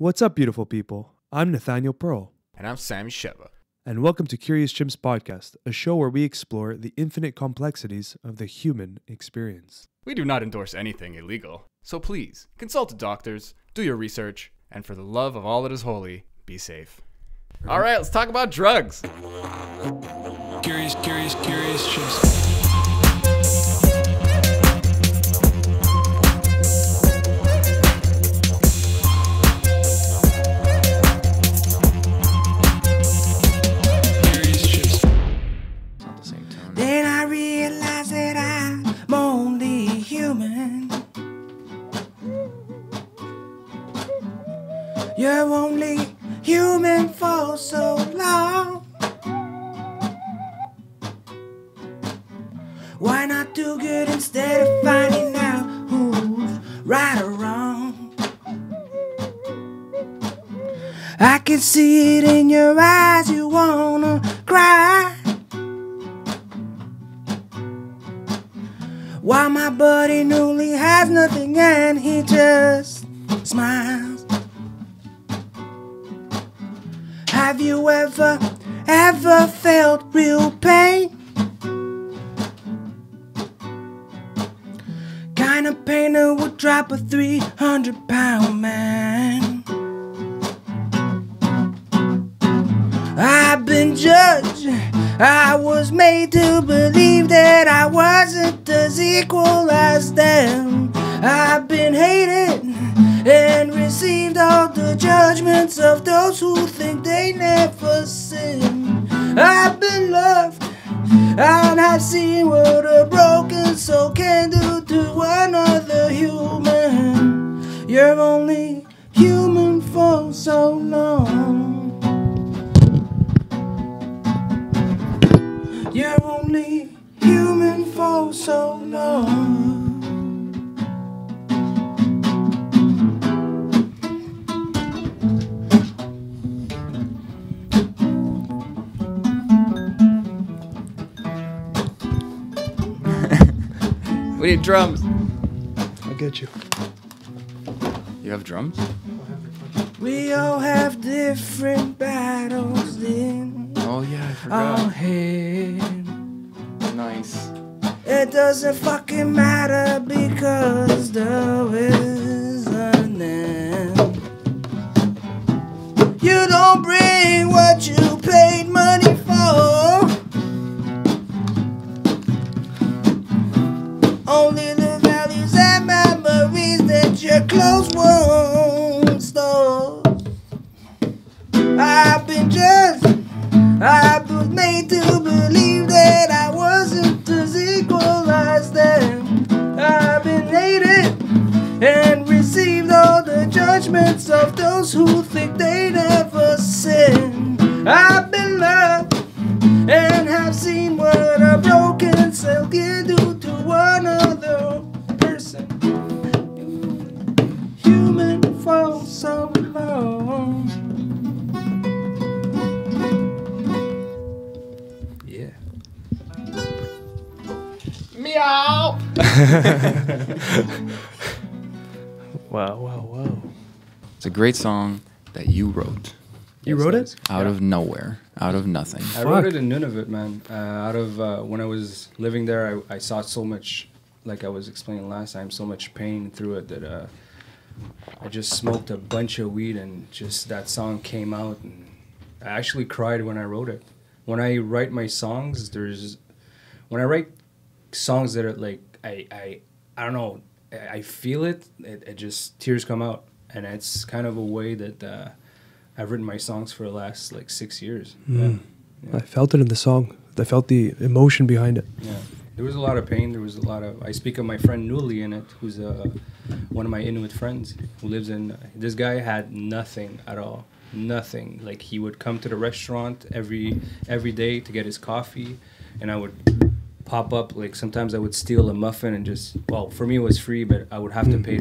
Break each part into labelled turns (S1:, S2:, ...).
S1: What's up, beautiful people? I'm Nathaniel Pearl.
S2: And I'm Sammy Sheva.
S1: And welcome to Curious Chimps Podcast, a show where we explore the infinite complexities of the human experience.
S2: We do not endorse anything illegal, so please, consult doctors, do your research, and for the love of all that is holy, be safe. All right, let's talk about drugs.
S3: Curious Chimps.
S4: Then I realized that I'm only human. You're only human for so long. Why not do good instead of finding out who's right or wrong? I can see it in your eyes, you wanna cry. While my buddy Newly has nothing and he just smiles. Have you ever felt real pain? Kind of pain that would drop a 300-pound man. I've been judged. I was made to believe that I wasn't as equal as them. I've been hated and received all the judgments of those who think they never sin. I've been loved and I've seen what a broken soul can do to another human. You're only human for so long. You're only human for so long.
S2: We need drums.
S1: I'll get you.
S2: You have drums?
S4: We all have different battles in
S2: Oh yeah, I
S4: our
S2: forgot.
S4: head.
S2: Nice.
S4: It doesn't fucking matter because there is an end. You don't bring what you paid money for. Only the values and memories that your clothes won't store. I've been judged. I was made to believe that I wasn't as equal as them. I've been hated and received all the judgments of those who think they never sin. I've been loved and have seen what a broken soul can do to another person. Human for so long. Yeah.
S2: Meow.
S1: Wow.
S2: It's a great song that you wrote
S1: You wrote it?
S2: out of nowhere, out of nothing.
S5: I wrote it in Nunavut, man. Out of when I was living there, I saw so much, like I was explaining last time, so much pain through it that I just smoked a bunch of weed and just that song came out. And I actually cried when I wrote it. When I write my songs, when I write songs that are like, I don't know, I feel it just, tears come out. And it's kind of a way that I've written my songs for the last like 6 years. Yeah.
S1: I felt it in the song. I felt the emotion behind it.
S5: Yeah, there was a lot of pain. There was a lot of. I speak of my friend Nuli in it, who's one of my Inuit friends who lives in. This guy had nothing at all, nothing. Like he would come to the restaurant every day to get his coffee, and I would pop up. Like sometimes I would steal a muffin and just. Well, for me it was free, but I would have to pay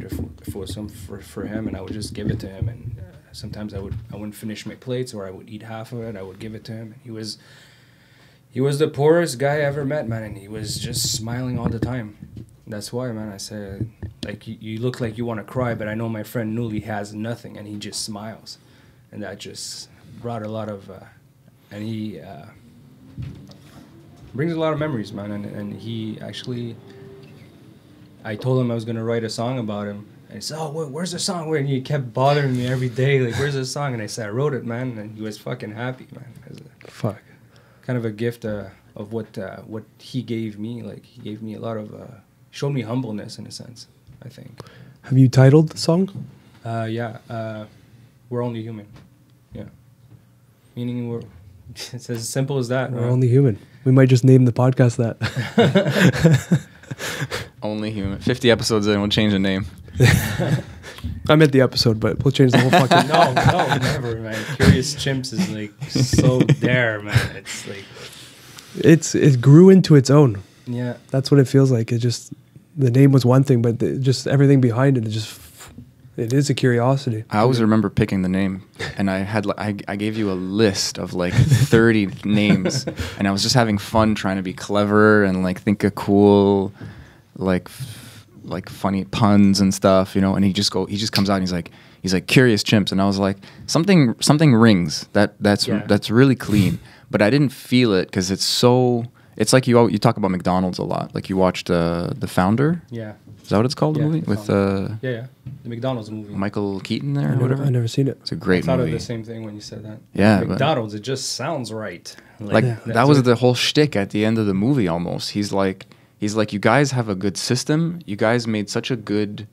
S5: for him, and I would just give it to him. And sometimes I wouldn't finish my plates, or I would eat half of it. I would give it to him. And he was the poorest guy I ever met, man, and he was just smiling all the time. That's why, man, I said like you look like you want to cry, but I know my friend Newly has nothing, and he just smiles, and that just brought a lot of, and he brings a lot of memories, man. And he actually, I told him I was gonna write a song about him, and he said, "Oh, where's the song?" And he kept bothering me every day, like, "Where's the song?" And I said, "I wrote it, man," and he was fucking happy, man. It was
S1: Fuck.
S5: kind of a gift of what he gave me. Like, he gave me a lot of, showed me humbleness in a sense, I think.
S1: Have you titled the song?
S5: We're only human. Yeah. Meaning it's as simple as that.
S1: We're
S5: man.
S1: only human. We might just name the podcast that.
S2: Only human. 50 episodes in, we'll change the name.
S1: I meant the episode, but we'll change the whole fucking...
S5: No, never, man. Curious Chimps is like so there, man. It's like...
S1: It grew into its own.
S5: Yeah.
S1: That's what it feels like. It just... The name was one thing, but just everything behind it, it is a curiosity.
S2: I always remember picking the name, and I had I gave you a list of like 30 names, and I was just having fun trying to be clever and like think of cool, like funny puns and stuff, you know. And he just comes out and he's like Curious Chimps, and I was like something rings that's really clean, but I didn't feel it because it's like you talk about McDonald's a lot. Like you watched The Founder.
S5: Yeah.
S2: Is that what it's called? The movie with
S5: the McDonald's movie.
S2: Michael Keaton there or whatever.
S1: I've never seen it.
S2: It's a great
S5: I thought
S2: movie.
S5: of the same thing when you said that.
S2: Yeah,
S5: McDonald's. It just sounds right.
S2: That was the whole shtick at the end of the movie. Almost, he's like, you guys have a good system. You guys made such a good,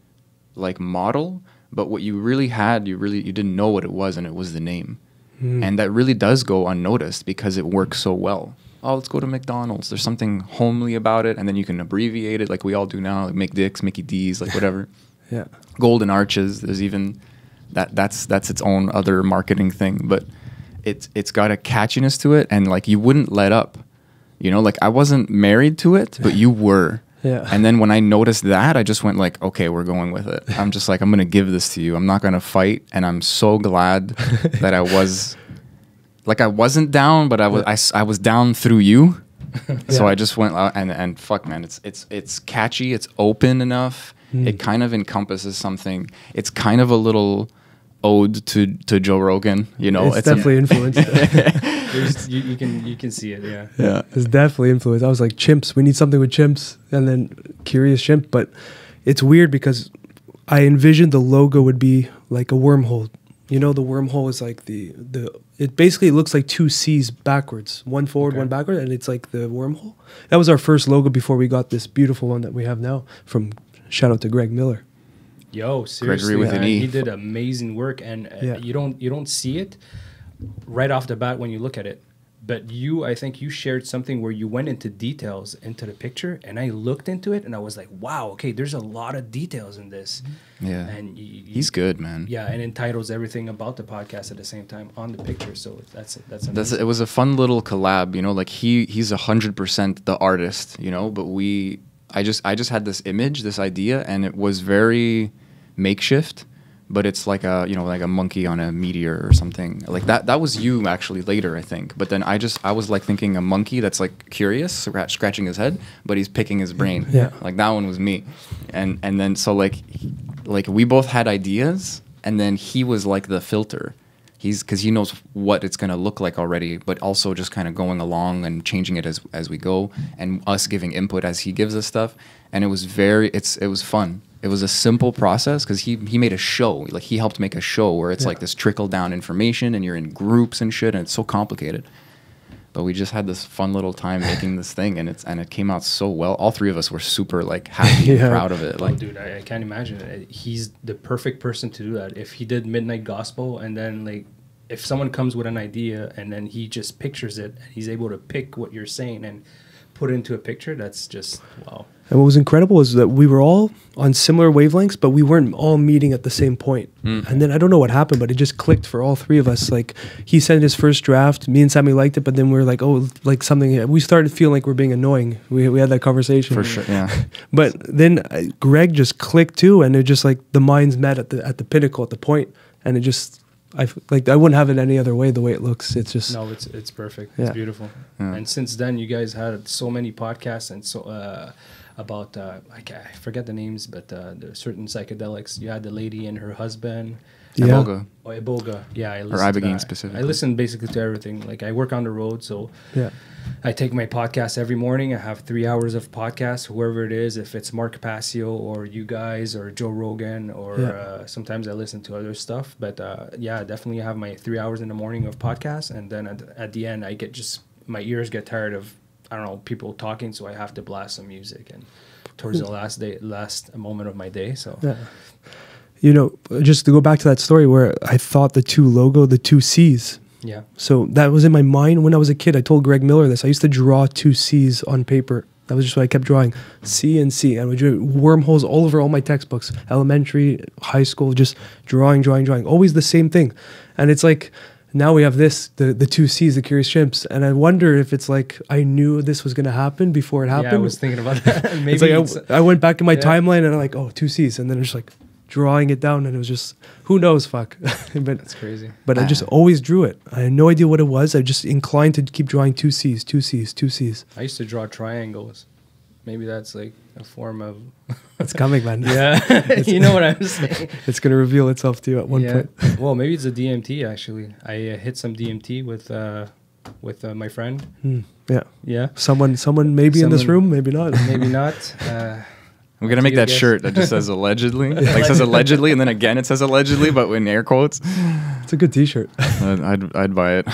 S2: like, model. But what you really had, you didn't know what it was, and it was the name. And that really does go unnoticed because it works so well. Oh, let's go to McDonald's. There's something homely about it, and then you can abbreviate it like we all do now, like McDicks, Mickey D's, like whatever.
S1: Yeah.
S2: Golden Arches. There's even that's its own other marketing thing, but it's got a catchiness to it, and like you wouldn't let up. You know, like I wasn't married to it, but you were.
S1: Yeah.
S2: And then when I noticed that, I just went like, okay, we're going with it. I'm just like, I'm gonna give this to you. I'm not gonna fight, and I'm so glad that I was. Like I wasn't down, but I was down through you. So I just went out and fuck, man, it's catchy, it's open enough. It kind of encompasses something. It's kind of a little ode to Joe Rogan, you know.
S1: It's definitely influenced.
S5: you can see it, yeah.
S1: Yeah, it's definitely influenced. I was like, Chimps, we need something with chimps, and then Curious Chimp. But it's weird because I envisioned the logo would be like a wormhole. You know, the wormhole is like it basically looks like two C's backwards, one forward, one backward, and it's like the wormhole. That was our first logo before we got this beautiful one that we have now. From shout out to Greg Miller.
S5: Yo, seriously,
S2: Gregory with an E.
S5: He did amazing work, and you don't see it right off the bat when you look at it. But I think you shared something where you went into details into the picture, and I looked into it, and I was like, wow, okay, there's a lot of details in this.
S2: Yeah,
S5: and
S2: he's good, man.
S5: Yeah, and entitles everything about the podcast at the same time on the picture. So that's amazing.
S2: It was a fun little collab, you know. Like he's 100% the artist, you know. But I just had this image, this idea, and it was very makeshift. But it's like a monkey on a meteor or something like that. That was you actually later, I think. But then I was like thinking a monkey that's like curious, scratching his head, but he's picking his brain.
S1: Yeah,
S2: like that one was me. And then so like we both had ideas, and then he was like the filter. Because he knows what it's gonna look like already, but also just kind of going along and changing it as we go, and us giving input as he gives us stuff. And it was it was fun. It was a simple process because he made a show. Like he helped make a show where it's like this trickle down information, and you're in groups and shit, and it's so complicated. But we just had this fun little time making this thing, and it came out so well. All three of us were super like happy and proud of it. Like,
S5: dude, I can't imagine it. He's the perfect person to do that. If he did Midnight Gospel, and then like if someone comes with an idea and then he just pictures it, and he's able to pick what you're saying and put it into a picture, that's just wow.
S1: And what was incredible was that we were all on similar wavelengths, but we weren't all meeting at the same point. And then I don't know what happened, but it just clicked for all three of us. Like he sent his first draft, me and Sammy liked it, but then we were like, oh, like something. We started feeling like we're being annoying. We had that conversation
S2: for sure, yeah.
S1: But then Greg just clicked too, and it just like the minds met at the pinnacle, at the point, and it just I wouldn't have it any other way. The way it looks, it's just
S5: No, it's perfect.
S1: Yeah.
S5: It's beautiful.
S2: Yeah.
S5: And since then, you guys had so many podcasts and so about I forget the names, but there are certain psychedelics. You had the lady and her husband.
S1: yeah.
S2: Iboga.
S5: Oh, Iboga. Yeah, I
S2: Or
S5: listened to
S2: Ibogaine
S5: that.
S2: specifically.
S5: I listen basically to everything. Like I work on the road, so
S1: Yeah.
S5: I take my podcast every morning. I have 3 hours of podcast, whoever it is, if it's Mark Passio or you guys or Joe Rogan or
S1: Yeah.
S5: sometimes I listen to other stuff. But yeah, definitely have my 3 hours in the morning of podcast. And then at the end, I get just, my ears get tired of, I don't know, people talking. So I have to blast some music and towards the last moment of my day. So
S1: Yeah. You know, just to go back to that story where I thought the two C's.
S5: yeah.
S1: So that was in my mind when I was a kid. I told Greg Miller this. I used to draw 2 C's on paper. That was just what I kept drawing, C and C. And I would draw wormholes all over all my textbooks, elementary, high school, just drawing. Always the same thing. And it's like, now we have this, the 2 C's, the Curious Chimps. And I wonder if it's like I knew this was going to happen before it happened.
S5: Yeah, I was thinking about that. Maybe
S1: It's like I went back in my
S5: yeah.
S1: timeline and I'm like, oh, 2 C's. And then it's just like drawing it down. And it was just, who knows, fuck. but
S5: that's crazy.
S1: But I just always drew it. I had no idea what it was. I just inclined to keep drawing 2 C's, 2 C's, 2 C's.
S5: I used to draw triangles. Maybe that's like a form of.
S1: It's coming, man.
S5: Yeah, you know what I'm saying.
S1: It's going to reveal itself to you at one point.
S5: Well, maybe it's a DMT actually. I hit some DMT with my friend.
S1: Yeah.
S5: Yeah,
S1: Someone maybe in this
S5: Someone-
S1: room, maybe not.
S5: maybe not.
S2: I'm gonna make
S5: Take a
S2: that
S5: guess.
S2: shirt that just says allegedly, like says allegedly, and then again it says allegedly, but in air quotes.
S1: It's a good T-shirt.
S2: I'd buy it.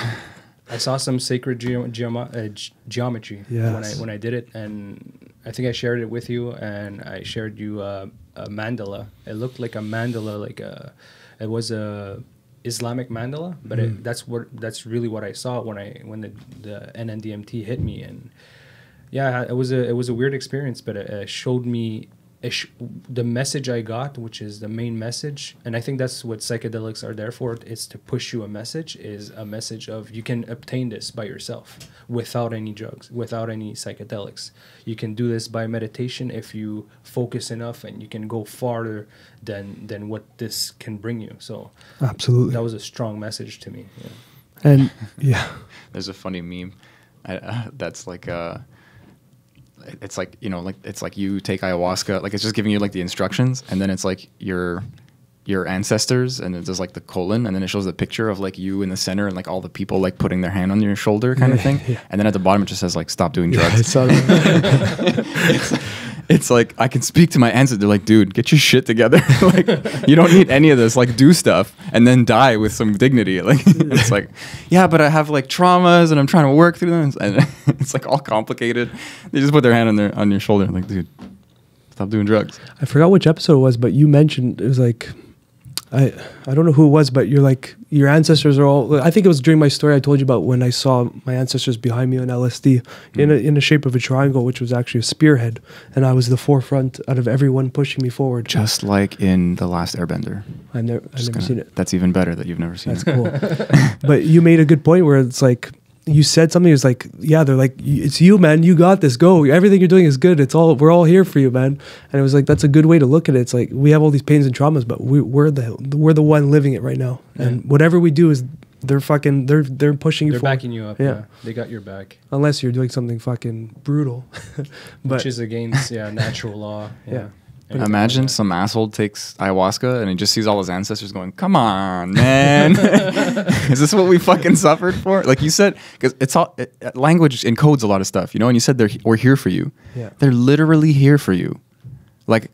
S5: I saw some sacred geometry
S1: Yes.
S5: when I did it, and I think I shared it with you, and I shared you a mandala. It looked like a mandala, it was a Islamic mandala, but that's really what I saw when the NNDMT hit me, and yeah, it was a weird experience, but it showed me the message I got, which is the main message, and I think that's what psychedelics are there for. It's to push you a message of you can obtain this by yourself without any drugs, without any psychedelics. You can do this by meditation if you focus enough, and you can go farther than what this can bring you. So
S1: Absolutely.
S5: that was a strong message to me. Yeah.
S1: And yeah.
S2: There's a funny meme that's like it's like, you know, like it's like you take ayahuasca, like it's just giving you like the instructions, and then it's like your ancestors, and it does like the colon, and then it shows the picture of like you in the center and like all the people like putting their hand on your shoulder kind of thing.
S1: Yeah.
S2: And then at the bottom it just says like stop doing
S1: Yeah, I
S2: drugs.
S1: saw that.
S2: It's like I can speak to my ancestors. They're like, dude, get your shit together. Like, you don't need any of this. Like, do stuff and then die with some dignity. Like, it's like, yeah, but I have like traumas and I'm trying to work through them. And it's like all complicated. They just put their hand on your shoulder. Like, dude, stop doing drugs.
S1: I forgot which episode it was, but you mentioned it was like I don't know who it was, but you're like your ancestors are all. I think it was during my story I told you about when I saw my ancestors behind me on LSD in the shape of a triangle, which was actually a spearhead, and I was the forefront out of everyone pushing me forward.
S2: Just like in The Last Airbender.
S1: I've never seen it.
S2: That's even better that you've never seen
S1: That's
S2: it.
S1: cool. But you made a good point where it's like you said something. It's like, yeah, they're like, it's you, man. You got this. Go. Everything you're doing is good. We're all here for you, man. And it was like that's a good way to look at it. It's like we have all these pains and traumas, but we're the one living it right now.
S5: Yeah.
S1: And whatever we do is they're pushing you.
S5: They're
S1: forward.
S5: backing you up.
S1: Yeah.
S5: Yeah, they got your back.
S1: Unless you're doing something fucking brutal. But
S5: Which is against natural law.
S1: Yeah.
S5: Anything
S2: Imagine
S5: like that.
S2: some asshole takes ayahuasca and he just sees all his ancestors going, come on, man. Is this what we fucking suffered for? Like you said, because it's all language encodes a lot of stuff, you know, and you said we're here for you.
S1: Yeah.
S2: They're literally here for you. Like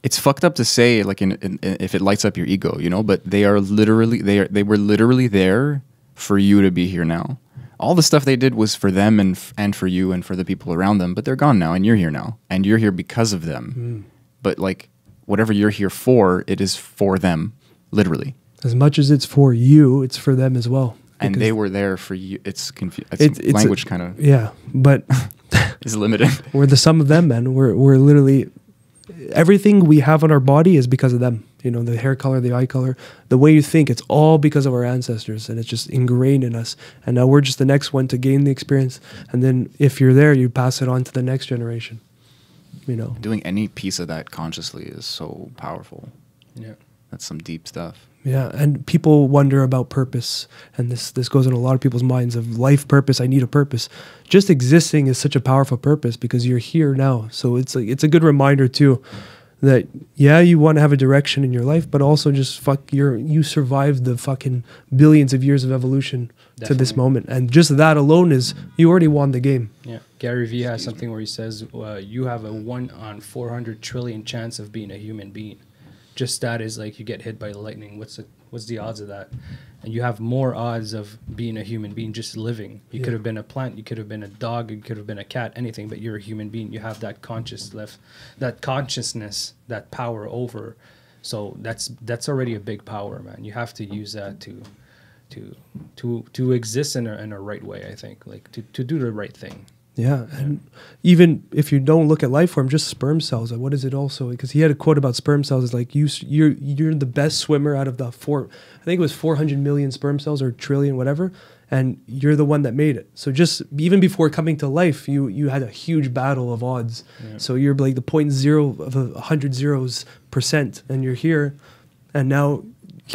S2: it's fucked up to say, like, if it lights up your ego, you know, but they were literally there for you to be here now. All the stuff they did was for them and for you and for the people around them, but they're gone now and you're here now and you're here because of them. But like whatever you're here for, it is for them, literally.
S1: as much as it's for you, it's for them as well.
S2: And
S1: Because
S2: they were there for you. It's
S1: It's
S2: language kind of
S1: yeah, but
S2: is limited.
S1: we're the sum of them, man. We're literally everything we have on our body is because of them. You know, the hair color, the eye color, the way you think, it's all because of our ancestors, and it's just ingrained in us. And now we're just the next one to gain the experience. And then if you're there, you pass it on to the next generation. You know,
S2: Doing any piece of that consciously is so powerful.
S5: Yeah.
S2: That's some deep stuff.
S1: Yeah, and people wonder about purpose, and this goes in a lot of people's minds of life purpose. I need a purpose. Just existing is such a powerful purpose because you're here now. So it's like it's a good reminder too that yeah, you want to have a direction in your life, but also just you survived the fucking billions of years of evolution to this moment, and just that alone is you already won the game.
S5: Yeah, Gary Vee has something where he says you have a 1 on 400 trillion chance of being a human being. Just that is like you get hit by lightning. What's the odds of that? And you have more odds of being a human being just living. You could have been a plant, you could have been a dog, you could have been a cat, anything, but you're a human being. You have that consciousness, that power over. So that's already a big power, man. You have to use that to exist in a right way, I think. Like to do the right thing.
S1: Yeah, and even if you don't look at life form, just sperm cells. Like, what is it also? Because he had a quote about sperm cells. It's like you're the best swimmer out of the I think it was 400 million sperm cells or trillion, whatever, and you're the one that made it. So just even before coming to life, you had a huge battle of odds. Yeah. So you're like the 0.0 of 100 zeros%, and you're here, and now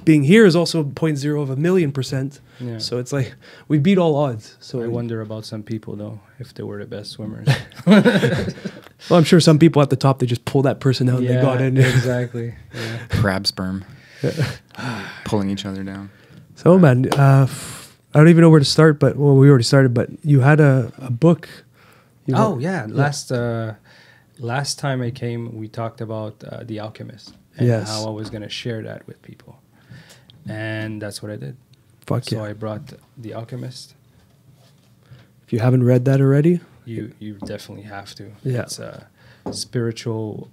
S1: being here is also 0.0 of 1,000,000%. Yeah. So it's like we beat all odds. So
S5: I wonder about some people though, if they were the best swimmers.
S1: Well, I'm sure some people at the top, they just pull that person out and they got in.
S5: Exactly. Yeah.
S2: Crab sperm. Pulling each other down.
S1: So man, I don't even know where to start, but well, we already started, but you had a book.
S5: Last time I came, we talked about The Alchemist and how I was going to share that with people. And that's what I did. So I brought The Alchemist.
S1: If you haven't read that already,
S5: you definitely have to.
S1: Yeah.
S5: It's a spiritual.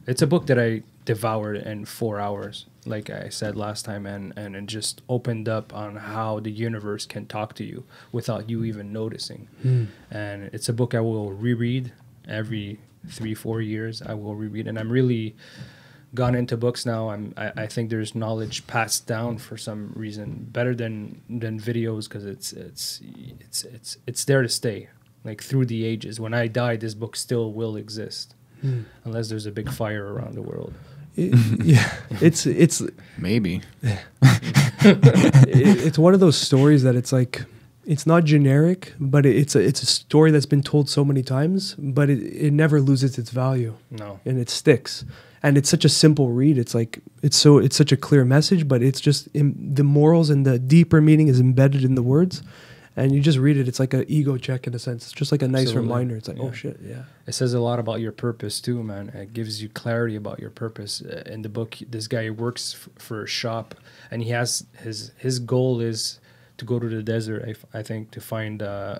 S5: It's a book that I devoured in 4 hours, like I said last time, and it just opened up on how the universe can talk to you without you even noticing. And it's a book I will reread every 3-4 years. I will reread, and I'm really gone into books now. I think there's knowledge passed down for some reason better than videos, because it's there to stay, like through the ages. When I die, this book still will exist, unless there's a big fire around the world.
S1: It's
S2: maybe
S1: it's one of those stories that it's like it's not generic, but it's a story that's been told so many times, but it never loses its value.
S5: No,
S1: and it sticks. And it's such a simple read. It's like it's such a clear message, but it's just the morals and the deeper meaning is embedded in the words. And you just read it. It's like an ego check in a sense. It's just like a nice reminder. It's like, oh shit, yeah.
S5: It says a lot about your purpose too, man. It gives you clarity about your purpose. In the book, this guy works for a shop, and he has his goal is to go to the desert. I think to find I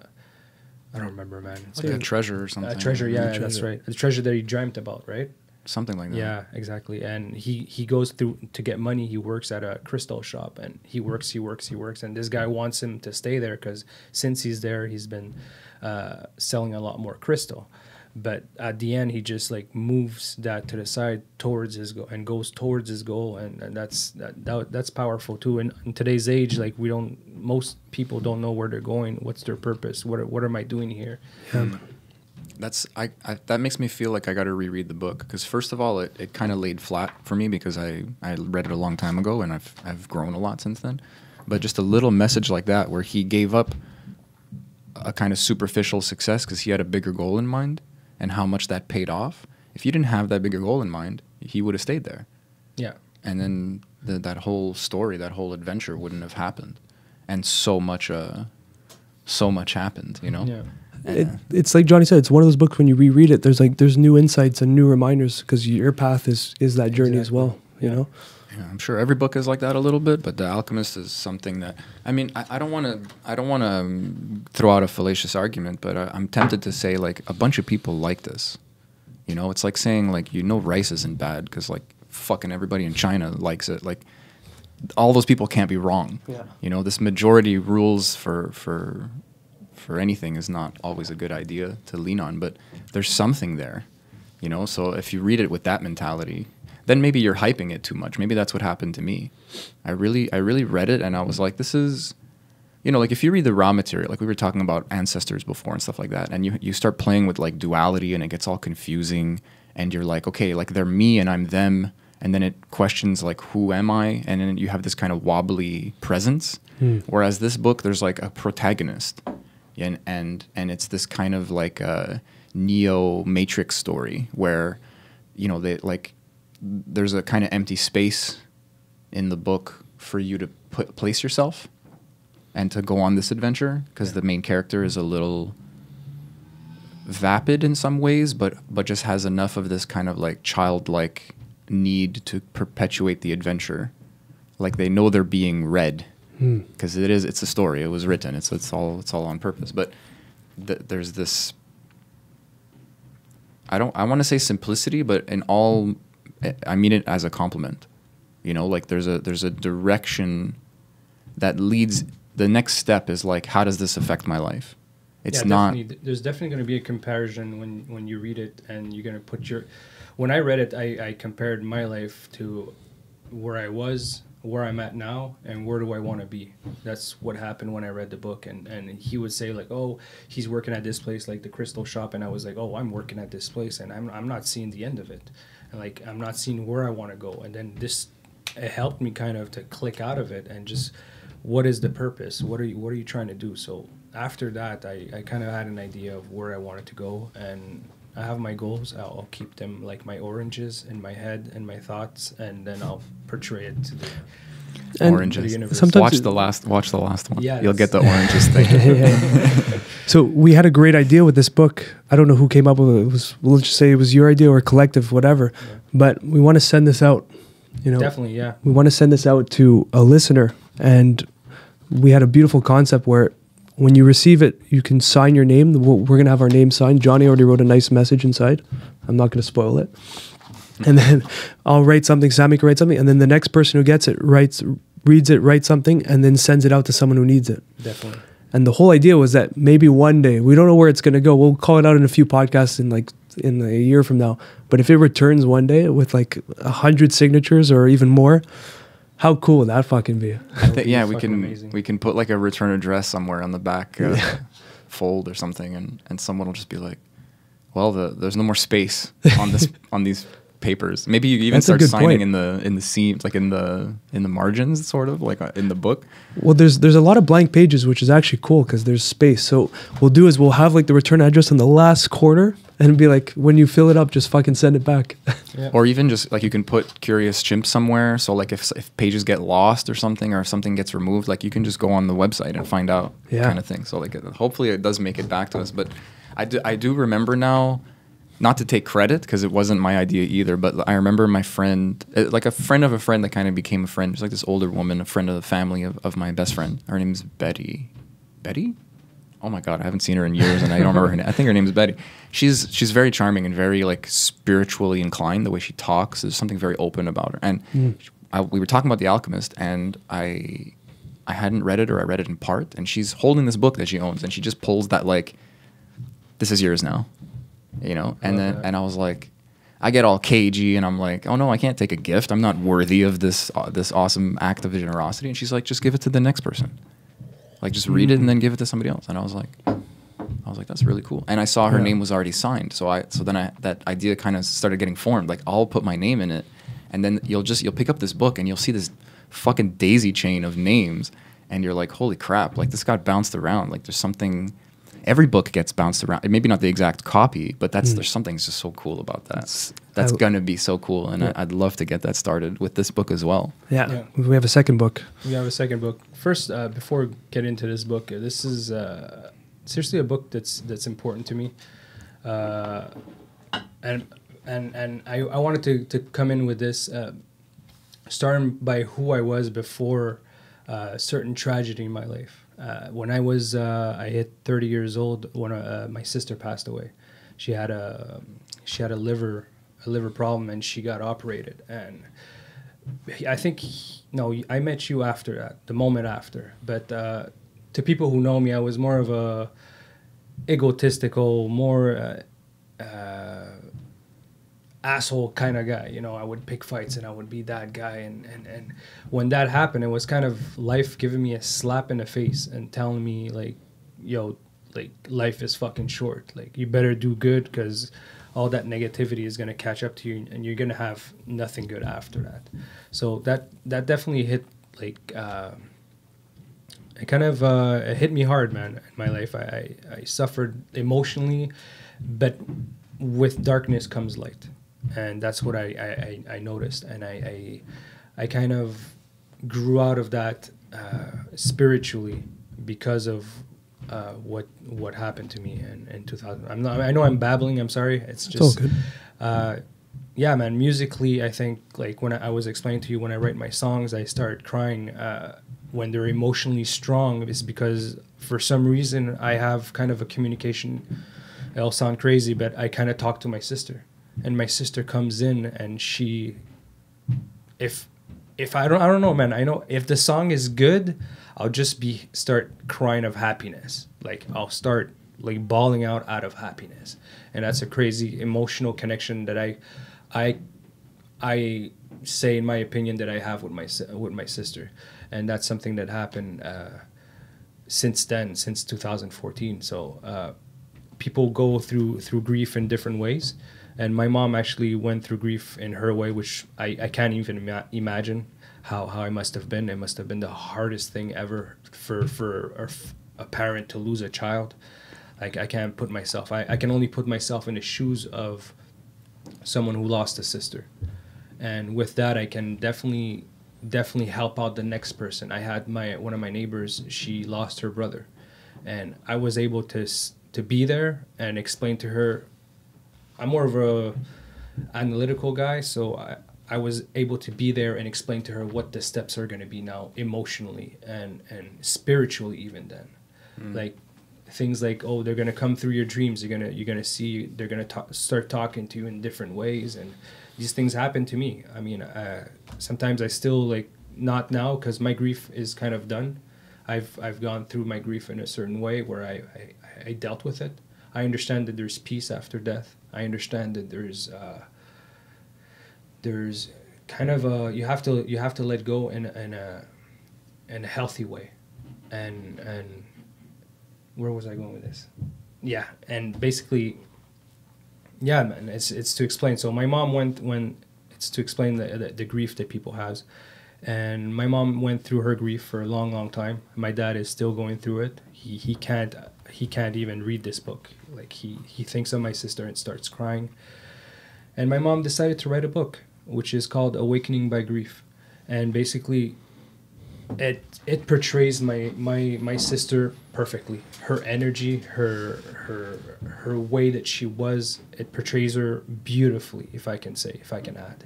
S5: don't remember, man. It's
S2: like a treasure or something.
S5: A treasure, yeah, that's right. The treasure that he dreamt about, right?
S2: Something like that.
S5: Yeah, exactly. And he goes through to get money. He works at a crystal shop, and he works. And this guy wants him to stay there because since he's there, he's been selling a lot more crystal. But at the end, he just like moves that to the side towards his goal and goes towards his goal, and that's powerful too. And in today's age, like most people don't know where they're going. What's their purpose? What am I doing here?
S2: That makes me feel like I got to reread the book, because first of all, it kind of laid flat for me because I read it a long time ago, and I've grown a lot since then. But just a little message like that, where he gave up a kind of superficial success because he had a bigger goal in mind, and how much that paid off. If you didn't have that bigger goal in mind, he would have stayed there.
S5: Yeah. And
S2: then that whole story, that whole adventure wouldn't have happened, and so much happened, you know.
S5: Yeah.
S1: It's like Johnny said, it's one of those books when you reread it, there's new insights and new reminders, because your path is that journey as well, you know?
S2: Yeah, I'm sure every book is like that a little bit, but The Alchemist is something that, I mean, I don't want to throw out a fallacious argument, but I'm tempted to say like a bunch of people like this. You know, it's like saying like, rice isn't bad because like fucking everybody in China likes it. Like all those people can't be wrong.
S1: Yeah.
S2: You know, this majority rules for anything is not always a good idea to lean on, but there's something there, you know? So if you read it with that mentality, then maybe you're hyping it too much. Maybe that's what happened to me. I really read it, and I was like, this is, you know, like if you read the raw material, like we were talking about ancestors before and stuff like that, and you start playing with like duality and it gets all confusing, and you're like, okay, like they're me and I'm them, and then it questions like, who am I? And then you have this kind of wobbly presence. Whereas this book, there's like a protagonist, and it's this kind of like a Neo Matrix story where, you know, they like there's a kind of empty space in the book for you to place yourself and to go on this adventure, because the main character is a little vapid in some ways, but just has enough of this kind of like childlike need to perpetuate the adventure. Like they know they're being read, because it's a story. It was written. It's all on purpose. But there's this. I want to say simplicity, but I mean it as a compliment. You know, like there's a direction that leads. The next step is like, how does this affect my life? It's not.
S5: There's definitely going to be a comparison when you read it, and you're going to put your. When I read it, I compared my life to where I was, where I'm at now, and where do I want to be. That's what happened when I read the book, and he would say like, oh, he's working at this place, like the crystal shop, and I was like, oh, I'm working at this place, and I'm not seeing the end of it, and like I'm not seeing where I want to go, and then it helped me kind of to click out of it and just. What is the purpose? What are you trying to do? So after that, I kind of had an idea of where I wanted to go, and I have my goals. I'll keep them like my oranges in my head and my thoughts, and then I'll portray it to the
S2: oranges.
S5: To the universe.
S1: Sometimes
S2: watch the last one.
S5: Yeah,
S2: you'll get the oranges thing.
S1: So we had a great idea with this book. I don't know who came up with it. We'll just say it was your idea or collective, whatever. Yeah. But we want to send this out. You know,
S5: definitely, yeah.
S1: We want to send this out to a listener, and we had a beautiful concept where when you receive it, you can sign your name. We're going to have our name signed. Johnny already wrote a nice message inside. I'm not going to spoil it. And then I'll write something, Sammy can write something, and then the next person who gets it reads it, writes something, and then sends it out to someone who needs it.
S5: Definitely.
S1: And the whole idea was that maybe one day, we don't know where it's going to go. We'll call it out in a few podcasts in a year from now. But if it returns one day with like 100 signatures or even more, how cool would that fucking be?
S2: I think, yeah, we can put like a return address somewhere on the back fold or something, and someone will just be like, well, there's no more space on this on these papers. Maybe you even start signing in the seams, like in the margins, sort of like in the book.
S1: Well, there's a lot of blank pages, which is actually cool because there's space. So we'll have like the return address in the last corner, and be like, when you fill it up, just fucking send it back.
S5: Yeah.
S2: Or even just like you can put Curious Chimps somewhere. So like if pages get lost or something, or if something gets removed, like you can just go on the website and find out, kind of thing. So like hopefully it does make it back to us. But I do remember now, not to take credit because it wasn't my idea either, but I remember my friend, like a friend of a friend that kind of became a friend. She's like this older woman, a friend of the family of my best friend. Her name's Betty. Betty? Oh my God, I haven't seen her in years and I don't remember her name. I think her name is Betty. She's very charming and very like spiritually inclined. The way she talks, there's something very open about her. And we were talking about The Alchemist, and I hadn't read it, or I read it in part, and she's holding this book that she owns, and she just pulls that like, this is yours now, you know? And then I was like, I get all cagey, and I'm like, oh no, I can't take a gift. I'm not worthy of this awesome act of generosity. And she's like, just give it to the next person. Like, just read it and then give it to somebody else. And I was like, that's really cool. And I saw her name was already signed. So then that idea kind of started getting formed. Like, I'll put my name in it, and then you'll pick up this book and you'll see this fucking daisy chain of names, and you're like, holy crap! Like, this got bounced around. Like, there's something. Every book gets bounced around. Maybe not the exact copy, but there's something just so cool about that. That's gonna be so cool, and I'd love to get that started with this book as well.
S1: Yeah. We have a second book.
S5: We have a second book. First, before we get into this book, this is seriously a book that's important to me, and I wanted to come in with this, starting by who I was before a certain tragedy in my life. When I hit 30 years old, when my sister passed away. She had a liver problem, and she got operated. And I think I met you after that, the moment after. But to people who know me, I was more of a egotistical, more asshole kind of guy. You know, I would pick fights and I would be that guy. And when that happened, it was kind of life giving me a slap in the face and telling me like, yo, like life is fucking short. Like, you better do good, because all that negativity is going to catch up to you, and you're going to have nothing good after that. So that definitely hit, like, it kind of it hit me hard, man, in my life. I suffered emotionally, but with darkness comes light. And that's what I noticed. And I kind of grew out of that spiritually because of what happened to me in 2000. I know I'm babbling. I'm sorry. It's just
S1: all good.
S5: Yeah, man. Musically, I think, like, when I was explaining to you, when I write my songs, I start crying when they're emotionally strong. It's because for some reason I have kind of a communication. It'll sound crazy, but I kind of talk to my sister, and my sister comes in, and she, if I don't know, man. I know if the song is good, I'll just start crying of happiness. Like, I'll start, like, bawling out of happiness. And that's a crazy emotional connection that I say, in my opinion, that I have with my sister. And that's something that happened since 2014. So people go through grief in different ways. And my mom actually went through grief in her way, which I can't even imagine how I must have been. It must have been the hardest thing ever for a parent to lose a child. Like, I can't put myself, I can only put myself in the shoes of someone who lost a sister. And with that, I can definitely help out the next person. I had one of my neighbors, she lost her brother. And I was able to be there and explain to her. I'm more of a analytical guy, so I was able to be there and explain to her what the steps are going to be now, emotionally and spiritually, even then. Like, things like, oh, they're going to come through your dreams. You're gonna see, they're going to start talking to you in different ways, and these things happen to me. I mean, sometimes I still, like, not now, because my grief is kind of done. I've gone through my grief in a certain way where I dealt with it. I understand that there's peace after death. I understand that there's kind of you have to let go in a healthy way, and where was I going with this? Yeah, and basically, yeah, man, it's to explain. So my mom it's to explain the grief that people has, and my mom went through her grief for a long time. My dad is still going through it. He can't even read this book. Like, he thinks of my sister and starts crying. And my mom decided to write a book, which is called Awakening by Grief. And basically, it portrays my sister perfectly. Her energy, her way that she was, it portrays her beautifully, if I can add.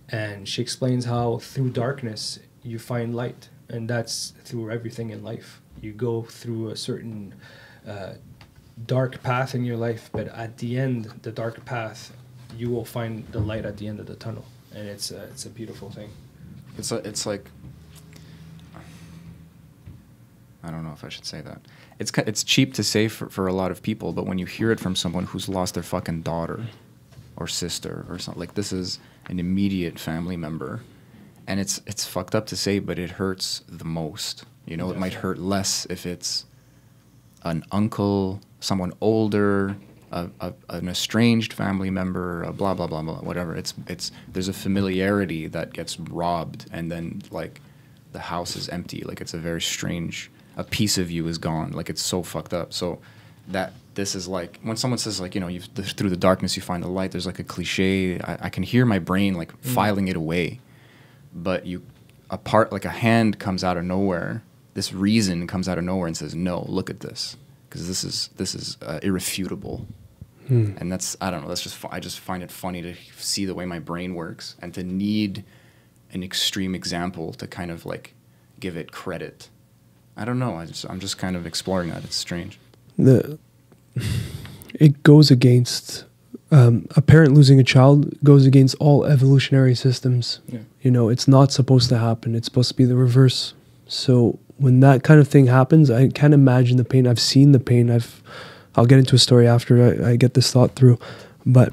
S5: And she explains how through darkness you find light, and that's through everything in life. You go through a certain dark path in your life, but at the end, the dark path, you will find the light at the end of the tunnel, and it's a beautiful thing.
S2: It's like, I don't know if I should say that. It's cheap to say for a lot of people, but when you hear it from someone who's lost their fucking daughter or sister or something, like, this is an immediate family member, and it's fucked up to say, but it hurts the most. You know, Definitely. It might hurt less if it's an uncle, someone older, an estranged family member, blah blah blah blah, whatever. It's there's a familiarity that gets robbed, and then, like, the house is empty. Like, it's a very strange. A piece of you is gone. Like, it's so fucked up. So that this is like when someone says, like, you know, through the darkness you find the light. There's like a cliche. I can hear my brain, like, filing it away, but like a hand comes out of nowhere. This reason comes out of nowhere and says, no, look at this, because this is irrefutable. And that's, I don't know, that's just, I just find it funny to see the way my brain works and to need an extreme example to kind of, like, give it credit. I don't know. I'm just kind of exploring that. It's strange.
S1: It goes against, a parent losing a child goes against all evolutionary systems. Yeah. You know, it's not supposed to happen. It's supposed to be the reverse. So when that kind of thing happens, I can't imagine the pain. I've seen the pain. I'll get into a story after I get this thought through, but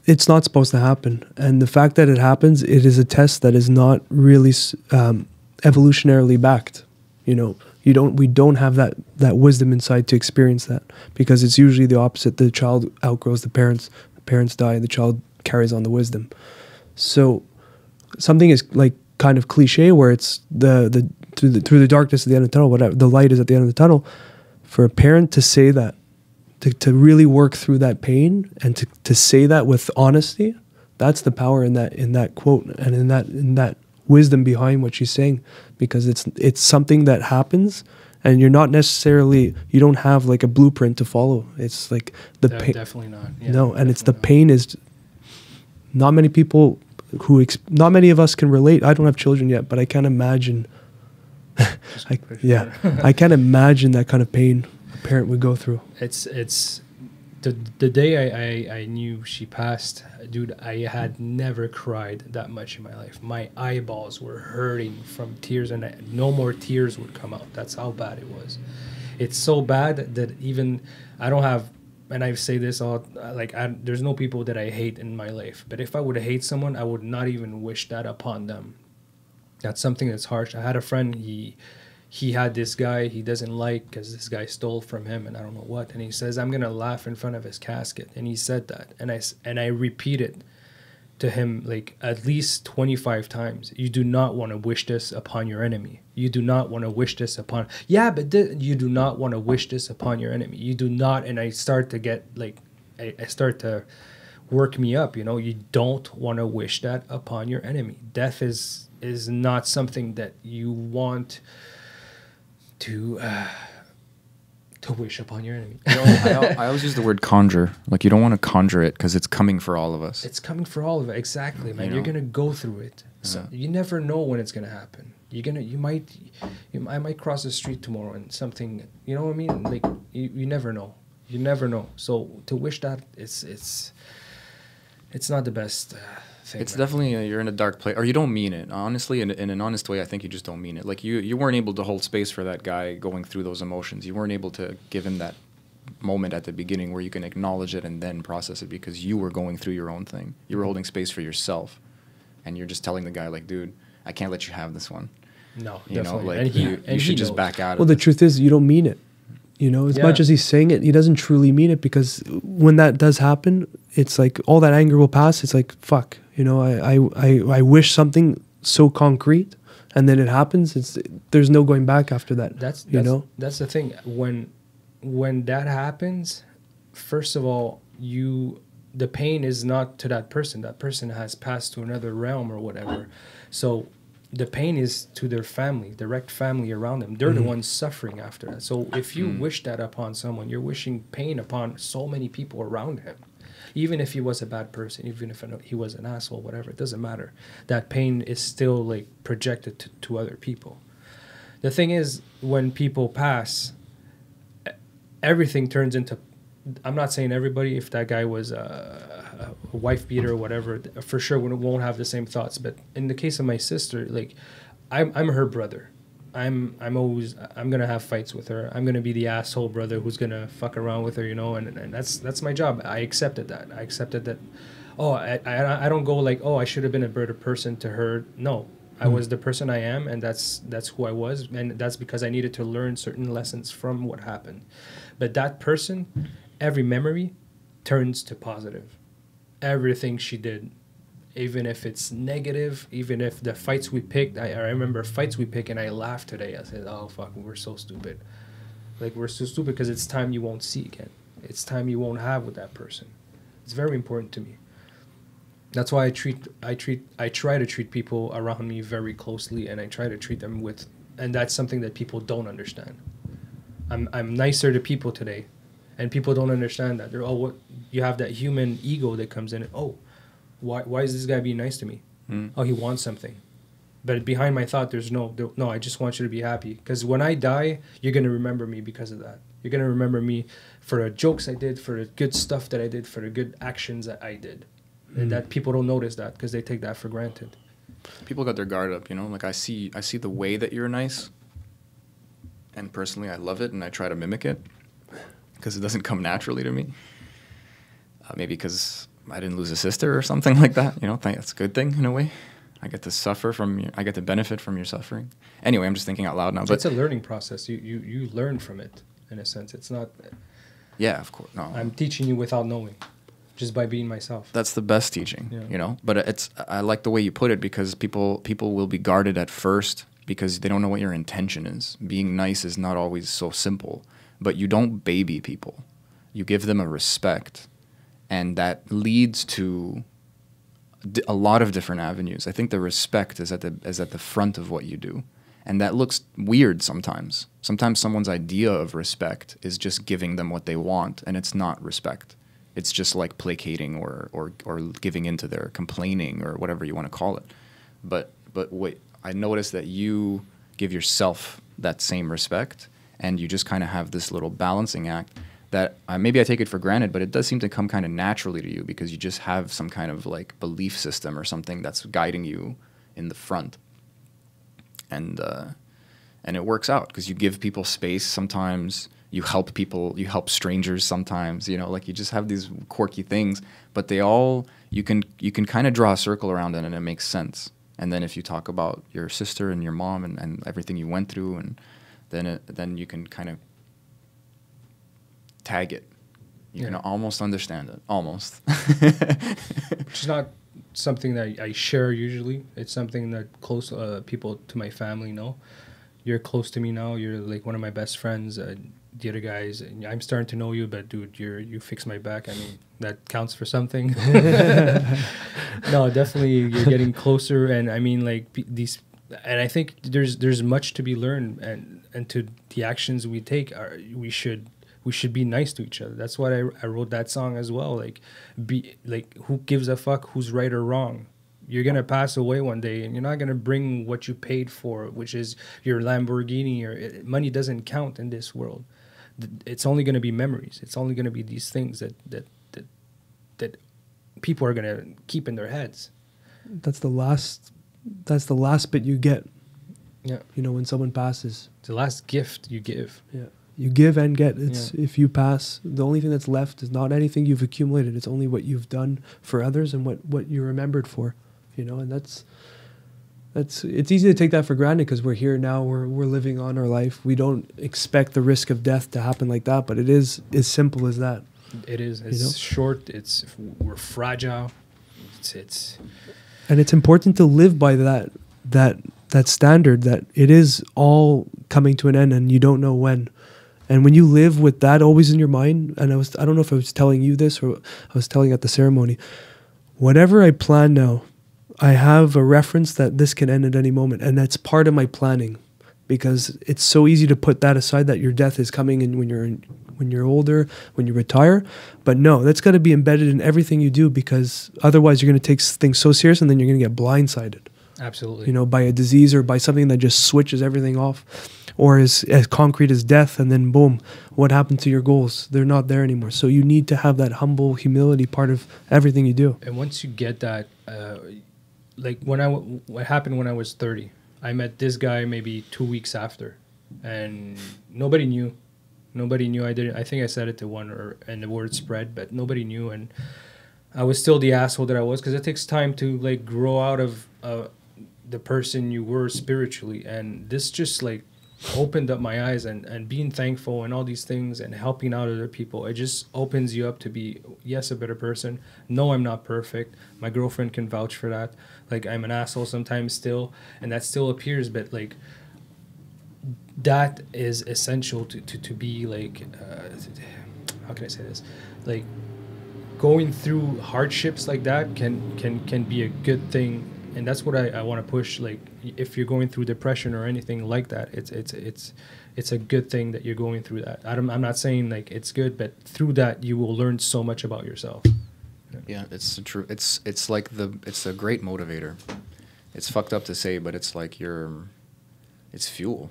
S1: it's not supposed to happen. And the fact that it happens, it is a test that is not really evolutionarily backed. You know, We don't have that wisdom inside to experience that, because it's usually the opposite. The child outgrows the parents die, and the child carries on the wisdom. So something is like kind of cliche, where it's through the darkness at the end of the tunnel, whatever, the light is at the end of the tunnel. For a parent to say that, to really work through that pain, and to say that with honesty, that's the power in that quote, and in that wisdom behind what she's saying, because it's something that happens, and you don't have like a blueprint to follow. It's like the pain.
S5: Definitely not. Yeah,
S1: no, and it's the
S5: not.
S1: pain is not many people not many of us can relate. I don't have children yet, but I can't imagine. I can't imagine that kind of pain a parent would go through.
S5: It's the day I knew she passed, dude, I had never cried that much in my life. My eyeballs were hurting from tears, and no more tears would come out. That's how bad it was. It's so bad that even I don't have, and I say this all, there's no people that I hate in my life. But if I would hate someone, I would not even wish that upon them. That's something that's harsh. I had a friend, he had this guy he doesn't like because this guy stole from him and I don't know what. And he says, I'm going to laugh in front of his casket. And he said that. And I repeated to him like at least 25 times. You do not want to wish this upon your enemy. You do not want to wish this upon. Yeah, but you do not want to wish this upon your enemy. You do not. And I start to get like, I start to work me up. You know, you don't want to wish that upon your enemy. Death is not something that you want to wish upon your enemy.
S2: You know, I always use the word conjure. Like, you don't want to conjure it because it's coming for all of us.
S5: It's coming for all of it. Exactly, man. You're gonna go through it. So you never know when it's gonna happen. I might cross the street tomorrow and something. You know what I mean? Like you never know. You never know. So to wish that, it's not the best thing.
S2: It's definitely you're in a dark place, or you don't mean it. Honestly, in an honest way, I think you just don't mean it. Like you weren't able to hold space for that guy going through those emotions. You weren't able to give him that moment at the beginning where you can acknowledge it and then process it, because you were going through your own thing. You were holding space for yourself, and you're just telling the guy like, dude, I can't let you have this one.
S5: No,
S2: you know,
S5: definitely.
S2: like you should just back out.
S1: Well, the truth is, you don't mean it. You know, as much as he's saying it, he doesn't truly mean it, because when that does happen, it's like all that anger will pass. It's like, fuck, you know, I wish something so concrete, and then it happens. There's no going back after that. That's
S5: the thing. When that happens, first of all, the pain is not to that person. That person has passed to another realm or whatever. So the pain is to their family, direct family around them. They're the ones suffering after that. So if you wish that upon someone, you're wishing pain upon so many people around him. Even if he was a bad person, even if he was an asshole, whatever, it doesn't matter. That pain is still like projected to other people. The thing is, when people pass, everything turns into, I'm not saying everybody, if that guy was a wife beater or whatever, for sure won't have the same thoughts. But in the case of my sister, like I'm her brother. I'm gonna have fights with her. I'm gonna be the asshole brother who's gonna fuck around with her, you know, and that's my job. I accepted that. Oh, I don't go like, oh, I should have been a better person to her. No, I was the person I am, and that's who I was, and that's because I needed to learn certain lessons from what happened. But that person, every memory turns to positive. Everything she did, even if it's negative, even if the fights we picked, I remember fights we picked and I laughed today. I said, oh, fuck, we're so stupid. Like, we're so stupid because it's time you won't see again. It's time you won't have with that person. It's very important to me. That's why I try to treat people around me very closely, and I try to treat them with, and that's something that people don't understand. I'm nicer to people today, and people don't understand that. They're, what you have that human ego that comes in. Oh, why is this guy being nice to me? Oh, he wants something. But behind my thought, there's no, I just want you to be happy. Because when I die, you're going to remember me because of that. You're going to remember me for the jokes I did, for the good stuff that I did, for the good actions that I did. And that people don't notice that because they take that for granted.
S2: People got their guard up, you know? Like, I see the way that you're nice. And personally, I love it, and I try to mimic it. Because it doesn't come naturally to me. Maybe because I didn't lose a sister or something like that. You know, that's a good thing in a way. I get to suffer from your, I get to benefit from your suffering. Anyway, I'm just thinking out loud now. But
S5: it's a learning process. You learn from it, in a sense. It's not.
S2: yeah, of course. No,
S5: I'm teaching you without knowing, just by being myself.
S2: that's the best teaching,
S5: Yeah.
S2: you know. But it's, I like the way you put it, because people will be guarded at first because they don't know what your intention is. Being nice is not always so simple, but you don't baby people. You give them a respect, and that leads to a lot of different avenues. I think the respect is at the front of what you do, and that looks weird sometimes. Sometimes someone's idea of respect is just giving them what they want, and it's not respect. It's just like placating or giving into their complaining or whatever you want to call it. But wait, I noticed that you give yourself that same respect, and you just kind of have this little balancing act that maybe I take it for granted, but it does seem to come kind of naturally to you, because you just have some kind of like belief system or something that's guiding you in the front. And it works out because you give people space sometimes. You help people, you help strangers sometimes, you know, like you just have these quirky things, but they all, you can kind of draw a circle around it and it makes sense. And then if you talk about your sister and your mom and everything you went through, and then you can kind of tag it. You can almost understand it, almost.
S5: It's not something that I share usually. It's something that close people to my family know. You're close to me now. You're like one of my best friends. The other guys, I'm starting to know you, but dude, you fix my back. I mean, that counts for something. No, definitely, you're getting closer, and I mean, like these, and I think there's much to be learned, and to the actions we take, we should be nice to each other. That's why I wrote that song as well. Like, be like, who gives a fuck who's right or wrong? You're gonna pass away one day, and you're not gonna bring what you paid for, which is your Lamborghini. Or money doesn't count in this world. It's only gonna be memories. It's only gonna be these things that people are gonna keep in their heads.
S1: That's the last bit you get.
S5: Yeah,
S1: You know, when someone passes.
S5: it's the last gift you give.
S1: Yeah. You give and get. It's if you pass, the only thing that's left is not anything you've accumulated. It's only what you've done for others and what you're remembered for. You know, and that's it's easy to take that for granted because we're here now. We're living on our life. We don't expect the risk of death to happen like that, but it is as simple as that.
S5: It is. It's short. We're fragile.
S1: And it's important to live by that standard, that it is all coming to an end and you don't know when. And when you live with that always in your mind, and I don't know if I was telling you this or I was telling at the ceremony, whatever I plan now, I have a reference that this can end at any moment, and that's part of my planning, because it's so easy to put that aside, that your death is coming in when you're older, when you retire. But no, that's got to be embedded in everything you do, because otherwise you're going to take things so serious and then you're going to get blindsided.
S5: Absolutely.
S1: You know, by a disease or by something that just switches everything off, or as concrete as death, and then boom, what happened to your goals? They're not there anymore. So you need to have that humble humility part of everything you do.
S5: And once you get that, like what happened when I was 30, I met this guy maybe 2 weeks after, and nobody knew. I think I said it to one, and the word spread, but nobody knew, and I was still the asshole that I was, because it takes time to like grow out of the person you were spiritually, and this just like opened up my eyes, and being thankful and all these things and helping out other people, it just opens you up to be, yes, a better person. No, I'm not perfect. My girlfriend can vouch for that. Like, I'm an asshole sometimes still, and that still appears, but like that is essential to be like how can I say this, like going through hardships like that can be a good thing. And that's what I want to push. Like, if you're going through depression or anything like that, it's a good thing that you're going through that. I'm not saying like it's good, but through that you will learn so much about yourself.
S2: Yeah, it's true. It's like it's a great motivator. It's fucked up to say, but it's like it's fuel.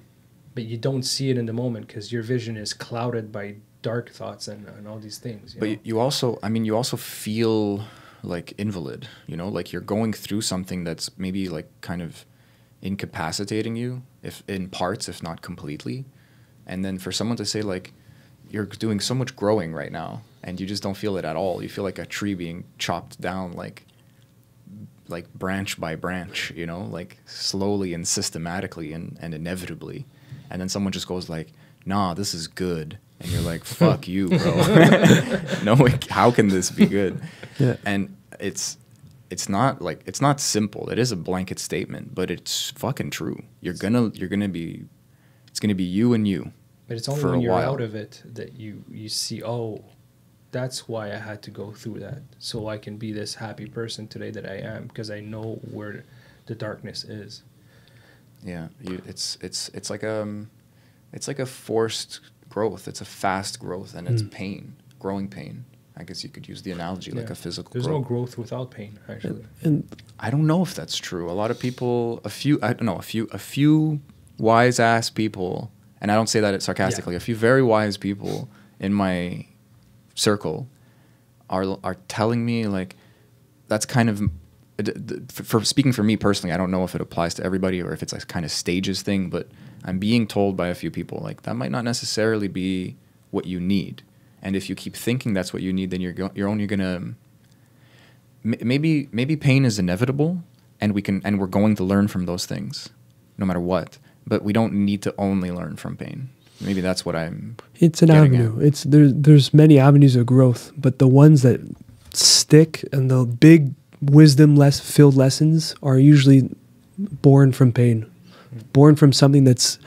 S5: But you don't see it in the moment because your vision is clouded by dark thoughts and all these things.
S2: But you also feel like invalid, you know, like you're going through something that's maybe like kind of incapacitating you, if in parts, if not completely. And then for someone to say like, you're doing so much growing right now and you just don't feel it at all. You feel like a tree being chopped down, like like branch by branch, you know, like slowly and systematically and inevitably. And then someone just goes like, nah, this is good. And you're like, fuck you, bro. No, how can this be good?
S1: Yeah.
S2: And it's not like, it's not simple. It is a blanket statement, but it's fucking true. It's gonna be you and you.
S5: But it's only
S2: for
S5: when
S2: a
S5: you're
S2: while.
S5: out of it that you see, oh, that's why I had to go through that, so I can be this happy person today that I am, because I know where the darkness is.
S2: Yeah, it's like a forced growth. It's a fast growth, and it's pain, growing pain. I guess you could use the analogy like a physical.
S5: There's
S2: growth.
S5: no growth without pain, actually.
S1: And
S2: I don't know if that's true. A lot of people, a few wise ass people, and I don't say that sarcastically.
S5: Yeah.
S2: A few very wise people in my circle are telling me like that's kind of for speaking for me personally. I don't know if it applies to everybody or if it's a kind of stages thing, but I'm being told by a few people like that might not necessarily be what you need. And if you keep thinking that's what you need, then you're only gonna maybe pain is inevitable, and we're going to learn from those things, no matter what. But we don't need to only learn from pain. Maybe that's what I'm.
S1: it's an
S2: getting
S1: avenue. It's there's many avenues of growth, but the ones that stick and the big wisdom filled lessons are usually born from pain, born from something that's.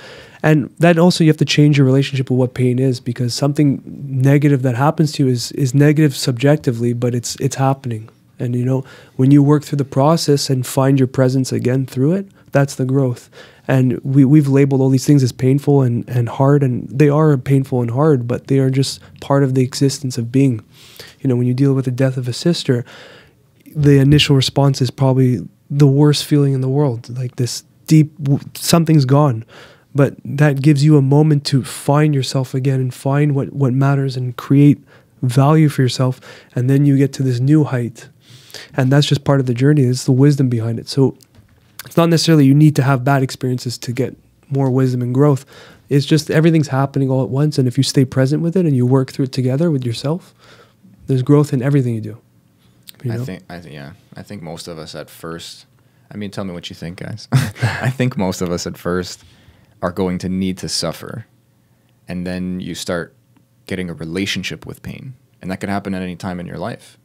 S1: And that also, you have to change your relationship with what pain is, because something negative that happens to you is negative subjectively, but it's happening. And you know, when you work through the process and find your presence again through it, that's the growth. And we've labeled all these things as painful and hard, and they are painful and hard, but they are just part of the existence of being. You know, when you deal with the death of a sister, the initial response is probably the worst feeling in the world, like this deep, something's gone. But that gives you a moment to find yourself again and find what matters and create value for yourself. And then you get to this new height. And that's just part of the journey. It's the wisdom behind it. So it's not necessarily you need to have bad experiences to get more wisdom and growth. It's just everything's happening all at once. And if you stay present with it and you work through it together with yourself, there's growth in everything you do. You know?
S2: I think most of us at first, I mean, tell me what you think, guys. I think most of us at first are going to need to suffer, and then you start getting a relationship with pain, and that could happen at any time in your life.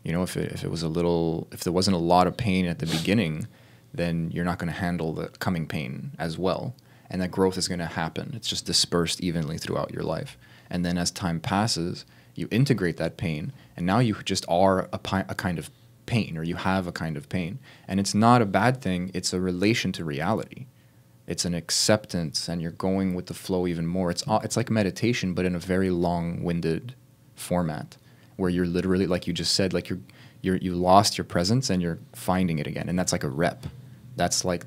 S2: You know, if there wasn't a lot of pain at the beginning, then you're not going to handle the coming pain as well, and that growth is going to happen. It's just dispersed evenly throughout your life, and then as time passes, you integrate that pain, and now you just are a kind of pain, or you have a kind of pain, and it's not a bad thing. It's a relation to reality. It's an acceptance, and you're going with the flow even more. It's like meditation, but in a very long-winded format, where you're literally, like you just said, like you lost your presence and you're finding it again, and that's like a rep. That's like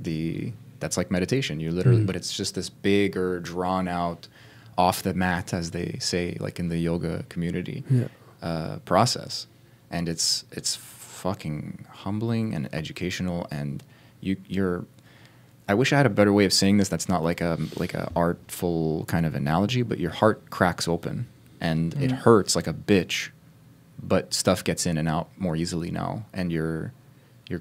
S2: meditation. You literally, but it's just this bigger, drawn out, off the mat, as they say, like in the yoga community, process, and it's fucking humbling and educational, and you're. I wish I had a better way of saying this. That's not like a artful kind of analogy, but your heart cracks open and it hurts like a bitch, but stuff gets in and out more easily now, and you're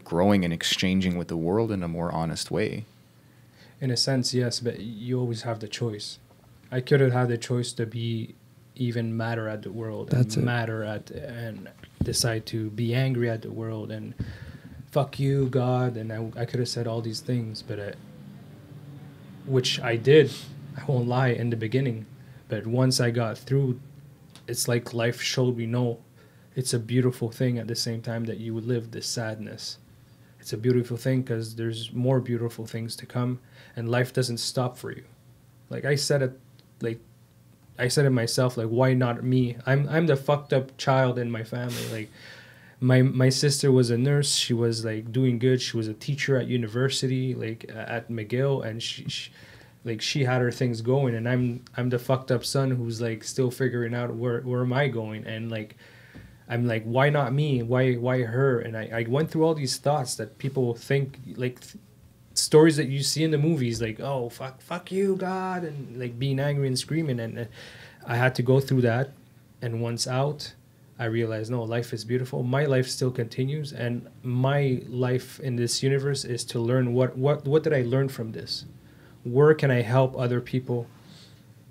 S2: growing and exchanging with the world in a more honest way.
S5: In a sense, yes, but you always have the choice. I could have had the choice to be even madder at the world, and decide to be angry at the world and fuck you, God, and I could have said all these things, but which I did, I won't lie, in the beginning. But once I got through, it's like life showed me, no, it's a beautiful thing at the same time that you would live this sadness. It's a beautiful thing because there's more beautiful things to come, and life doesn't stop for you. Like I said it myself, like, why not me? I'm the fucked up child in my family, like. My sister was a nurse. She was like doing good. She was a teacher at university, like at McGill, and she had her things going. And I'm the fucked up son who's like still figuring out where am I going? And like I'm like, why not me? Why her? And I went through all these thoughts that people think, like stories that you see in the movies, like, oh fuck you, God, and like being angry and screaming. And I had to go through that, and once out,
S6: I realized, no, life is beautiful. My life still continues, and my life in this universe is to learn what did I learn from this? Where can I help other people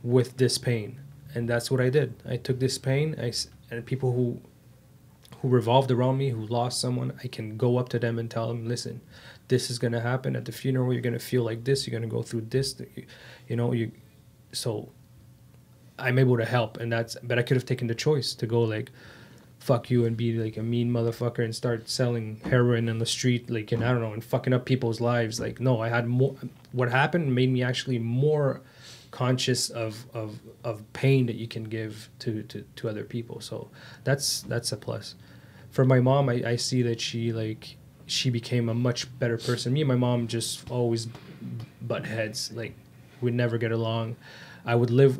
S6: with this pain? And that's what I did. I took this pain, and people who revolved around me, who lost someone, I can go up to them and tell them, listen, this is going to happen at the funeral. You're going to feel like this. You're going to go through this. So I'm able to help. But I could have taken the choice to go like, fuck you and be like a mean motherfucker and start selling heroin in the street, like, and I don't know, and fucking up people's lives. Like, no, I had more. What happened made me actually more conscious of pain that you can give to other people. So that's a plus. For my mom, I see that she became a much better person. Me and my mom just always butt heads. Like, we'd never get along. I lived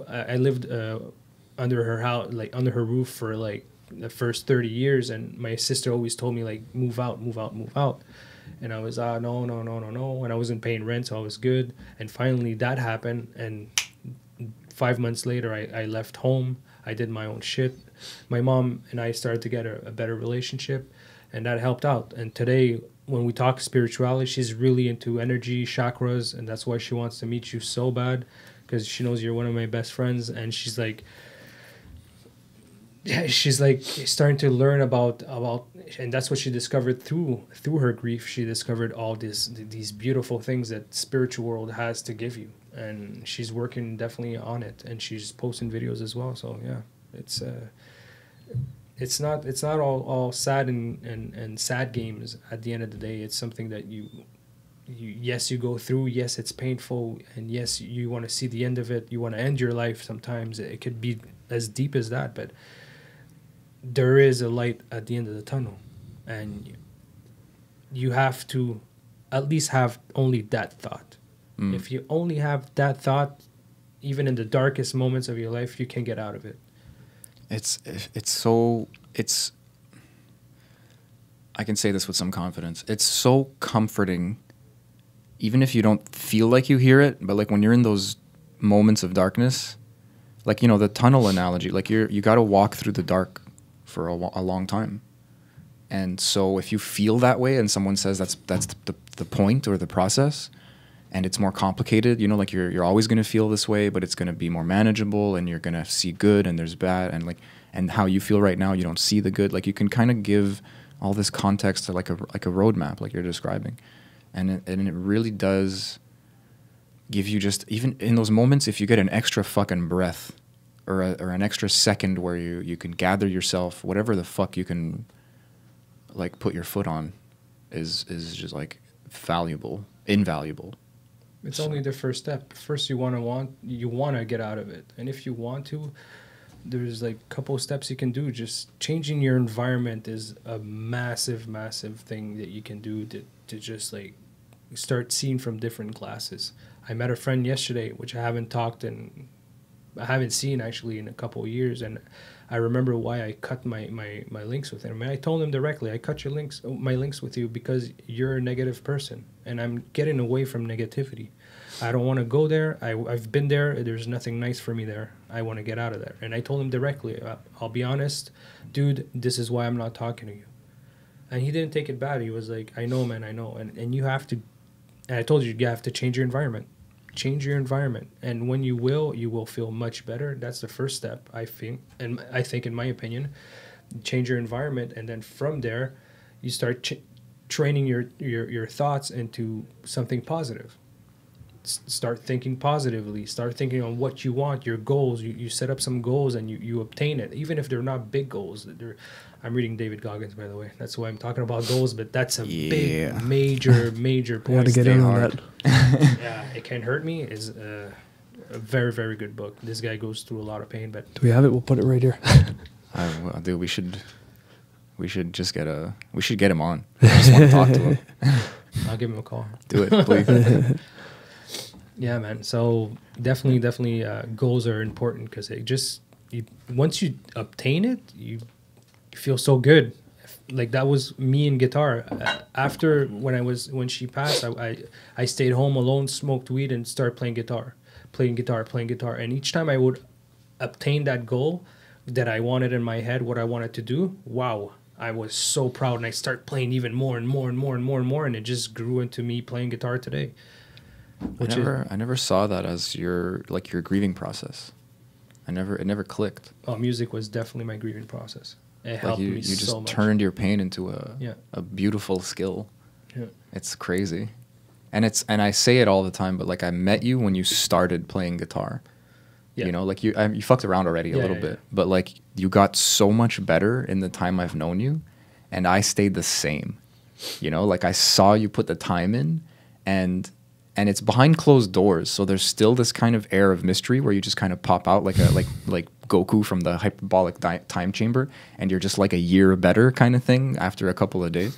S6: under her house, like under her roof for like the first 30 years, and my sister always told me like, move out. And I was no, and I wasn't paying rent, so I was good. And finally that happened, and 5 months later I left home. I did my own shit. My mom and I started to get a better relationship, and that helped out. And today when we talk spirituality, she's really into energy, chakras, and that's why she wants to meet you so bad, because she knows you're one of my best friends. And she's like starting to learn about, and that's what she discovered through her grief. She discovered all these beautiful things that spiritual world has to give you, and she's working definitely on it, and she's posting videos as well. So yeah, it's not all sad and sad games. At the end of the day, it's something that you go through. Yes, it's painful, and yes, you want to see the end of it. You want to end your life. Sometimes it could be as deep as that, but there is a light at the end of the tunnel, and you have to at least have only that thought. If you only have that thought, even in the darkest moments of your life, you can get out of it.
S2: I can say this with some confidence. It's so comforting, even if you don't feel like you hear it, but like when you're in those moments of darkness, like, the tunnel analogy, like you got to walk through the dark for a long time. And so if you feel that way and someone says that's the point or the process, and it's more complicated, like you're always going to feel this way, but it's going to be more manageable, and you're going to see good and there's bad, and how you feel right now, you don't see the good. Like, you can kind of give all this context to like a roadmap, like you're describing, and it really does give you, just even in those moments, if you get an extra fucking breath or an extra second where you can gather yourself, whatever the fuck you can like put your foot on is just like invaluable.
S6: It's only the first step. First, you want to get out of it, and if you want to, there's like a couple of steps you can do. Just changing your environment is a massive thing that you can do to just like start seeing from different glasses. I met a friend yesterday, which I haven't seen actually in a couple of years, and I remember why I cut my links with him. And I told him directly, I cut my links with you because you're a negative person, and I'm getting away from negativity. I don't want to go there. I've been there. There's nothing nice for me there. I want to get out of there. And I told him directly, I'll be honest, dude, this is why I'm not talking to you. And he didn't take it bad. He was like, I know, man, I know. And you have to, and I told you have to change your environment. Change your environment, and when you will feel much better. That's the first step, I think, and I think, in my opinion, change your environment, and then from there, you start training your thoughts into something positive. Start thinking positively. Start thinking on what you want, your goals. You set up some goals, and you obtain it, even if they're not big goals. I'm reading David Goggins, by the way. That's why I'm talking about goals, but that's a big, major point.
S1: You got to get in on that.
S6: Yeah, It Can Hurt Me is a very, very good book. This guy goes through a lot of pain, but
S1: do we have it? We'll put it right here.
S2: Dude, we should just get him on. I just want to talk to him.
S6: I'll give him a call.
S2: Do it, please.
S6: Yeah, man. So definitely, goals are important, because once you obtain it, you feel so good. Like, that was me in guitar. After when she passed, I stayed home alone, smoked weed, and started playing guitar. And each time I would obtain that goal, that I wanted in my head, what I wanted to do, wow, I was so proud, and I start playing even more and more and more and more and more, and it just grew into me playing guitar today.
S2: I never saw that as your grieving process. It never clicked.
S6: Oh, music was definitely my grieving process. It
S2: Like
S6: helped
S2: you
S6: me
S2: just
S6: so much.
S2: turned your pain into
S6: Yeah.
S2: a beautiful skill.
S6: Yeah.
S2: It's crazy. And I say it all the time, but like I met you when you started playing guitar.
S6: Yeah.
S2: You know, like you fucked around already a
S6: Yeah,
S2: little
S6: yeah,
S2: bit,
S6: yeah.
S2: but like you got so much better in the time I've known you, and I stayed the same. You know, like I saw you put the time in, and it's behind closed doors, so there's still this kind of air of mystery where you just kind of pop out like like Goku from the hyperbolic time chamber, and you're just like a year better kind of thing after a couple of days.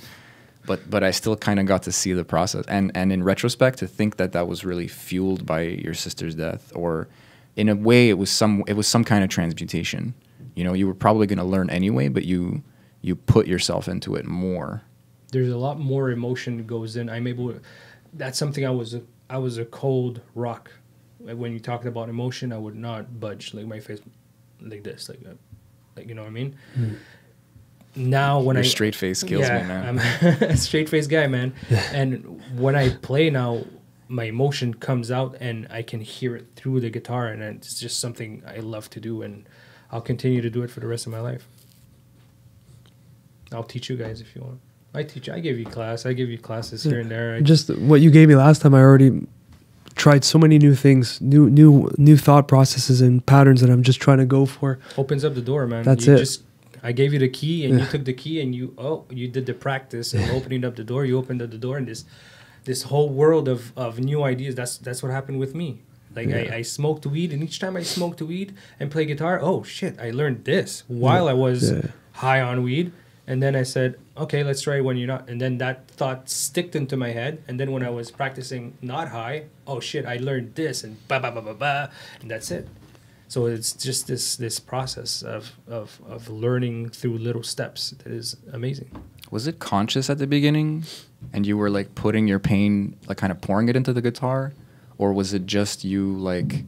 S2: But I still kind of got to see the process, and in retrospect, to think that was really fueled by your sister's death, or in a way it was some kind of transmutation. You know, you were probably going to learn anyway, but you put yourself into it more.
S6: There's a lot more emotion that goes in. I'm able. That's something I was a cold rock. Like when you talked about emotion, I would not budge, like my face, like this, like you know what I mean. Now when
S2: Your straight face kills me, man.
S6: I'm a straight face guy, man. And when I play now, my emotion comes out and I can hear it through the guitar, and it's just something I love to do, and I'll continue to do it for the rest of my life. I'll teach you guys if you want. I give you class. I give you classes here and there.
S1: Just what you gave me last time, I already tried so many new things, new thought processes and patterns that I'm just trying to go for.
S6: Opens up the door, man.
S1: That's
S6: you
S1: it.
S6: I gave you the key, and you took the key, and you did the practice of opening up the door. You opened up the door, and this whole world of new ideas. That's what happened with me. Like I smoked weed, and each time I smoked weed and play guitar, oh shit, I learned this while I was high on weed. And then I said, okay, let's try it when you're not. And then that thought sticked into my head. And then when I was practicing not high, oh shit, I learned this, and ba ba ba ba ba, and that's it. So it's just this process of learning through little steps that is amazing.
S2: Was it conscious at the beginning, and you were like putting your pain, like kind of pouring it into the guitar, or was it just you like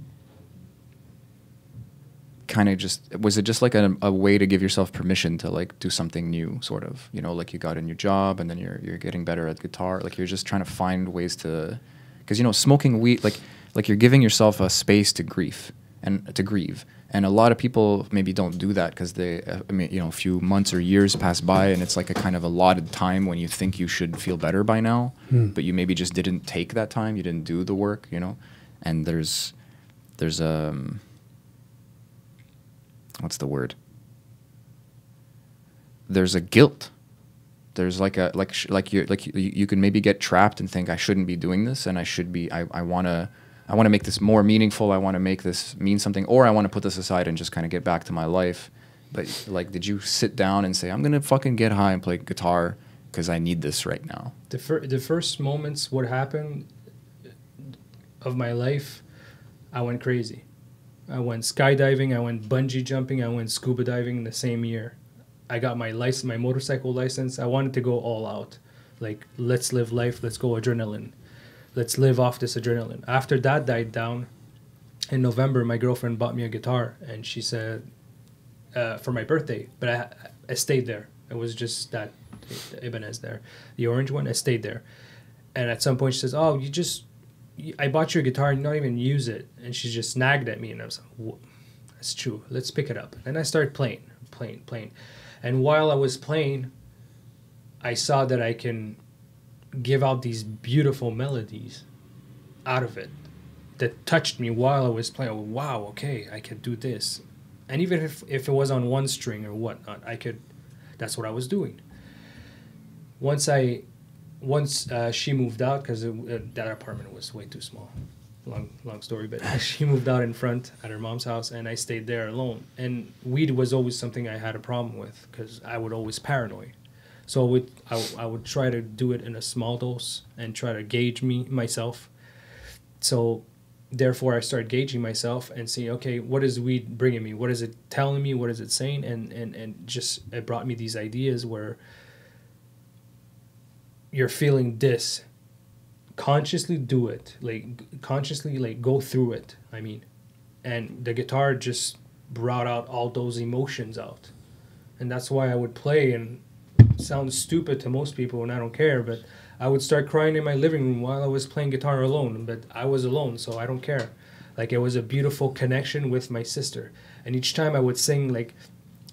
S2: kind of just, was it just like a way to give yourself permission to like do something new, sort of, you know, like you got a new job and then you're getting better at guitar, like you're just trying to find ways to, because you know, smoking weed, like you're giving yourself a space to grieve, and a lot of people maybe don't do that because they, I mean, you know, a few months or years pass by, and it's like a kind of allotted time when you think you should feel better by now, but you maybe just didn't take that time, you didn't do the work, you know, and there's what's the word? There's a guilt. There's like a you can maybe get trapped and think I shouldn't be doing this, and I should be. I want to make this more meaningful. I want to make this mean something, or I want to put this aside and just kind of get back to my life. But like, did you sit down and say, I'm gonna fucking get high and play guitar because I need this right now?
S6: The first moments, what happened of my life, I went crazy. I went skydiving, I went bungee jumping, I went scuba diving in the same year. I got my license, my motorcycle license. I wanted to go all out. Like, let's live life, let's go adrenaline. Let's live off this adrenaline. After that died down, in November, my girlfriend bought me a guitar, and she said, for my birthday, but I stayed there. It was just that Ibanez there. The orange one, I stayed there. And at some point she says, oh, I bought you a guitar and you don't even use it. And she just snagged at me, and I was like, that's true, let's pick it up. And I started playing. And while I was playing, I saw that I can give out these beautiful melodies out of it that touched me while I was playing. Oh, wow, okay, I could do this. And even if it was on one string or whatnot, that's what I was doing. Once she moved out, because that apartment was way too small. Long story, but she moved out in front at her mom's house, and I stayed there alone. And weed was always something I had a problem with, because I would always paranoid. So I would try to do it in a small dose and try to gauge myself. So therefore I started gauging myself and seeing, okay, what is weed bringing me? What is it telling me? What is it saying? And just it brought me these ideas where you're feeling this. Consciously do it. Like, consciously, like, go through it, I mean. And the guitar just brought out all those emotions out. And that's why I would play, and it sounds stupid to most people, and I don't care, but I would start crying in my living room while I was playing guitar alone, but I was alone, so I don't care. Like, it was a beautiful connection with my sister. And each time I would sing, like,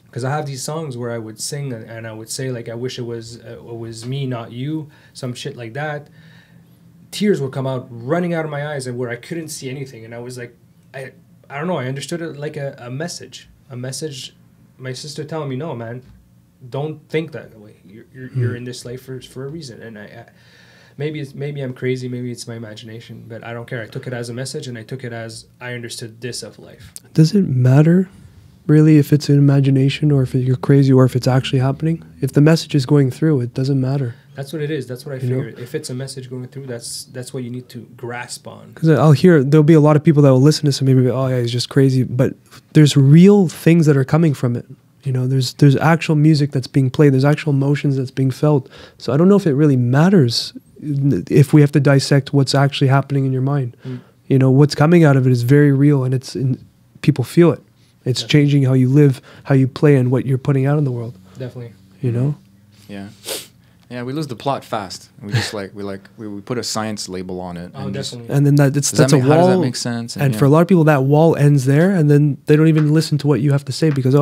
S6: because I have these songs where I would sing and I would say, like, I wish it was me, not you, some shit like that. Tears would come out, running out of my eyes, and where I couldn't see anything. And I was like, I don't know, I understood it like a message. A message, my sister telling me, no, man, don't think that way. You're in this life for a reason. And maybe I'm crazy, maybe it's my imagination, but I don't care. I took it as a message, and I took it as I understood this of life.
S1: Does it matter, really, if it's an imagination or if you're crazy or if it's actually happening? If the message is going through, it doesn't matter.
S6: That's what it is. That's what I figured. If it's a message going through, that's what you need to grasp on.
S1: Because there'll be a lot of people that will listen to this and maybe, oh yeah, he's just crazy. But there's real things that are coming from it. You know, there's actual music that's being played. There's actual emotions that's being felt. So I don't know if it really matters if we have to dissect what's actually happening in your mind. You know, what's coming out of it is very real, and people feel it. It's changing how you live, how you play, and what you're putting out in the world.
S6: Definitely.
S1: You know?
S2: Yeah. Yeah, we lose the plot fast. We just we put a science label on it.
S6: Oh,
S2: and
S6: definitely.
S1: And then that's a wall.
S2: How does that make sense?
S1: And for a lot of people, that wall ends there, and then they don't even listen to what you have to say because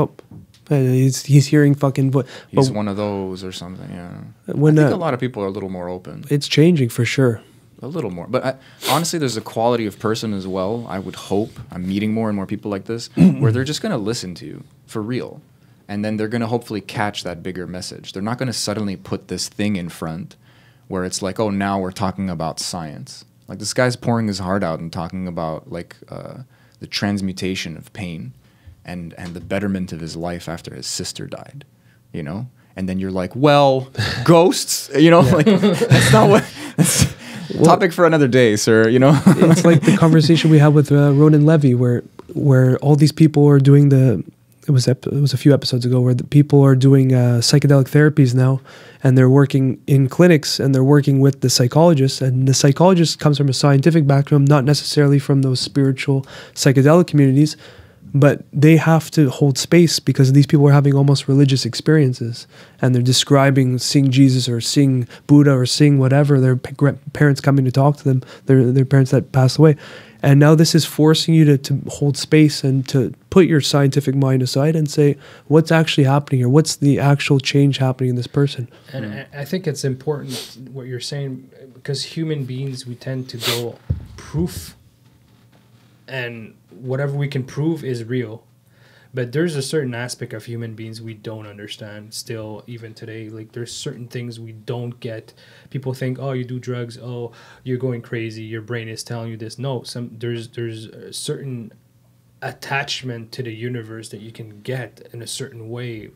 S1: he's hearing fucking.
S2: He's one of those or something. Yeah. I think a lot of people are a little more open.
S1: It's changing for sure.
S2: A little more, but honestly, there's a quality of person as well. I would hope I'm meeting more and more people like this, where they're just gonna listen to you for real. And then they're going to hopefully catch that bigger message. They're not going to suddenly put this thing in front where it's like, oh, now we're talking about science. Like, this guy's pouring his heart out and talking about, like, the transmutation of pain and the betterment of his life after his sister died, you know? And then you're like, well, ghosts, you know? Like, that's not what... That's topic for another day, sir, you know?
S1: It's like the conversation we had with Ronan Levy where all these people are doing it was a few episodes ago where the people are doing psychedelic therapies now, and they're working in clinics and they're working with the psychologist, and the psychologist comes from a scientific background, not necessarily from those spiritual psychedelic communities, but they have to hold space because these people are having almost religious experiences, and they're describing seeing Jesus or seeing Buddha or seeing whatever, their parents coming to talk to them, their parents that passed away. And now this is forcing you to hold space and to put your scientific mind aside and say, what's actually happening here? What's the actual change happening in this person?
S6: And I think it's important what you're saying, because human beings, we tend to go proof, and whatever we can prove is real. But there's a certain aspect of human beings we don't understand still, even today. Like, there's certain things we don't get. People think, oh, you do drugs, oh, you're going crazy, your brain is telling you this. No, there's a certain attachment to the universe that you can get in a certain way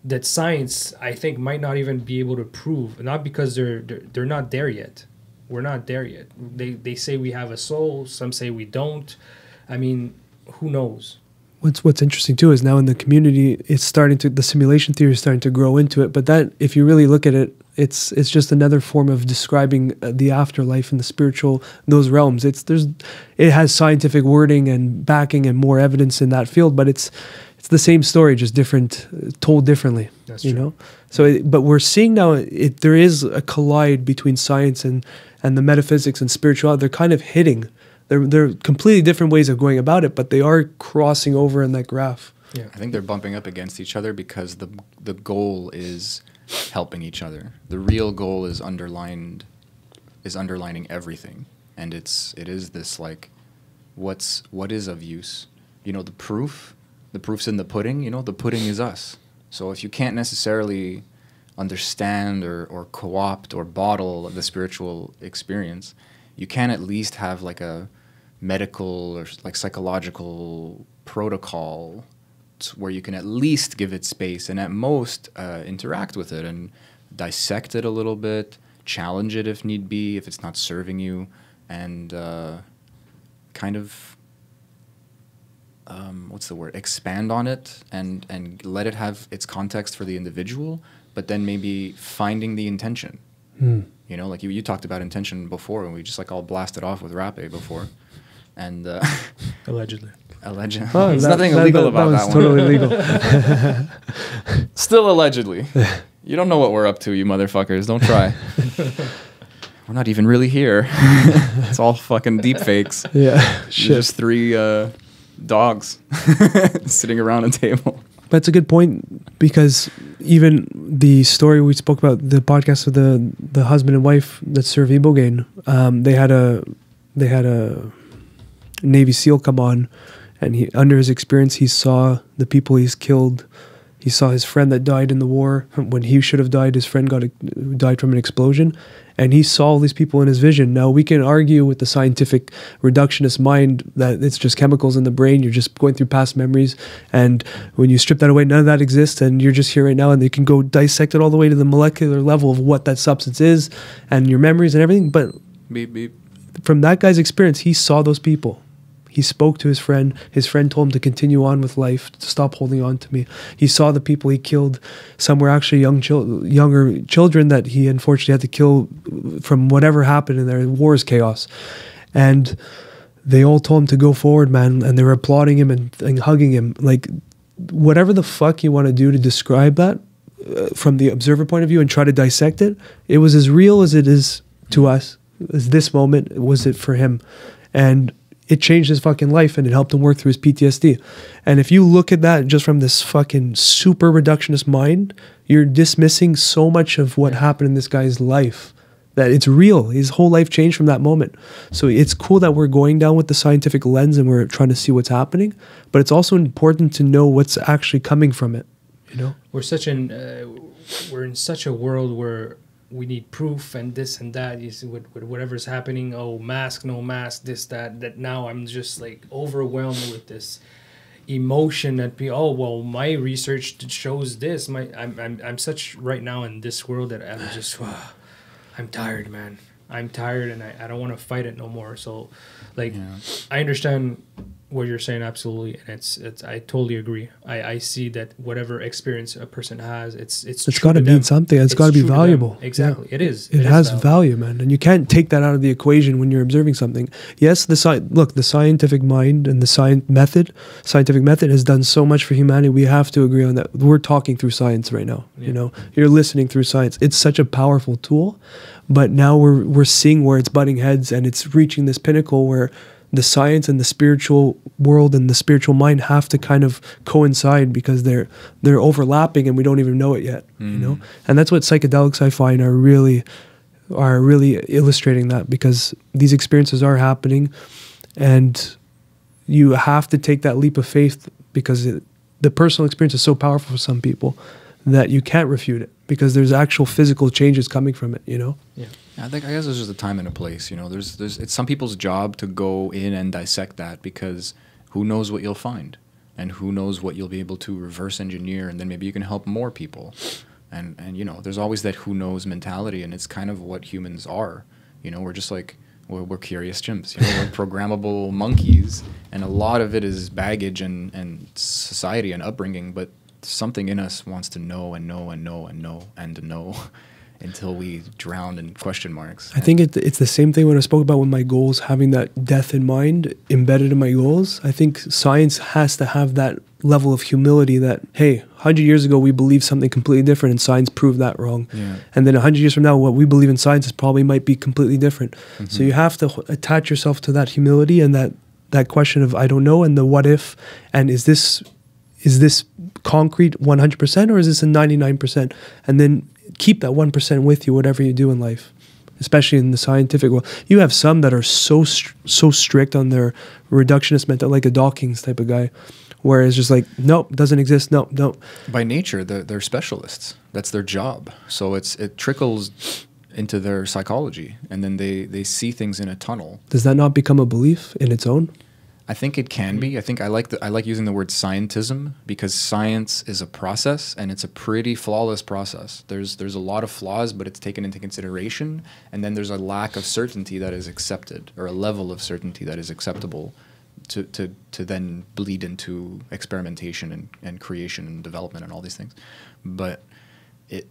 S6: that science, I think, might not even be able to prove. Not because they're not there yet. We're not there yet. They say we have a soul. Some say we don't. I mean, who knows?
S1: What's interesting too is now in the community, the simulation theory is starting to grow into it. But that, if you really look at it, it's just another form of describing the afterlife and the spiritual, those realms. It has scientific wording and backing and more evidence in that field, but it's the same story, just told differently. That's true. Know. So, but we're seeing now there is a collide between science and the metaphysics and spirituality. They're kind of hitting. They're completely different ways of going about it, but they are crossing over in that graph.
S2: Yeah, I think they're bumping up against each other because the goal is helping each other. The real goal is underlining everything, and it is this, like, what is of use? You know, the proof's in the pudding. You know, the pudding is us. So if you can't necessarily understand or co-opt or bottle the spiritual experience, you can at least have like a medical or like psychological protocol where you can at least give it space and at most interact with it and dissect it a little bit, challenge it if need be, if it's not serving you, and kind of expand on it and let it have its context for the individual, but then maybe finding the intention. You know, like you talked about intention before, and we just like all blasted off with Rappe before, and
S6: allegedly.
S2: Allegedly.
S1: Oh,
S2: There's
S1: that-
S2: nothing
S1: that-
S2: illegal
S1: that
S2: about
S1: was
S2: that one.
S1: totally legal.
S2: Still allegedly. You don't know what we're up to, you motherfuckers. Don't try. We're not even really here. It's all fucking deep fakes.
S1: Yeah,
S2: It's
S1: shit.
S2: just three dogs sitting around a table.
S1: That's a good point, because even the story we spoke about, the podcast of the husband and wife that serve Ibogaine, they had a Navy SEAL come on, and he, under his experience, he saw the people he's killed. He saw his friend that died in the war when he should have died. His friend died from an explosion, and he saw all these people in his vision. Now, we can argue with the scientific reductionist mind that it's just chemicals in the brain. You're just going through past memories, and when you strip that away, none of that exists, and you're just here right now, and they can go dissect it all the way to the molecular level of what that substance is and your memories and everything. But
S2: Beep, beep.
S1: from that guy's experience, he saw those people. He spoke to his friend. His friend told him to continue on with life, to stop holding on to me. He saw the people he killed. Some were actually younger children that he unfortunately had to kill from whatever happened in there. War is chaos. And they all told him to go forward, man. And they were applauding him and hugging him. Like, whatever the fuck you want to do to describe that from the observer point of view and try to dissect it, it was as real as it is to us. As this moment was it for him. And it changed his fucking life, and it helped him work through his PTSD. And if you look at that just from this fucking super reductionist mind, you're dismissing so much of what happened in this guy's life, that it's real. His whole life changed from that moment. So it's cool that we're going down with the scientific lens and we're trying to see what's happening, but it's also important to know what's actually coming from it, you know?
S6: We're in such a world where we need proof and this and that. You see, with whatever's happening, oh, mask, no mask, this, that now I'm just like overwhelmed with this emotion that oh, well, my research shows this. I'm such right now in this world that I'm just I'm tired, man. I'm tired, and I don't want to fight it no more. So, like, I understand what you're saying absolutely, and it's I totally agree. I see that whatever experience a person has, it's
S1: got to mean something. It's got to be
S6: true to them.
S1: valuable.
S6: Exactly,
S1: Yeah.
S6: it is.
S1: It has value, man, and you can't take that out of the equation when you're observing something. Yes, the scientific mind and the scientific method has done so much for humanity. We have to agree on that. We're talking through science right now.
S6: Yeah.
S1: You know, you're listening through science. It's such a powerful tool, but now we're seeing where it's butting heads, and it's reaching this pinnacle where the science and the spiritual world and the spiritual mind have to kind of coincide, because they're overlapping and we don't even know it yet. You know, and that's what psychedelics I find are really illustrating that, because these experiences are happening, and you have to take that leap of faith, because the personal experience is so powerful for some people that you can't refute it, because there's actual physical changes coming from it. You know.
S6: Yeah.
S2: I guess there's just a time and a place. You know, there's it's some people's job to go in and dissect that, because who knows what you'll find, and who knows what you'll be able to reverse engineer, and then maybe you can help more people. And you know, there's always that who knows mentality, and it's kind of what humans are. You know, we're just like we're curious chimps. You know, we're programmable monkeys, and a lot of it is baggage and society and upbringing. But something in us wants to know and know and know and know and to know. Until we drown in question marks.
S1: I think it's the same thing when I spoke about with my goals, having that death in mind embedded in my goals. I think science has to have that level of humility that, hey, 100 years ago we believed something completely different, and science proved that wrong. Yeah. And then 100 years from now, what we believe in science probably might be completely different. So you have to attach yourself to that humility and that question of I don't know, and the what if, and is this concrete 100%, or is this a 99%? And then keep that 1% with you, whatever you do in life, especially in the scientific world. You have some that are so strict on their reductionist mental, like a Dawkins type of guy, where it's just like, nope, doesn't exist, nope.
S2: By nature, they're specialists. That's their job. So it trickles into their psychology, and then they see things in a tunnel.
S1: Does that not become a belief in its own?
S2: I think it can be. I think I like using the word scientism, because science is a process, and it's a pretty flawless process. There's a lot of flaws, but it's taken into consideration, and then there's a lack of certainty that is accepted, or a level of certainty that is acceptable to then bleed into experimentation and creation and development and all these things. But it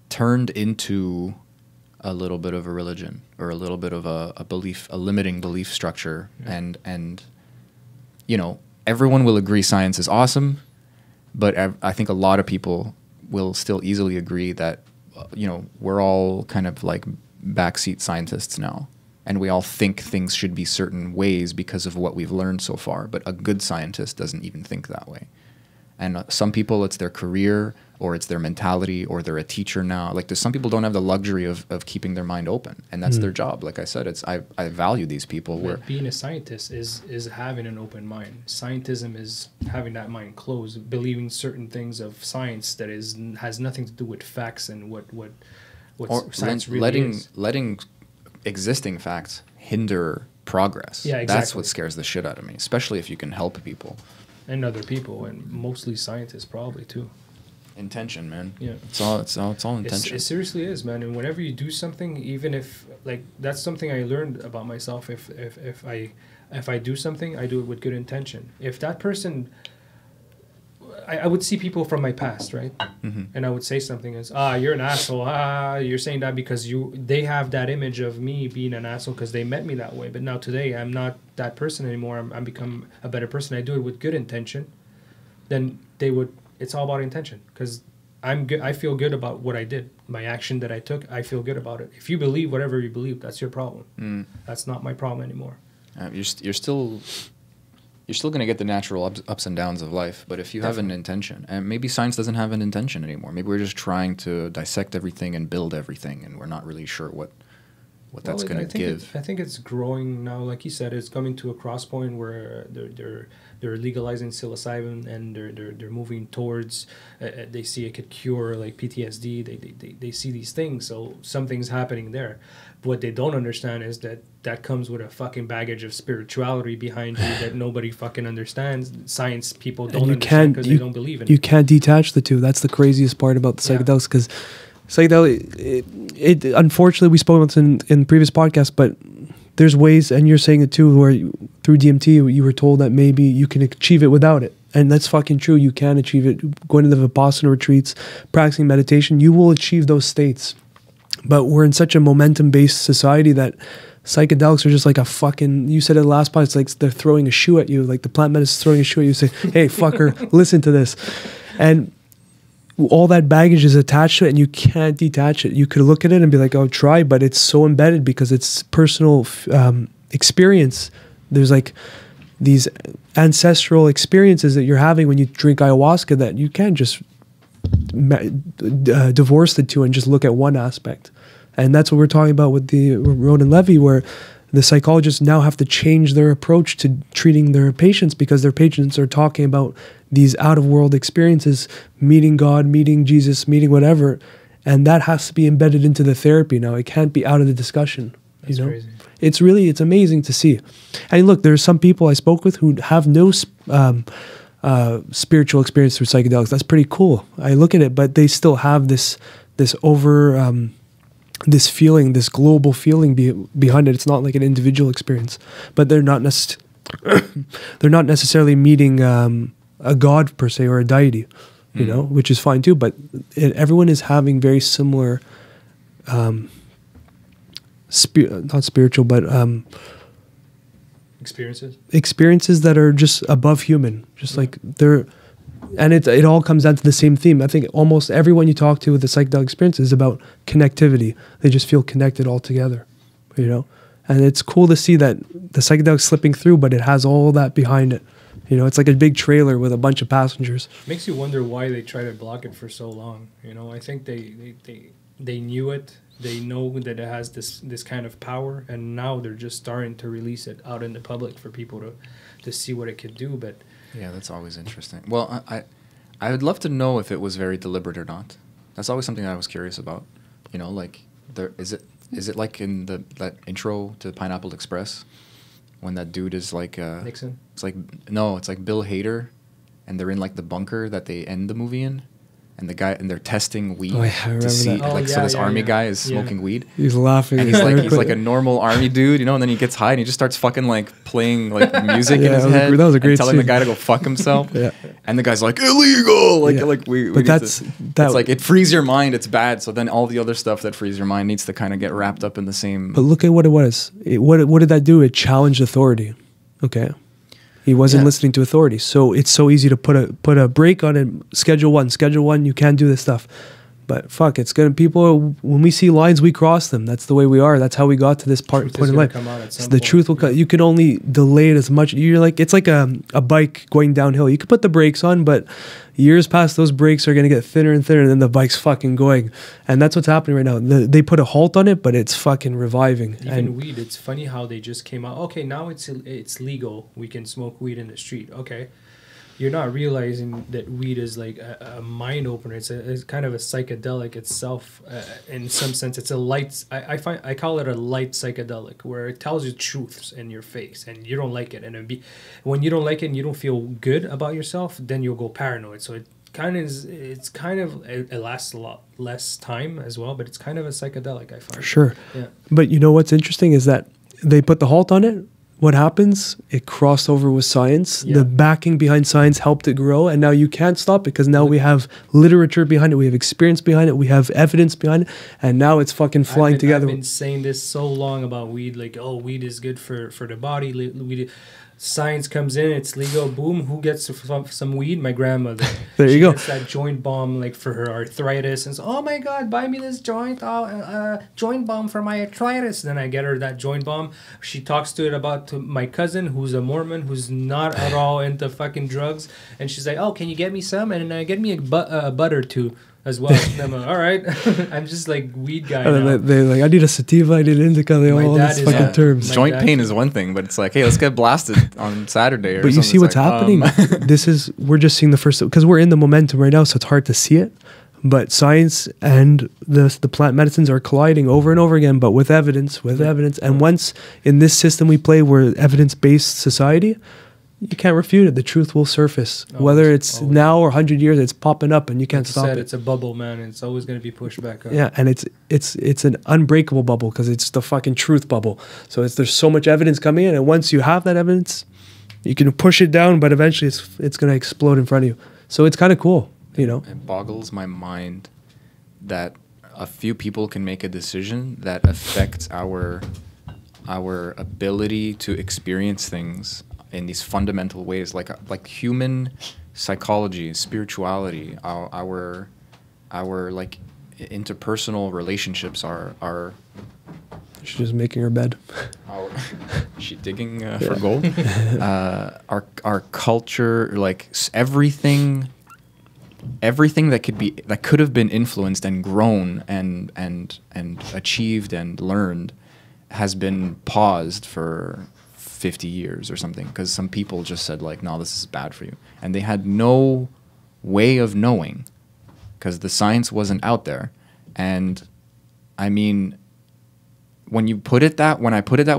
S2: turned into a little bit of a religion, or a little bit of a belief, a limiting belief structure, and you know, everyone will agree science is awesome, but I think a lot of people will still easily agree that, you know, we're all kind of like backseat scientists now. And we all think things should be certain ways because of what we've learned so far. But a good scientist doesn't even think that way. And some people, it's their career, or it's their mentality, or they're a teacher now. Like, some people don't have the luxury of keeping their mind open. And that's their job. Like I said, I value these people. Where
S6: being a scientist is having an open mind. Scientism is having that mind closed, believing certain things of science that has nothing to do with facts and what science really is.
S2: Letting existing facts hinder progress.
S6: Yeah, exactly.
S2: That's what scares the shit out of me, especially if you can help people.
S6: And other people, and mostly scientists probably too.
S2: Intention, man.
S6: Yeah.
S2: It's all intention.
S6: It seriously is, man. And whenever you do something, even if, like, that's something I learned about myself. If I do something, I do it with good intention. If that person, I would see people from my past, right?
S2: Mm-hmm.
S6: And I would say something as, you're an asshole. You're saying that because they have that image of me being an asshole because they met me that way. But now today, I'm not that person anymore. I'm become a better person. I do it with good intention. Then it's all about intention, because I feel good about what I did. My action that I took, I feel good about it. If you believe whatever you believe, that's your problem. That's not my problem anymore.
S2: You're still going to get the natural ups and downs of life, but if you have an intention, and maybe science doesn't have an intention anymore. Maybe we're just trying to dissect everything and build everything, and we're not really sure what that's going to give.
S6: I think it's growing now. Like you said, it's coming to a cross point where they're legalizing psilocybin, and they're moving towards. They see it could cure like PTSD. They see these things, so something's happening there. But what they don't understand is that comes with a fucking baggage of spirituality behind you that nobody fucking understands. Science people don't understand because they don't believe in it.
S1: You can't detach the two. That's the craziest part about the psychedelics, because psychedelic, it unfortunately, we spoke about this in previous podcasts, but there's ways, and you're saying it too, where through DMT you were told that maybe you can achieve it without it. And that's fucking true. You can achieve it. Going to the Vipassana retreats, practicing meditation, you will achieve those states. But we're in such a momentum-based society that psychedelics are just like a fucking, you said it last part, it's like they're throwing a shoe at you, like the plant medicine is throwing a shoe at you, say, hey, fucker, listen to this. And all that baggage is attached to it, and you can't detach it. You could look at it and be like, oh, try, but it's so embedded because it's personal experience. There's like these ancestral experiences that you're having when you drink ayahuasca that you can't just divorce the two and just look at one aspect. And that's what we're talking about with the Ronan Levy, where the psychologists now have to change their approach to treating their patients, because their patients are talking about these out-of-world experiences, meeting God, meeting Jesus, meeting whatever, and that has to be embedded into the therapy now. It can't be out of the discussion.
S6: That's crazy.
S1: It's amazing to see. And look, there's some people I spoke with who have no spiritual experience through psychedelics. That's pretty cool. I look at it, but they still have this feeling, this global feeling behind it. It's not like an individual experience, but they're not necessarily meeting a god per se, or a deity, you know, which is fine too. But everyone is having very similar, not spiritual, but experiences that are just above human, just like they're. And it all comes down to the same theme. I think almost everyone you talk to with the psychedelic experience is about connectivity. They just feel connected all together, you know? And it's cool to see that the psychedelic slipping through, but it has all that behind it. You know, it's like a big trailer with a bunch of passengers.
S6: Makes you wonder why they try to block it for so long. You know, I think they knew it. They know that it has this kind of power, and now they're just starting to release it out in the public for people to see what it could do. But
S2: yeah, that's always interesting. Well, I would love to know if it was very deliberate or not. That's always something I was curious about. You know, like, is it like in that intro to Pineapple Express, when that dude is like
S6: Nixon?
S2: It's like Bill Hader, and they're in like the bunker that they end the movie in. And they're testing weed to see, so this army guy is smoking weed.
S1: He's laughing.
S2: And he's like a normal army dude, you know, and then he gets high and he just starts fucking like playing like music in his head.
S1: That was a great
S2: telling
S1: scene.
S2: the guy to go fuck himself.
S1: Yeah.
S2: And the guy's like, illegal! It's like, it frees your mind, it's bad. So then all the other stuff that frees your mind needs to kind of get wrapped up in the same.
S1: But look at what it was. What did that do? It challenged authority. Okay. He wasn't
S2: Yeah.
S1: listening to authorities. So it's so easy to put a break on it. Schedule one, you can't do this stuff. But fuck, it's gonna people. When we see lines, we cross them. That's the way we are. That's how we got to this point
S6: Truth is
S1: in
S6: gonna
S1: life.
S6: come out at some
S1: The
S6: point.
S1: truth will come. You can only delay it as much. You're like, it's like a bike going downhill. You can put the brakes on, but years past, those brakes are gonna get thinner and thinner, and then the bike's fucking going. And that's what's happening right now. They put a halt on it, but it's fucking reviving.
S6: Even
S1: And
S6: weed, it's funny how they just came out. Okay, now it's legal. We can smoke weed in the street. Okay, you're not realizing that weed is like a mind opener. It's kind of a psychedelic itself. In some sense, it's a light. I call it a light psychedelic, where it tells you truths in your face, and you don't like it. And when you don't like it and you don't feel good about yourself, then you'll go paranoid. So it lasts a lot less time as well, but it's kind of a psychedelic, I find.
S1: for sure.
S6: Yeah.
S1: But you know what's interesting is that they put the halt on it. What happens? It crossed over with science.
S6: Yeah.
S1: The backing behind science helped it grow, and now you can't stop because now we have literature behind it, we have experience behind it, we have evidence behind it, and now it's fucking flying together.
S6: I've been saying this so long about weed, like, oh, weed is good for the body. Weed, science comes in, it's legal. Boom, who gets some weed? My grandmother.
S1: There you
S6: She
S1: go.
S6: gets that joint bomb, like, for her arthritis, and so, oh my God, buy me this joint bomb for my arthritis. Then I get her that joint bomb. She talks to my cousin, who's a Mormon, who's not at all into fucking drugs, and she's like, oh, can you get me some? And get me a bud or two as well. And I'm like, all right. I'm just like weed guy
S1: And
S6: now.
S1: then they're like, I need a sativa, I need an indica, they
S6: My
S1: all
S6: dad
S1: these
S6: is-
S1: fucking
S6: yeah.
S1: terms.
S6: My
S2: Joint
S6: dad
S2: pain
S6: too.
S2: is one thing, but it's like, hey, let's get blasted on Saturday. Or
S1: But you
S2: something.
S1: see what's
S2: It's like,
S1: happening? We're just seeing the first, because we're in the momentum right now, so it's hard to see it. But science and the plant medicines are colliding over and over again, but with evidence. And once in this system we play, we're evidence-based society, you can't refute it. The truth will surface. Whether it's
S6: always.
S1: now or 100 years, it's popping up and you can't
S6: Like you
S1: stop
S6: said,
S1: it.
S6: it's a bubble, man. And it's always going to be pushed back up.
S1: Yeah, and it's an unbreakable bubble because it's the fucking truth bubble. So there's so much evidence coming in, and once you have that evidence, you can push it down, but eventually it's going to explode in front of you. So it's kind of cool, you know.
S2: It boggles my mind that a few people can make a decision that affects our ability to experience things in these fundamental ways, like human psychology, spirituality, our like interpersonal relationships are
S1: She's just making her bed.
S2: she digging for gold. Our culture, like everything that could have been influenced and grown and achieved and learned has been paused for 50 years or something because some people just said like, no, this is bad for you, and they had no way of knowing because the science wasn't out there. And I mean, when I put it that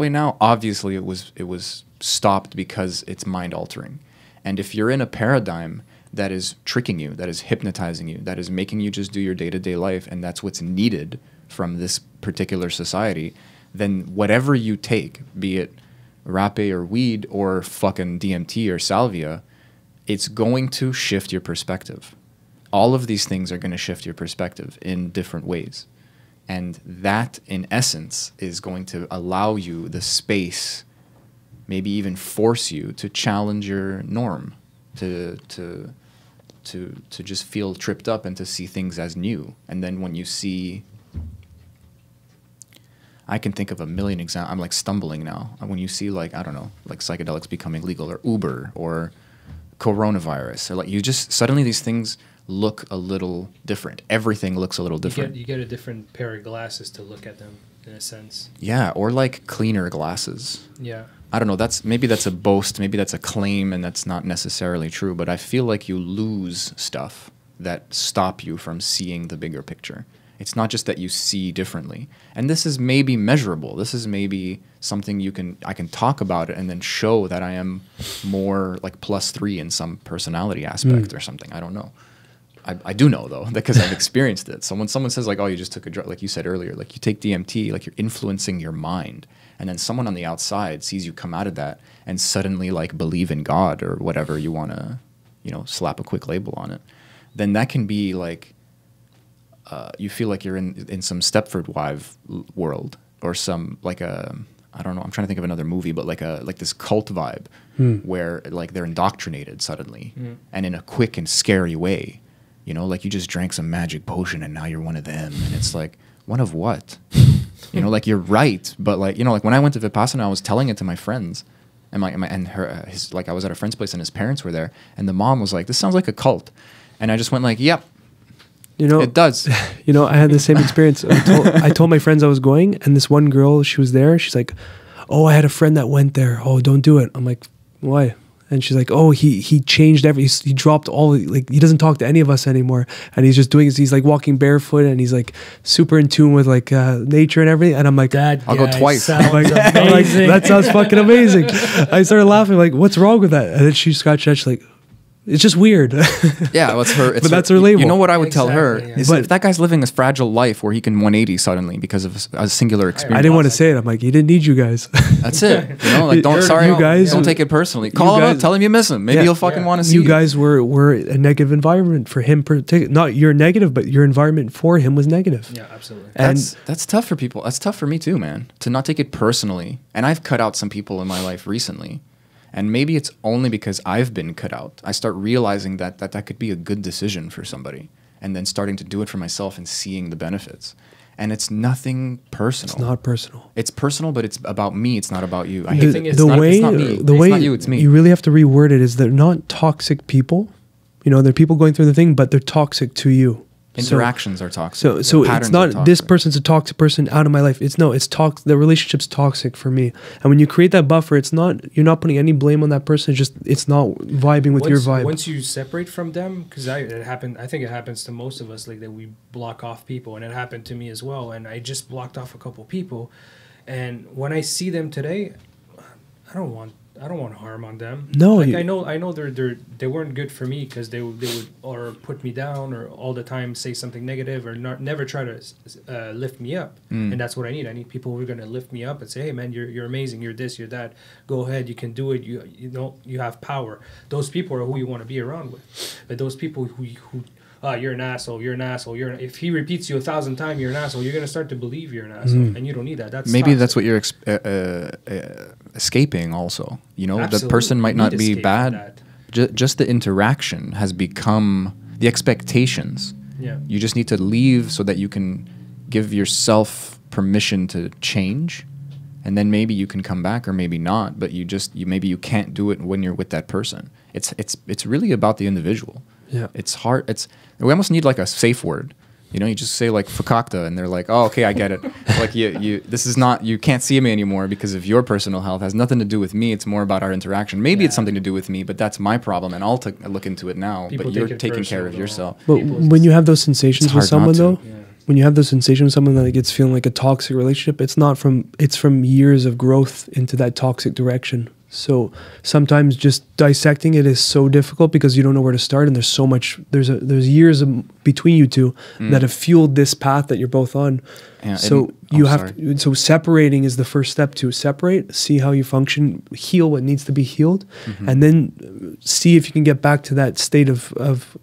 S2: way now, obviously it was stopped because it's mind altering. And if you're in a paradigm that is tricking you, that is hypnotizing you, that is making you just do your day-to-day life, and that's what's needed from this particular society, then whatever you take, be it rapé or weed or fucking DMT or salvia, it's going to shift your perspective. All of these things are going to shift your perspective in different ways. And that, in essence, is going to allow you the space, maybe even force you to challenge your norm, to just feel tripped up and to see things as new. And then when you see, I can think of a million examples. I'm like stumbling now. When you see like, I don't know, like psychedelics becoming legal or Uber or coronavirus, or like you just suddenly these things look a little different. Everything looks a little different.
S6: You get a different pair of glasses to look at them, in a sense.
S2: Yeah, or like cleaner glasses.
S6: Yeah.
S2: I don't know, maybe that's a boast, maybe that's a claim, and that's not necessarily true, but I feel like you lose stuff that stop you from seeing the bigger picture. It's not just that you see differently. And this is maybe measurable. This is maybe something I can talk about it and then show that I am more like +3 in some personality aspect or something. I don't know. I do know, though, because I've experienced it. So when someone says, like, oh, you just took a drug, like you said earlier, like you take DMT, like you're influencing your mind. And then someone on the outside sees you come out of that and suddenly, like, believe in God or whatever you want to, slap a quick label on it. Then that can be, like, you feel like you're in some Stepford Wife world or some, like, I don't know, I'm trying to think of another movie, but like this cult vibe where like they're indoctrinated suddenly and in a quick and scary way. You know, like you just drank some magic potion and now you're one of them. And it's like, one of what? You know, like you're right. But like, you know, like when I went to Vipassana, I was telling it to my friends. And I was at a friend's place and his parents were there. And the mom was like, this sounds like a cult. And I just went like, yep.
S1: You know,
S2: it does.
S1: You know, I had the same experience. I told my friends I was going, and this one girl, she was there. She's like, "Oh, I had a friend that went there. Oh, don't do it." I'm like, "Why?" And she's like, "Oh, he changed he dropped all, like, he doesn't talk to any of us anymore, and he's just doing he's like walking barefoot, and he's like super in tune with like nature and everything." And I'm like,
S2: I'll go twice.
S1: I'm like, that sounds fucking amazing. I started laughing, like, what's wrong with that? And then she scratched that. She's like, it's just weird.
S2: Yeah, well, it's her. But
S1: that's her label.
S2: You know what I would tell her
S6: Exactly, yeah.
S2: is, if that guy's living a fragile life where he can 180 suddenly because of a singular
S1: I
S2: experience.
S1: didn't want to say it. I'm like, he didn't need you guys.
S2: That's it. You know, like don't take it personally. Call him up, tell him you miss him. Maybe he'll fucking want to see you.
S1: You guys were a negative environment for him. Not you're negative, but your environment for him was negative.
S6: Yeah, absolutely.
S1: And
S2: That's tough for people. That's tough for me too, man. To not take it personally. And I've cut out some people in my life recently. And maybe it's only because I've been cut out. I start realizing that could be a good decision for somebody, and then starting to do it for myself and seeing the benefits. And it's nothing personal.
S1: it's not personal.
S2: It's personal, but it's about me. It's not about you.
S6: The thing is,
S1: the
S6: it's
S1: way
S2: not me.
S1: the
S2: It's
S1: way
S2: not you, it's me.
S1: you really have to reword it is they're not toxic people. You know, they're people going through the thing, but they're toxic to you.
S2: Interactions are toxic.
S1: So
S2: Patterns
S1: it's not
S2: are
S1: this
S2: toxic.
S1: person's a toxic person out of my life. It's the relationship's toxic for me. And when you create that buffer, you're not putting any blame on that person. It's not vibing with your vibe.
S6: Once you separate from them, because I think it happens to most of us, like that we block off people, and it happened to me as well. And I just blocked off a couple people, and when I see them today, I don't want harm on them.
S1: No,
S6: like I know they weren't good for me because they would or put me down or all the time say something negative or never try to lift me up. And that's what I need. I need people who are gonna lift me up and say, "Hey man, you're amazing. You're this. You're that. Go ahead. You can do it. You know you have power." Those people are who you want to be around with. But those people who you're an asshole. You're an asshole. If he repeats you 1,000 times, you're an asshole. You're gonna start to believe you're an asshole, and you don't need that. That's
S2: Maybe
S6: toxic.
S2: that's what you're escaping also. You know, the
S6: Absolutely.
S2: person might
S6: You
S2: not
S6: need
S2: be
S6: escape from
S2: bad.
S6: that.
S2: Just the interaction has become the expectations.
S6: Yeah.
S2: You just need to leave so that you can give yourself permission to change. And then maybe you can come back or maybe not, but maybe you can't do it when you're with that person. It's really about the individual.
S1: Yeah.
S2: It's hard. We almost need like a safe word. You know, you just say like fakakta and they're like, "Oh, okay, I get it." Like you can't see me anymore because of your personal health. It has nothing to do with me. It's more about our interaction. Maybe it's something to do with me, but that's my problem and I'll look into it now.
S6: People
S2: but you're
S6: take it
S2: taking care of
S6: personal,
S2: yourself.
S1: But when you have those sensations
S2: It's
S1: with
S2: hard not
S1: someone
S2: to.
S1: though, when you have those sensations with someone that like it's feeling like a toxic relationship, it's from years of growth into that toxic direction. So sometimes just dissecting it is so difficult because you don't know where to start, and there's years between you two that have fueled this path that you're both on.
S2: Yeah,
S1: so so separating is the first step to separate, see how you function, heal what needs to be healed, and then see if you can get back to that state of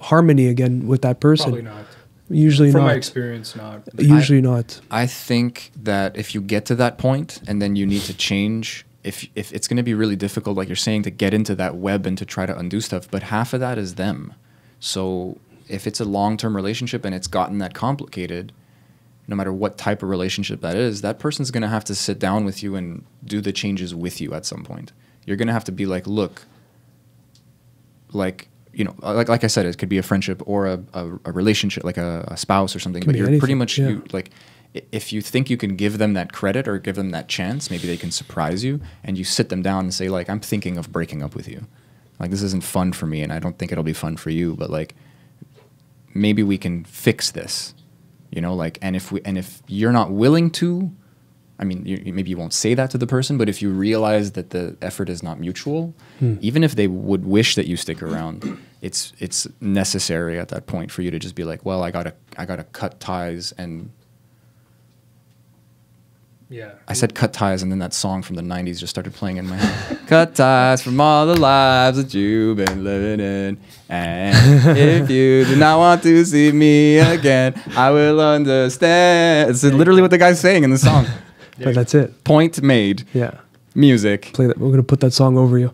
S1: harmony again with that person.
S6: Probably not.
S1: Usually
S6: From
S1: not.
S6: my experience, not.
S1: Usually not.
S2: I think that if you get to that point and then you need to change, if it's going to be really difficult, like you're saying, to get into that web and to try to undo stuff, but half of that is them. So if it's a long-term relationship and it's gotten that complicated, no matter what type of relationship that is, that person's going to have to sit down with you and do the changes with you at some point. You're going to have to be like, look, like, you know, like I said, it could be a friendship or a relationship, like a spouse or something. But you're pretty much if you think you can give them that credit or give them that chance, maybe they can surprise you, and you sit them down and say, like, I'm thinking of breaking up with you. Like, this isn't fun for me, and I don't think it'll be fun for you, but like, maybe we can fix this, you know, like, and if you're not willing to, I mean, maybe you won't say that to the person, but if you realize that the effort is not mutual, even if they would wish that you stick around, it's necessary at that point for you to just be like, well, I gotta cut ties. And
S6: Yeah.
S2: I said cut ties, and then that song from the 90s just started playing in my head. Cut ties from all the lives that you've been living in. And if you do not want to see me again, I will understand. It's literally what the guy's saying in the song.
S1: But that's it.
S2: Point made.
S1: Yeah.
S2: Music.
S1: Play that. We're gonna put that song over you.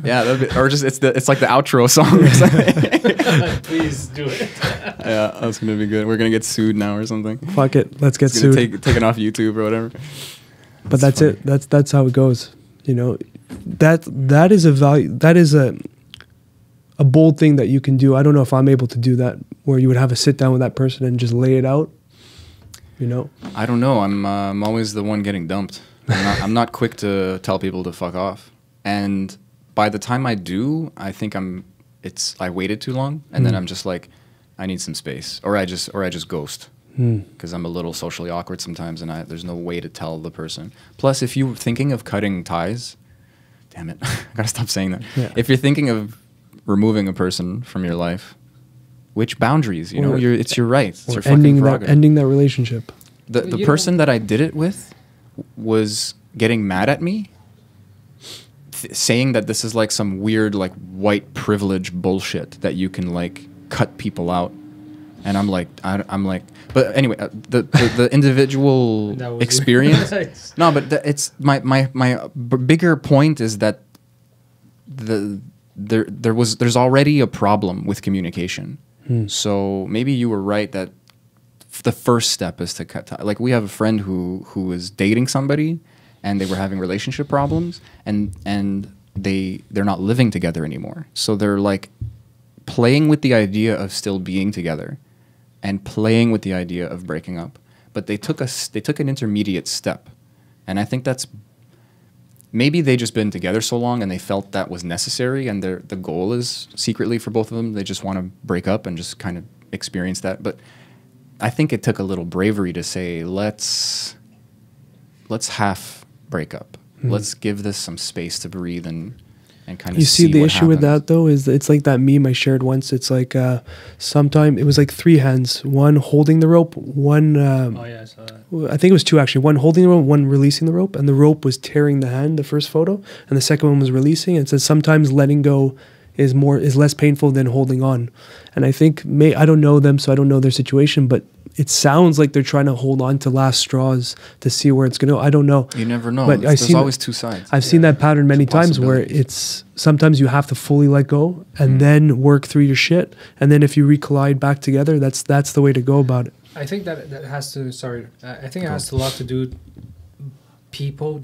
S2: Yeah, or just it's like the outro song or something.
S6: Please do it.
S2: Yeah, that's gonna be good. We're gonna get sued now or something.
S1: Fuck it. Let's get
S2: It's gonna
S1: sued.
S2: taken off YouTube or whatever.
S1: But that's it. That's how it goes. You know, that is a value. That is a bold thing that you can do. I don't know if I'm able to do that, where you would have a sit down with that person and just lay it out. You know.
S2: I don't know. I'm always the one getting dumped. I'm not quick to tell people to fuck off. And by the time I do, I think I waited too long, and then I'm just like, I need some space, or I just ghost. Because I'm a little socially awkward sometimes, and there's no way to tell the person. Plus, if you're thinking of cutting ties, damn it, I gotta stop saying that. Yeah. If you're thinking of removing a person from your life, which boundaries? You know, it's your right. It's your fucking prerogative.
S1: Ending that relationship.
S2: The person that I did it with was getting mad at me, saying that this is like some weird like white privilege bullshit that you can like cut people out. And I'm like, but anyway, the individual experience. No, but it's my bigger point is that there's already a problem with communication. So maybe you were right that the first step is to cut. Like we have a friend who was dating somebody, and they were having relationship problems, and they're not living together anymore. So they're like playing with the idea of still being together, and playing with the idea of breaking up. But they took an intermediate step. And I think that's, maybe they just been together so long and they felt that was necessary, and the goal is secretly for both of them, they just want to break up and just kind of experience that. But I think it took a little bravery to say, let's half break up. Let's give this some space to breathe and kind of
S1: you see the
S2: what
S1: issue
S2: happens.
S1: with that though is it's like that meme I shared once. It's like sometime it was like three hands, one holding the rope, one
S6: I saw that.
S1: I think it was two actually, one holding the rope, one releasing the rope, and the rope was tearing the hand, the first photo, and the second one was releasing. It says sometimes letting go is less painful than holding on. And I think I don't know them, so I don't know their situation, but it sounds like they're trying to hold on to last straws to see where it's going to go. I don't know.
S2: You never know.
S1: But
S2: There's always two sides.
S1: I've seen that pattern many times where it's sometimes you have to fully let go and then work through your shit. And then if you recollide back together, that's the way to go about it.
S6: I think that has to, I think it has a lot to do, people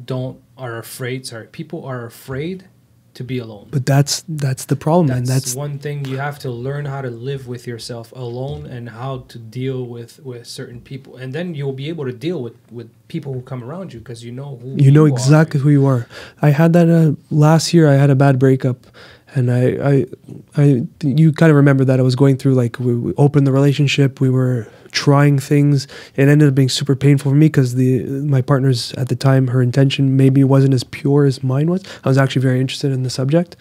S6: are afraid to be alone.
S1: But that's the problem, man.
S6: That's one thing. You have to learn how to live with yourself alone and how to deal with certain people, and then you'll be able to deal with people who come around you because you know who
S1: you know exactly who you are. I had that last year. I had a bad breakup, and I you kind of remember that I was going through, like, we opened the relationship, we were trying things. It ended up being super painful for me because my partner's at the time, her intention maybe wasn't as pure as mine was. I was actually very interested in the subject,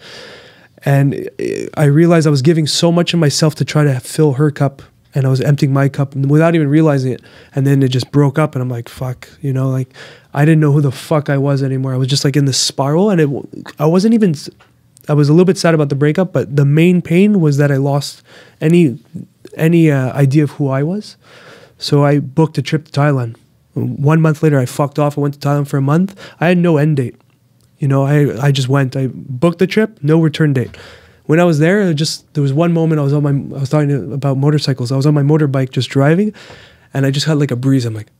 S1: and I realized I was giving so much of myself to try to fill her cup, and I was emptying my cup without even realizing it. And then it just broke up, and I'm like, fuck, you know, like I didn't know who the fuck I was anymore. I was just like in this spiral, and I was a little bit sad about the breakup, but the main pain was that I lost any idea of who I was. So I booked a trip to Thailand. 1 month later, I fucked off. I went to Thailand for a month. I had no end date. You know, I just went. I booked the trip, no return date. When I was there, there was one moment I was talking about motorcycles. I was on my motorbike just driving, and I just had like a breeze. I'm like,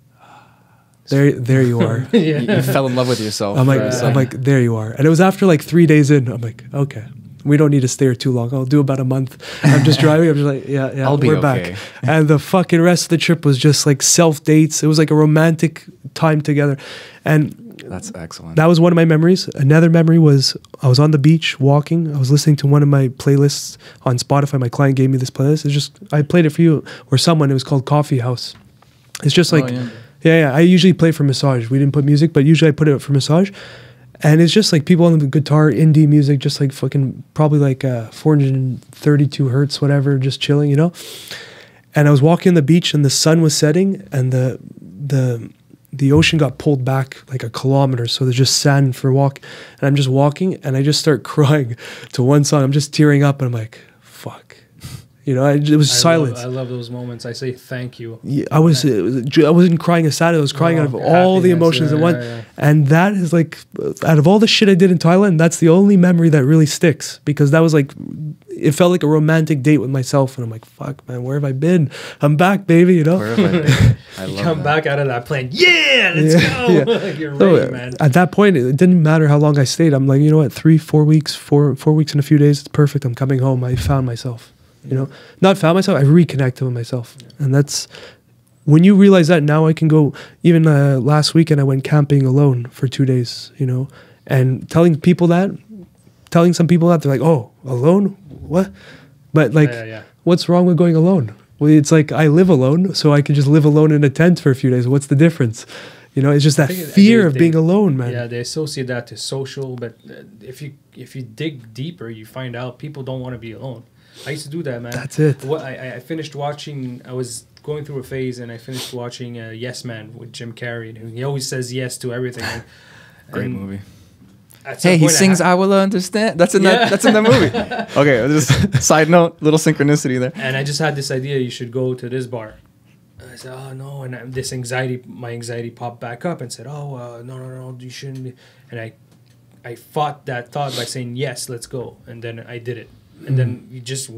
S1: there you are.
S2: You fell in love with yourself.
S1: I'm like, there you are. And it was after like 3 days in. I'm like, okay, we don't need to stay here too long. I'll do about a month. I'm just driving. I'm just like, yeah, we're back. And the fucking rest of the trip was just like self dates. It was like a romantic time together. And
S2: that's excellent.
S1: That was one of my memories. Another memory was I was on the beach walking. I was listening to one of my playlists on Spotify. My client gave me this playlist. I played it for you or someone. It was called Coffee House. It's just like, yeah. I usually play for massage. We didn't put music, but usually I put it for massage. And it's just like people on the guitar, indie music, just like fucking probably like 432 hertz, whatever, just chilling, you know? And I was walking on the beach and the sun was setting and the ocean got pulled back like a kilometer. So there's just sand for a walk. And I'm just walking and I just start crying to one song. I'm just tearing up and I'm like, fuck. You know, it was silence.
S6: I love those moments. I say thank you.
S1: Yeah, I wasn't crying of sadness. I was crying out of all the emotions at once. And that is like, out of all the shit I did in Thailand, that's the only memory that really sticks, because that was like, it felt like a romantic date with myself. And I'm like, fuck, man, where have I been? I'm back, baby. You know.
S2: Where have I been? I
S6: You
S2: love
S6: come
S2: that.
S6: back out of that plane. Yeah, let's go.
S1: Yeah.
S6: You're
S1: So,
S6: ready, man.
S1: at that point, it didn't matter how long I stayed. I'm like, you know what? 4 weeks in a few days. It's perfect. I'm coming home. I found myself. You know, not found myself. I reconnected with myself, and that's when you realize that. Now I can go. Even last weekend, I went camping alone for 2 days. You know, and telling some people that, they're like, "Oh, alone? What?" But like, what's wrong with going alone? Well, it's like I live alone, so I can just live alone in a tent for a few days. What's the difference? You know, it's just that fear of being alone, man.
S6: Yeah, they associate that to social, but if you dig deeper, you find out people don't want to be alone. I used to do that, man.
S1: That's it.
S6: What I finished watching. I was going through a phase, and I finished watching Yes Man with Jim Carrey. And he always says yes to everything.
S2: Great
S6: And
S2: movie.
S6: at some
S2: Hey, he
S6: point
S2: sings "I Will Understand." That's in that. That's in the movie. Okay, just side note, little synchronicity there.
S6: And I just had this idea: you should go to this bar. I said, "Oh no!" And my anxiety popped back up and said, "Oh no, you shouldn't." Be. And I fought that thought by saying, "Yes, let's go." And then I did it. And then you just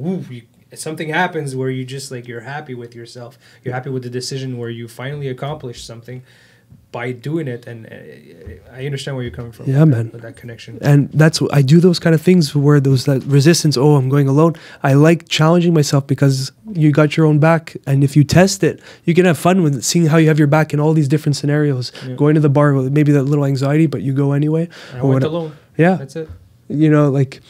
S6: something happens where you just like, you're happy with yourself. You're happy with the decision where you finally accomplished something by doing it. And I understand where you're coming from.
S1: Yeah, man.
S6: With that connection.
S1: And that's what I do, those kind of things where that resistance, oh, I'm going alone. I like challenging myself because you got your own back. And if you test it, you can have fun with it, seeing how you have your back in all these different scenarios.
S6: Yeah.
S1: Going to the bar with maybe that little anxiety, but you go anyway.
S6: And I went alone.
S1: Yeah.
S6: That's it.
S1: You know, like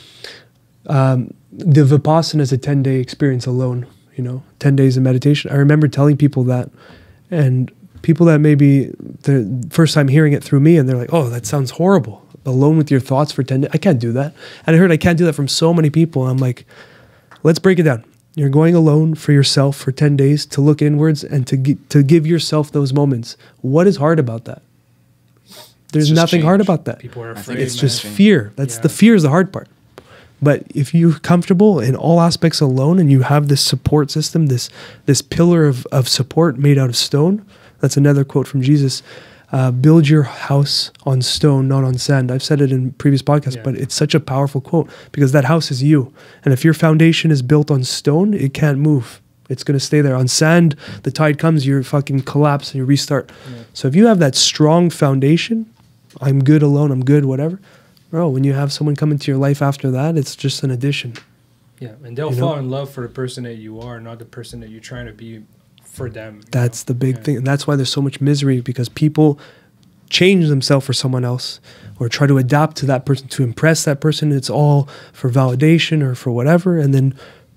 S1: the Vipassana is a 10-day experience alone, you know, 10 days of meditation. I remember telling people that, and people that maybe the first time hearing it through me, and they're like, oh, that sounds horrible. Alone with your thoughts for 10 days. I can't do that. And I heard I can't do that from so many people. I'm like, let's break it down. You're going alone for yourself for 10 days to look inwards and to give yourself those moments. What is hard about that? There's nothing hard about that.
S6: People are afraid.
S1: It's just fear. The fear is the hard part. But if you're comfortable in all aspects alone, and you have this support system, this pillar of support made out of stone, that's another quote from Jesus, build your house on stone, not on sand. I've said it in previous podcasts, but it's such a powerful quote, because that house is you. And if your foundation is built on stone, it can't move. It's going to stay there. On sand, the tide comes, you fucking collapse and you restart. Yeah. So if you have that strong foundation, I'm good alone, I'm good, whatever. Bro, when you have someone come into your life after that, it's just an addition.
S6: Yeah, and they'll fall in love for the person that you are, not the person that you're trying to be for them.
S1: That's the big thing. And that's why there's so much misery, because people change themselves for someone else or try to adapt to that person to impress that person. It's all for validation or for whatever. And then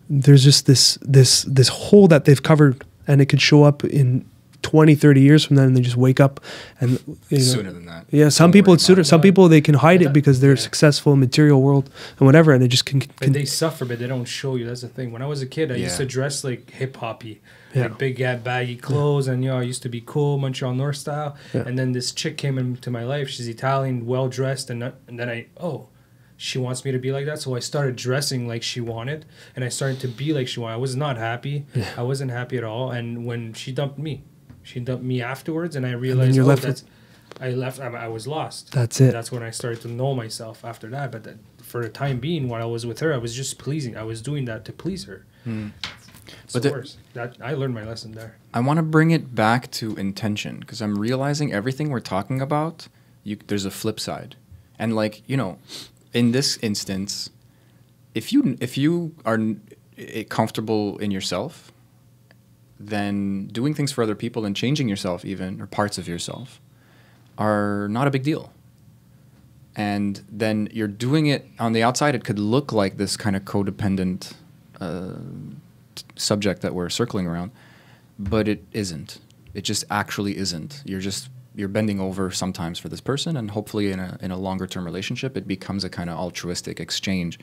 S1: there's just this hole that they've covered, and it could show up in 20, 30 years from then, and they just wake up and
S2: sooner than that.
S1: Yeah, some people it's sooner. Some people they can hide it because they're successful in material world and whatever, and it just can.
S6: But they suffer, but they don't show you. That's the thing. When I was a kid, I used to dress like hip hoppy, like big baggy clothes, and I used to be cool, Montreal North style. Yeah. And then this chick came into my life. She's Italian, well dressed, and then she wants me to be like that. So I started dressing like she wanted, and I started to be like she wanted. I was not happy. Yeah. I wasn't happy at all. And when she dumped me afterwards, and I realized, I was lost.
S1: That's it.
S6: That's when I started to know myself after that. But for the time being, when I was with her, I was just pleasing. I was doing that to please her. But the worst. I learned my lesson there.
S2: I want to bring it back to intention, because I'm realizing everything we're talking about, there's a flip side. And like, in this instance, if you are comfortable in yourself, then doing things for other people and changing yourself even, or parts of yourself, are not a big deal. And then you're doing it on the outside, it could look like this kind of codependent subject that we're circling around, but it isn't. It just actually isn't. You're bending over sometimes for this person, and hopefully in a longer term relationship, it becomes a kind of altruistic exchange.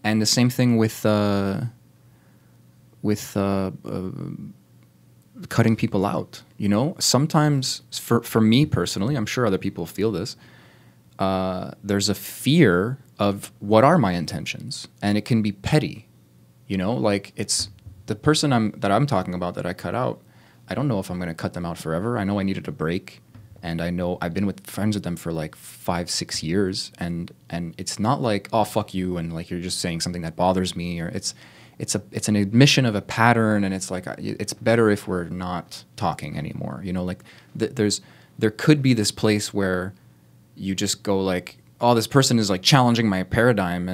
S2: And the same thing with cutting people out, Sometimes, for me personally, I'm sure other people feel this, there's a fear of what are my intentions, and it can be petty, like the person that I'm talking about that I cut out, I don't know if I'm going to cut them out forever. I know I needed a break, and I know I've been friends with them for like 5-6 years, and it's not like, oh, fuck you, and like you're just saying something that bothers me, or it's an admission of a pattern, and it's like it's better if we're not talking anymore. You know, like there could be this place where you just go like, oh, this person is like challenging my paradigm,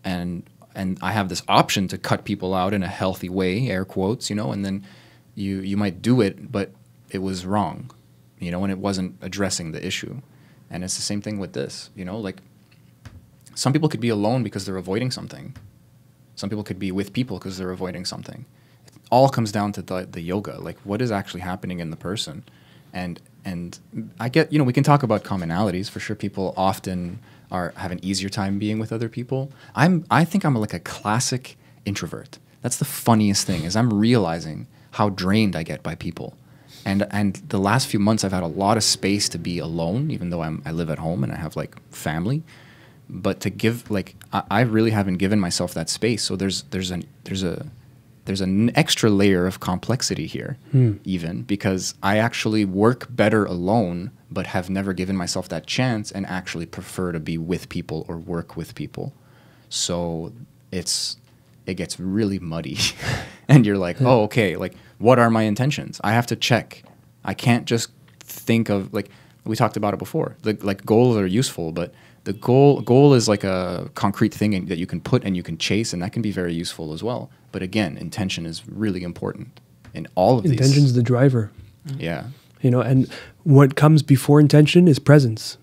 S2: and I have this option to cut people out in a healthy way, air quotes, you know, and then you might do it, but it was wrong, you know, and it wasn't addressing the issue. And it's the same thing with this, you know, like some people could be alone because they're avoiding something. Some people could be with people because they're avoiding something. It all comes down to the yoga, like what is actually happening in the person. And I get, you know, we can talk about commonalities. For sure, people often have an easier time being with other people. I think I'm like a classic introvert. That's the funniest thing, is I'm realizing how drained I get by people. And the last few months I've had a lot of space to be alone, even though I live at home and I have like family. But to give, like, I really haven't given myself that space. So there's an extra layer of complexity here, even, because I actually work better alone, but have never given myself that chance and actually prefer to be with people or work with people. So it gets really muddy. And you're like, oh, okay, like, what are my intentions? I have to check. I can't just think of, like, we talked about it before. Like, goals are useful, but the goal is like a concrete thing that you can put and you can chase, and that can be very useful as well. But again, intention is really important in all of these.
S1: Intention's the driver.
S2: Yeah.
S1: You know, and what comes before intention is presence.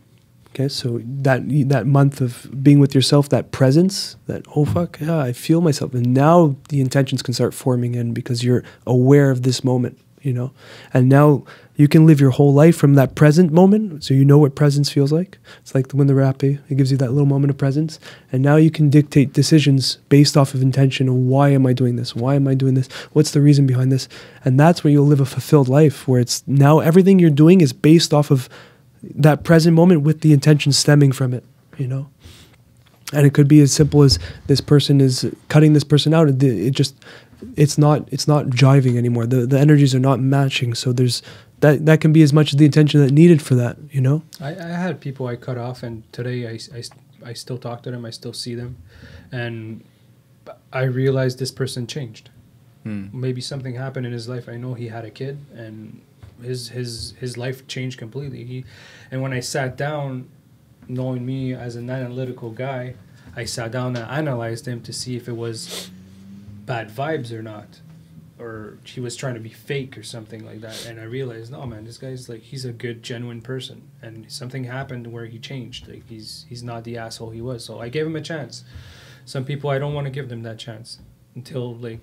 S1: Okay, so that month of being with yourself, that presence, that, oh fuck, yeah, I feel myself. And now the intentions can start forming in because you're aware of this moment, you know. And now you can live your whole life from that present moment, so you know what presence feels like. It's like when the rapé, it gives you that little moment of presence. And now you can dictate decisions based off of intention of, why am I doing this? Why am I doing this? What's the reason behind this? And that's where you'll live a fulfilled life, where it's now everything you're doing is based off of that present moment with the intention stemming from it, you know. And it could be as simple as this person is cutting this person out. It's not jiving anymore. The energies are not matching. So there's that can be as much as the intention that needed for that, you know.
S6: I had people I cut off, and today I still talk to them. I still see them, and I realized this person changed. Maybe something happened in his life. I know he had a kid, and his life changed completely. And when I sat down, knowing me as an analytical guy, I sat down and analyzed him to see if it was bad vibes or not, or he was trying to be fake or something like that. And I realized, no, man, this guy's like, he's a good, genuine person, and something happened where he changed. Like, he's not the asshole he was. So I gave him a chance. Some people, I don't want to give them that chance until like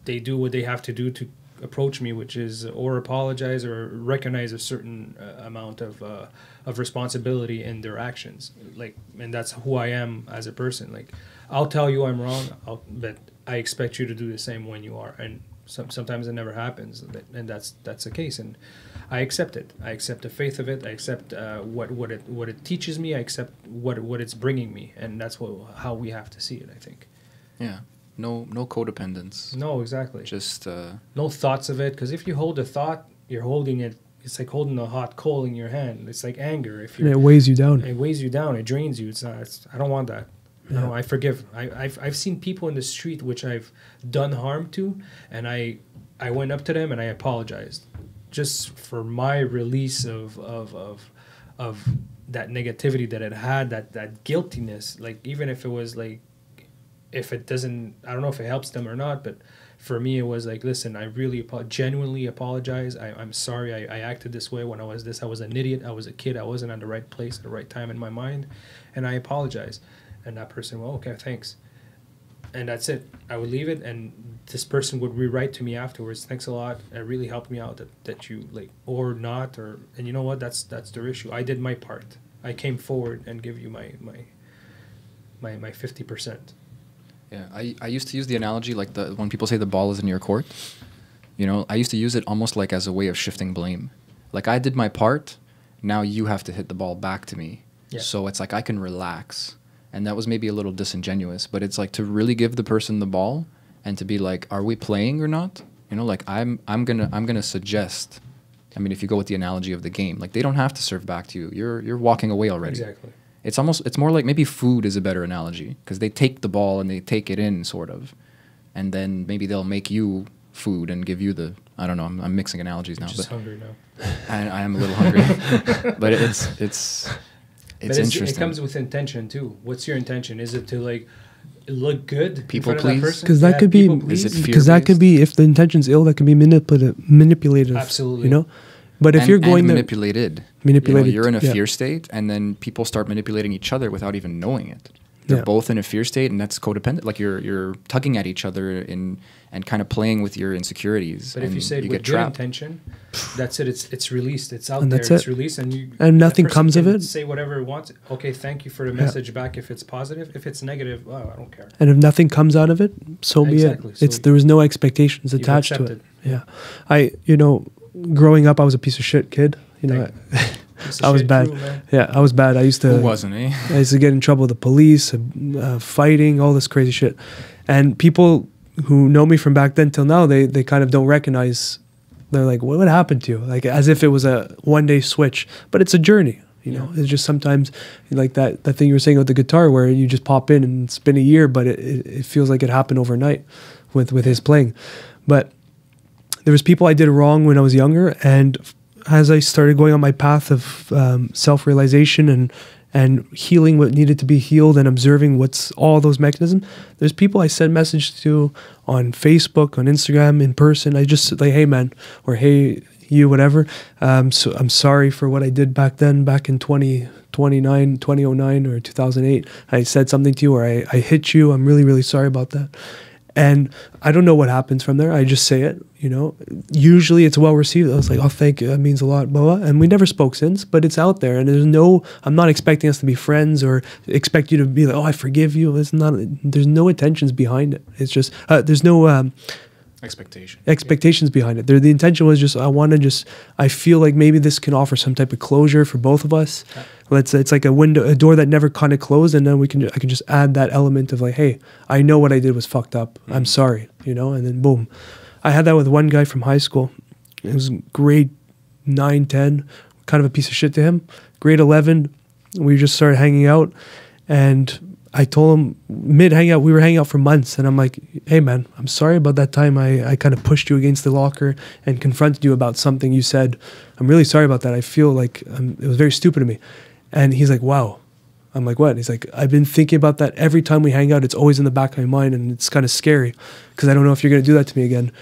S6: they do what they have to do to approach me, which is or apologize or recognize a certain amount of responsibility in their actions. Like, and that's who I am as a person. Like, I'll tell you I'm wrong, but I expect you to do the same when you are. And sometimes it never happens, and that's the case. And I accept it. I accept the faith of it. I accept what it teaches me. I accept what it's bringing me, and that's how we have to see it, I think.
S2: Yeah. No codependence.
S6: No, exactly.
S2: Just
S6: no thoughts of it, because if you hold a thought, you're holding it. It's like holding a hot coal in your hand. It's like anger.
S1: And it weighs you down.
S6: It weighs you down. It drains you. I don't want that. Yeah. No, I forgive. I've seen people in the street which I've done harm to, and I went up to them and I apologized, just for my release of that negativity that it had, that guiltiness. Like, even if it was like, if it doesn't, I don't know if it helps them or not, but for me it was like, listen, I really genuinely apologize. I'm sorry I acted this way when I was this. I was an idiot. I was a kid. I wasn't at the right place at the right time in my mind, and I apologize. And that person, well, okay, thanks. And that's it. I would leave it, and this person would rewrite to me afterwards, thanks a lot. It really helped me out that you, like, or not, or, and you know what? That's their issue. I did my part. I came forward and give you my 50%.
S2: Yeah, I used to use the analogy like when people say the ball is in your court. You know, I used to use it almost like as a way of shifting blame. Like, I did my part, now you have to hit the ball back to me. Yeah. So it's like I can relax. And that was maybe a little disingenuous, but it's like to really give the person the ball and to be like, are we playing or not? You know, like I'm gonna suggest. I mean, if you go with the analogy of the game, like they don't have to serve back to you. You're walking away already.
S6: Exactly.
S2: It's more like maybe food is a better analogy because they take the ball and they take it in sort of, and then maybe they'll make you food and give you the, I don't know, I'm mixing analogies now.
S6: Just
S2: but
S6: hungry now.
S2: I am a little hungry, but it's
S6: But
S2: interesting.
S6: it comes with intention too. What's your intention? Is it to like look good?
S2: People
S6: in front of that
S2: please?
S6: person?
S1: Because that
S6: Yeah,
S1: could be,
S6: people please.
S2: Is it
S1: because that could be, if the intention's ill, that could be manipulative.
S6: Absolutely.
S1: You know, but if
S2: and,
S1: you're going
S2: and
S1: there,
S2: manipulated,
S1: manipulated,
S2: you're in a
S1: yeah.
S2: fear state, and then people start manipulating each other without even knowing it. They're
S1: Yeah.
S2: both in a fear state, and that's codependent. Like you're tugging at each other and kind of playing with your insecurities.
S6: But if you
S2: and
S6: say it
S2: you
S6: with
S2: get
S6: good
S2: trapped.
S6: intention, that's it. It's released. It's out
S1: And
S6: there.
S1: that's
S6: It's
S1: it.
S6: released, and you
S1: And nothing
S6: that person
S1: comes of
S6: can
S1: it.
S6: Say whatever it wants. Okay, thank you for the message back. If it's positive, if it's negative, oh, I don't care.
S1: And if nothing comes out of it, so
S6: Exactly.
S1: be
S6: So
S1: it. It's there was no expectations
S6: you've
S1: attached to it.
S6: accepted.
S1: Yeah, growing up, I was a piece of shit kid. You know,
S6: Piece of
S1: I was
S6: shit
S1: bad.
S6: crew, man.
S1: Yeah, I was bad. I used to.
S2: Who wasn't, eh?
S1: I used to get in trouble with the police, fighting, all this crazy shit. And people who know me from back then till now, they kind of don't recognize. They're like, what happened to you? Like as if it was a one-day switch. But it's a journey. You know, it's just sometimes like that thing you were saying with the guitar where you just pop in and it's been a year, but it feels like it happened overnight with his playing. But there was people I did wrong when I was younger, and as I started going on my path of self-realization and healing what needed to be healed and observing what's all those mechanisms, there's people I send messages to on Facebook, on Instagram, in person. I just like, hey man, or hey you, whatever. So I'm sorry for what I did back then, back in 2009 or 2008. I said something to you or I hit you. I'm really, really sorry about that. And I don't know what happens from there. I just say it, you know. Usually it's well received. I was like, oh, thank you. That means a lot, blah, blah. And we never spoke since, but it's out there. And I'm not expecting us to be friends or expect you to be like, oh, I forgive you. There's no intentions behind it. It's just, there's no expectations behind it. The intention was just, I feel like maybe this can offer some type of closure for both of us. It's like a door that never kind of closed, and then I can just add that element of like, hey, I know what I did was fucked up. I'm sorry, you know, and then boom. I had that with one guy from high school. It was grade 9, 10, kind of a piece of shit to him. Grade 11, we just started hanging out, and I told him mid-hangout, we were hanging out for months, and I'm like, hey man, I'm sorry about that time I kind of pushed you against the locker and confronted you about something you said. I'm really sorry about that. I feel like it was very stupid of me. And he's like, wow. I'm like, what? He's like, I've been thinking about that every time we hang out. It's always in the back of my mind, and it's kind of scary because I don't know if you're going to do that to me again.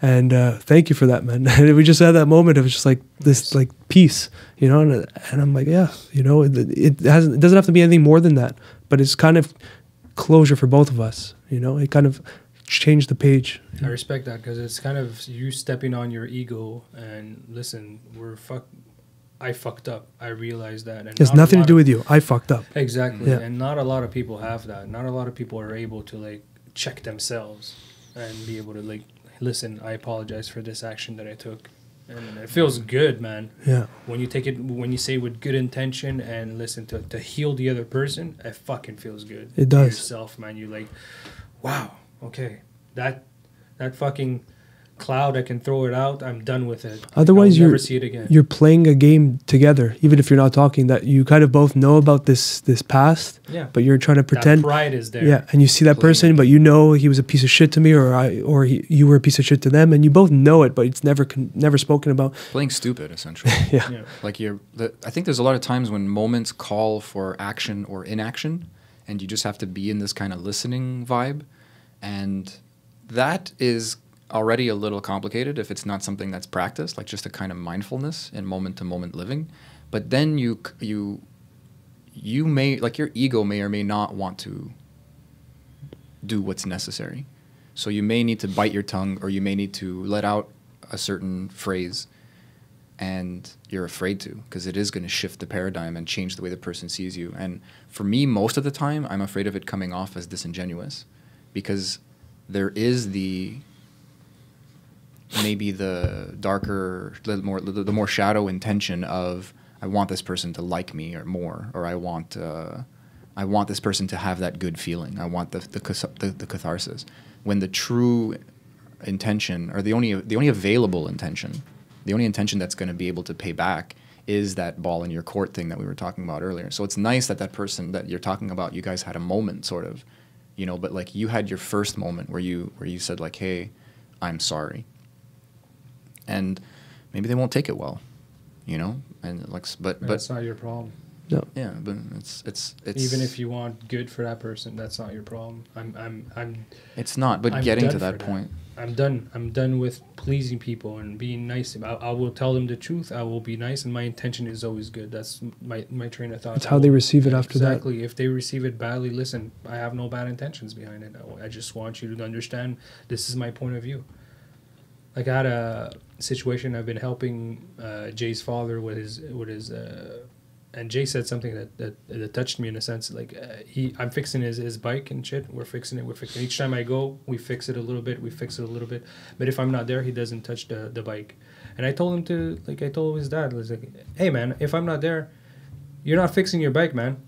S1: And thank you for that, man. And we just had that moment of just like this like peace, you know. And I'm like, yeah, you know, it doesn't have to be anything more than that, but it's kind of closure for both of us, you know. It kind of changed the page.
S6: I respect that because it's kind of you stepping on your ego and listen, I fucked up. I realized that. And
S1: It has nothing to do with you. I fucked up.
S6: Exactly.
S1: Yeah.
S6: And not a lot of people have that. Not a lot of people are able to like check themselves and be able to like, listen, I apologize for this action that I took. And it feels good, man.
S1: Yeah.
S6: When you say with good intention and listen to heal the other person, it fucking feels good.
S1: It does.
S6: To yourself, man. You're like, wow, okay. That fucking cloud, I can throw it out. I'm done with it.
S1: Otherwise,
S6: I'll never see it again.
S1: you're playing a game together, even if you're not talking. That you kind of both know about this past,
S6: Yeah.
S1: but you're trying to pretend.
S6: That pride is there.
S1: Yeah, and you see that person, but you know he was a piece of shit to me, you were a piece of shit to them, and you both know it, but it's never spoken about.
S2: Playing stupid, essentially.
S1: Yeah.
S6: Yeah.
S2: Like I think there's a lot of times when moments call for action or inaction, and you just have to be in this kind of listening vibe, and that is already a little complicated if it's not something that's practiced, like just a kind of mindfulness in moment-to-moment living. But then you may, like your ego may or may not want to do what's necessary. So you may need to bite your tongue, or you may need to let out a certain phrase, and you're afraid to, because it is going to shift the paradigm and change the way the person sees you. And for me, most of the time, I'm afraid of it coming off as disingenuous, because there is maybe the darker, the more shadow intention of, I want this person to like me or more, or I want I want this person to have that good feeling. I want the catharsis. When the true intention, or the only available intention, the only intention that's going to be able to pay back is that ball in your court thing that we were talking about earlier. So it's nice that person that you're talking about, you guys had a moment, sort of, you know, but like you had your first moment where you said like, hey, I'm sorry. And maybe they won't take it well, you know, and like, but
S6: that's not your problem.
S1: No.
S2: Yeah, but it's
S6: Even if you want good for that person, that's not your problem.
S2: It's not, but
S6: I'm
S2: getting
S6: done
S2: to
S6: for
S2: that point.
S6: I'm done with pleasing people and being nice. I will tell them the truth. I will be nice, and my intention is always good. That's my train of thought.
S1: That's how they receive it after that.
S6: Exactly. If they receive it badly, listen, I have no bad intentions behind it. I just want you to understand this is my point of view. Like I had a situation. I've been helping Jay's father with his and Jay said something that touched me in a sense. Like I'm fixing his bike and shit. We're fixing it. Each time I go, we fix it a little bit. But if I'm not there, he doesn't touch the bike. And I told him I told his dad, I was like, hey man, if I'm not there, you're not fixing your bike, man.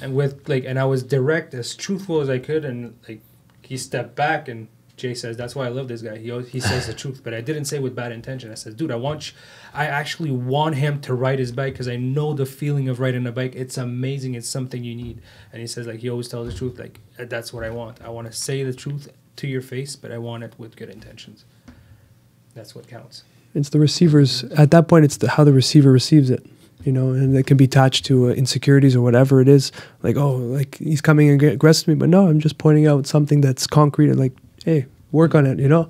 S6: And I was direct, as truthful as I could. And like he stepped back, and Jay says, that's why I love this guy. He says the truth, but I didn't say with bad intention. I said, dude, I actually want him to ride his bike because I know the feeling of riding a bike. It's amazing. It's something you need. And he says, like, he always tells the truth. Like, that's what I want. I want to say the truth to your face, but I want it with good intentions. That's what counts.
S1: It's the receiver's, at that point, it's how the receiver receives it, you know, and it can be attached to insecurities or whatever it is. Like, oh, like he's coming and aggressive to me, but no, I'm just pointing out something that's concrete and like, hey, work on it, you know?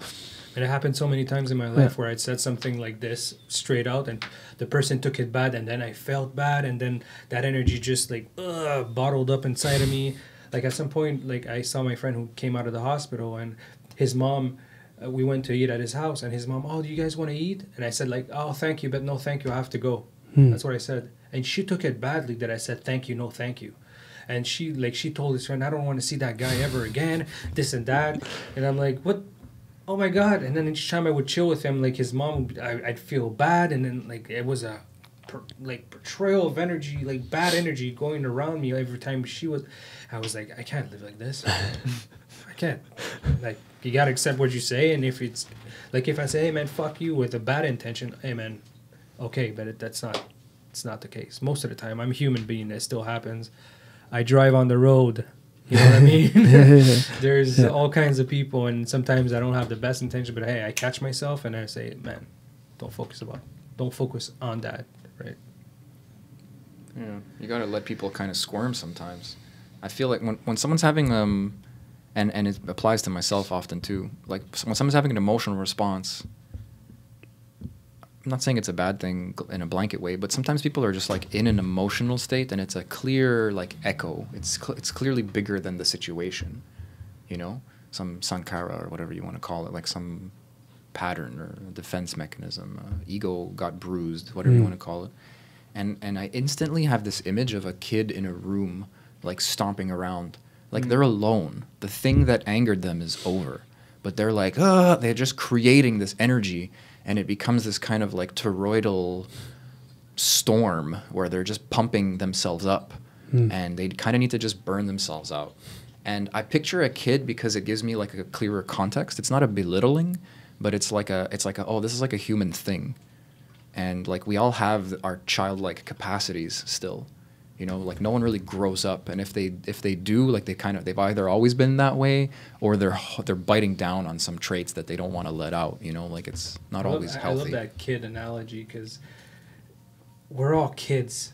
S6: And it happened so many times in my life where I'd said something like this straight out, and the person took it bad, and then I felt bad, and then that energy just like bottled up inside of me. Like at some point, like I saw my friend who came out of the hospital, and his mom, we went to eat at his house, and his mom, oh, do you guys want to eat? And I said like, oh, thank you, but no thank you, I have to go. That's what I said. And she took it badly that I said thank you, no thank you. And she told his friend, I don't want to see that guy ever again, this and that. And I'm like, what? Oh my God. And then each time I would chill with him, like his mom, I'd feel bad. And then like it was a portrayal of energy, like bad energy going around me every time I was like, I can't live like this. I can't. Like, you got to accept what you say. And if it's, like if I say, hey man, fuck you with a bad intention, hey man, okay, but it's not the case. Most of the time, I'm a human being. That still happens. I drive on the road. You know what I mean? There's all kinds of people, and sometimes I don't have the best intention, but hey, I catch myself and I say, man, don't focus on that, right?
S2: Yeah, you gotta let people kind of squirm sometimes. I feel like when someone's having and it applies to myself often too. Like when someone's having an emotional response, I'm not saying it's a bad thing in a blanket way, but sometimes people are just like in an emotional state, and it's a clear like echo. It's clearly bigger than the situation, you know, some sankara or whatever you want to call it, like some pattern or defense mechanism. Ego got bruised, whatever you want to call it. And I instantly have this image of a kid in a room like stomping around, like they're alone. The thing that angered them is over, but they're like, they're just creating this energy. And it becomes this kind of like toroidal storm where they're just pumping themselves up, and they kind of need to just burn themselves out. And I picture a kid because it gives me like a clearer context. It's not a belittling, but it's like a oh, this is like a human thing, and like we all have our childlike capacities still. You know, like no one really grows up, and if they do, like they've either always been that way, or they're biting down on some traits that they don't want to let out. You know, like it's not always healthy.
S6: I love that kid analogy because we're all kids.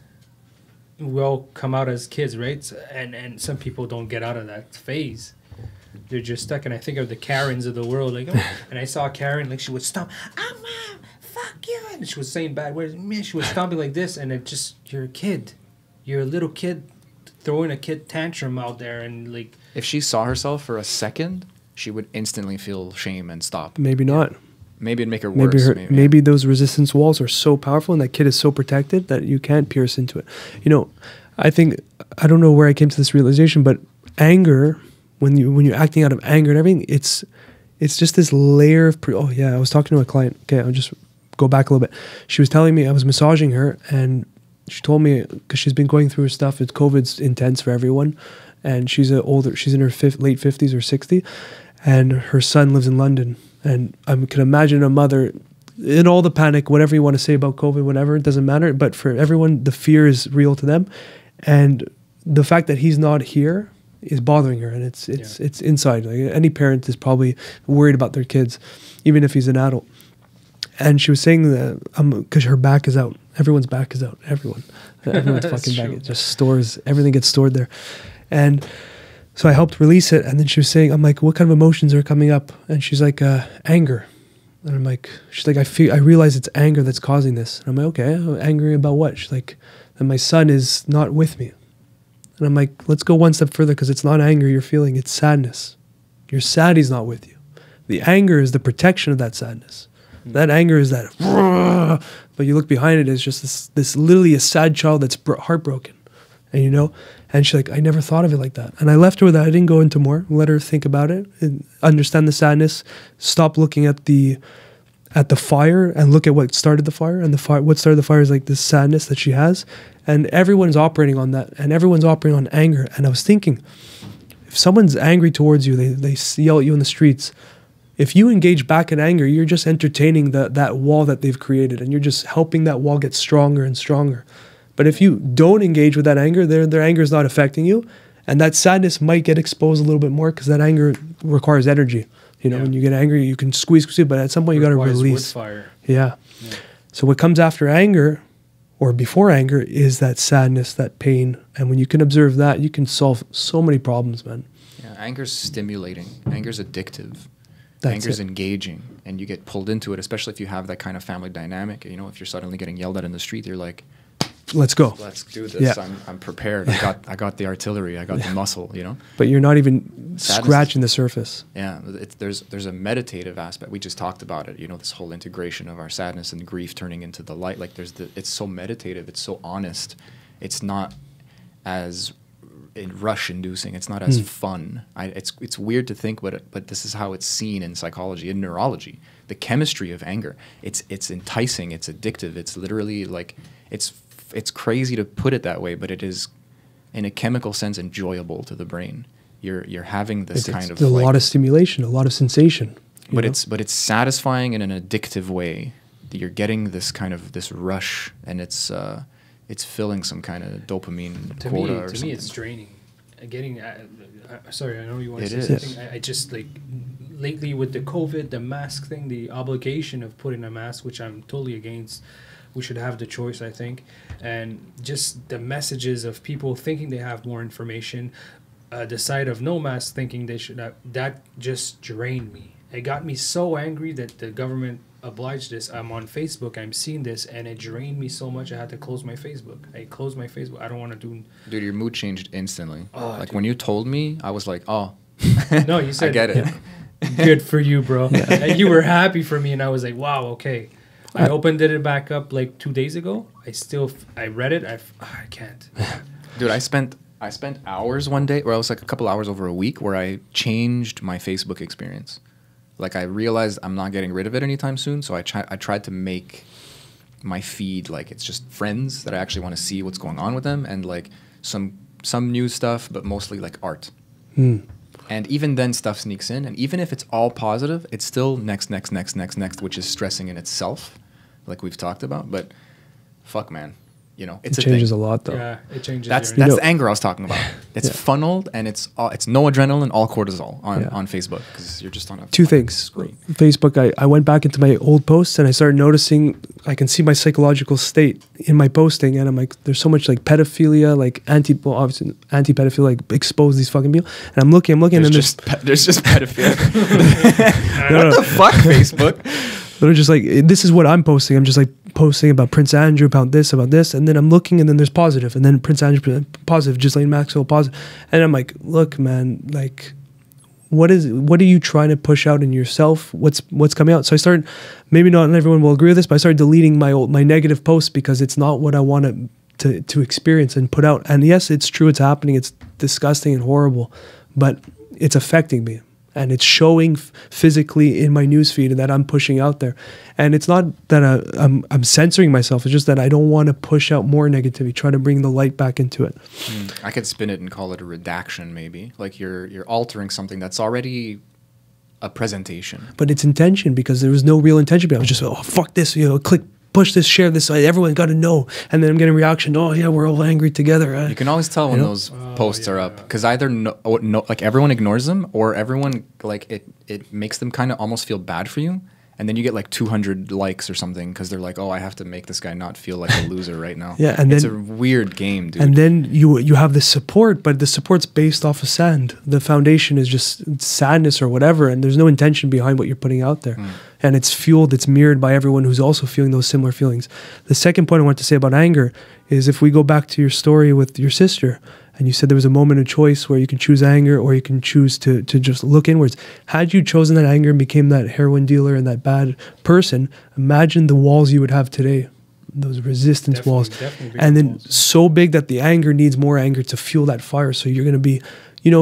S6: We all come out as kids, right? And some people don't get out of that phase. They're just stuck. And I think of the Karens of the world, like, oh, and I saw Karen, like she would stomp, oh mom, fuck you, and she was saying bad words. Man, she was stomping like this, and it just, you're a kid. You're a little kid throwing a kid tantrum out there, and like...
S2: If she saw herself for a second, she would instantly feel shame and stop.
S1: Maybe not.
S2: Maybe it'd make her worse.
S1: Maybe those resistance walls are so powerful and that kid is so protected that you can't pierce into it. You know, I don't know where I came to this realization, but anger, when you're acting out of anger and everything, it's just this layer of... I was talking to a client. Okay, I'll just go back a little bit. She was telling me, I was massaging her, and she told me, because she's been going through her stuff, COVID's intense for everyone, and she's in her late 50s or 60, and her son lives in London, and I can imagine a mother in all the panic, whatever you want to say about COVID, whatever, it doesn't matter, but for everyone, the fear is real to them, and the fact that he's not here is bothering her, and it's inside. Like, any parent is probably worried about their kids, even if he's an adult. And she was saying that because her back is out. Everyone's back is out. Everyone's fucking back. It just stores, everything gets stored there. And so I helped release it. And then she was saying, I'm like, what kind of emotions are coming up? And she's like, anger. And I'm like, she's like, I realize it's anger that's causing this. And I'm like, okay, angry about what? She's like, that my son is not with me. And I'm like, let's go one step further, because it's not anger you're feeling, it's sadness. You're sad he's not with you. The anger is the protection of that sadness. That anger is that, but you look behind it, it's just this literally a sad child that's heartbroken. And you know, and she's like, I never thought of it like that. And I left her with that. I didn't go into more. Let her think about it and understand the sadness. Stop looking at the fire and look at what started the fire. And what started the fire is like this sadness that she has. And everyone's operating on that. And everyone's operating on anger. And I was thinking, if someone's angry towards you, they yell at you in the streets. If you engage back in anger, you're just entertaining that wall that they've created, and you're just helping that wall get stronger and stronger. But if you don't engage with that anger, their anger is not affecting you, and that sadness might get exposed a little bit more, because that anger requires energy. You know, when you get angry, you can squeeze, but at some point you got to release.
S6: Wood fire.
S1: Yeah. So what comes after anger, or before anger, is that sadness, that pain, and when you can observe that, you can solve so many problems, man.
S2: Yeah, anger's stimulating. Anger's addictive.
S1: That's
S2: Anger's
S1: it.
S2: engaging, and you get pulled into it, especially if you have that kind of family dynamic. You know, if you're suddenly getting yelled at in the street, you're like,
S1: let's go.
S2: let's do this.
S1: Yeah.
S2: I'm prepared. I got the artillery. I got the muscle, you know?
S1: But you're not even
S2: Sadness.
S1: scratching the surface.
S2: Yeah, there's a meditative aspect. We just talked about it, you know, this whole integration of our sadness and grief turning into the light. Like it's so meditative, it's so honest. It's not as rush-inducing. It's not as fun. It's weird to think, but this is how it's seen in psychology, in neurology. The chemistry of anger. It's enticing. It's addictive. It's literally like it's crazy to put it that way, but it is, in a chemical sense, enjoyable to the brain. You're having this kind of
S1: a lot of stimulation, a lot of sensation.
S2: But it's satisfying in an addictive way. You're getting this kind of this rush, and it's filling some kind of dopamine quota or something.
S6: To me, it's draining. Getting, sorry, I know you want to
S2: It
S6: say
S2: is.
S6: something. I just, like, lately with the COVID, the mask thing, the obligation of putting a mask, which I'm totally against. We should have the choice, I think. And just the messages of people thinking they have more information, the side of no mask thinking they should have, that just drained me. It got me so angry that the government obliged this. I'm on Facebook, I'm seeing this, and it drained me so much I had to close my Facebook. I closed my Facebook. I don't want to do...
S2: Dude, your mood changed instantly.
S6: Oh,
S2: like,
S6: dude.
S2: when you told me, I was like, oh.
S6: No, you said...
S2: I get it.
S6: Good for you, bro. And you were happy for me, and I was like, wow, okay. I opened it back up like 2 days ago. I read it. I can't.
S2: Dude, I spent hours one day, or it was like a couple hours over a week, where I changed my Facebook experience. Like, I realized I'm not getting rid of it anytime soon, so I tried to make my feed like it's just friends that I actually want to see what's going on with them, and like some news stuff, but mostly like art. And even then, stuff sneaks in, and even if it's all positive, it's still next, which is stressing in itself, like we've talked about. But fuck, man, you know, it's
S1: It
S2: a
S1: changes
S2: thing.
S1: a lot, though.
S6: Yeah, it changes.
S2: That's
S6: your...
S2: the anger I was talking about. It's funneled, and it's no adrenaline, all cortisol on Facebook, because you're just on a
S1: Two things.
S2: screen.
S1: Facebook, I went back into my old posts, and I started noticing, I can see my psychological state in my posting, and I'm like, there's so much like pedophilia, like anti-pedophilia, like expose these fucking people. And I'm looking, and then
S2: there's just pedophilia.
S1: No,
S2: What the fuck, Facebook?
S1: They're just like, this is what I'm posting. I'm just like posting about Prince Andrew, about this, and then I'm looking, and then there's positive, and then Prince Andrew positive, Ghislaine Maxwell positive, and I'm like, look, man, like, what are you trying to push out in yourself? What's coming out? So I started, maybe not everyone will agree with this, but I started deleting my negative posts, because it's not what I want to experience and put out. And yes, it's true, it's happening, it's disgusting and horrible, but it's affecting me. and it's showing physically in my newsfeed and that I'm pushing out there. And it's not that I'm censoring myself. It's just that I don't want to push out more negativity, try to bring the light back into it.
S2: I could spin it and call it a redaction, maybe. Like you're altering something that's already a presentation.
S1: But it's intention, because there was no real intention. I was just, oh, fuck this, click, push this, share this, everyone got to know. And then I'm getting a reaction, oh yeah, we're all angry together.
S2: You can always tell when those posts are up, because either like everyone ignores them, or everyone, like, it makes them kind of almost feel bad for you. And then you get like 200 likes or something because they're like, oh, I have to make this guy not feel like a loser right now.
S1: Yeah, and
S2: it's
S1: then,
S2: a weird game, dude.
S1: And then you have this support, but the support's based off of sand. The foundation is just sadness or whatever, and there's no intention behind what you're putting out there. And it's fueled, it's mirrored by everyone who's also feeling those similar feelings. The second point I want to say about anger is, if we go back to your story with your sister, and you said there was a moment of choice where you can choose anger or you can choose to just look inwards. Had you chosen that anger and became that heroin dealer and that bad person, imagine the walls you would have today, those resistance walls. And then so big that the anger needs more anger to fuel that fire. So you're going to be,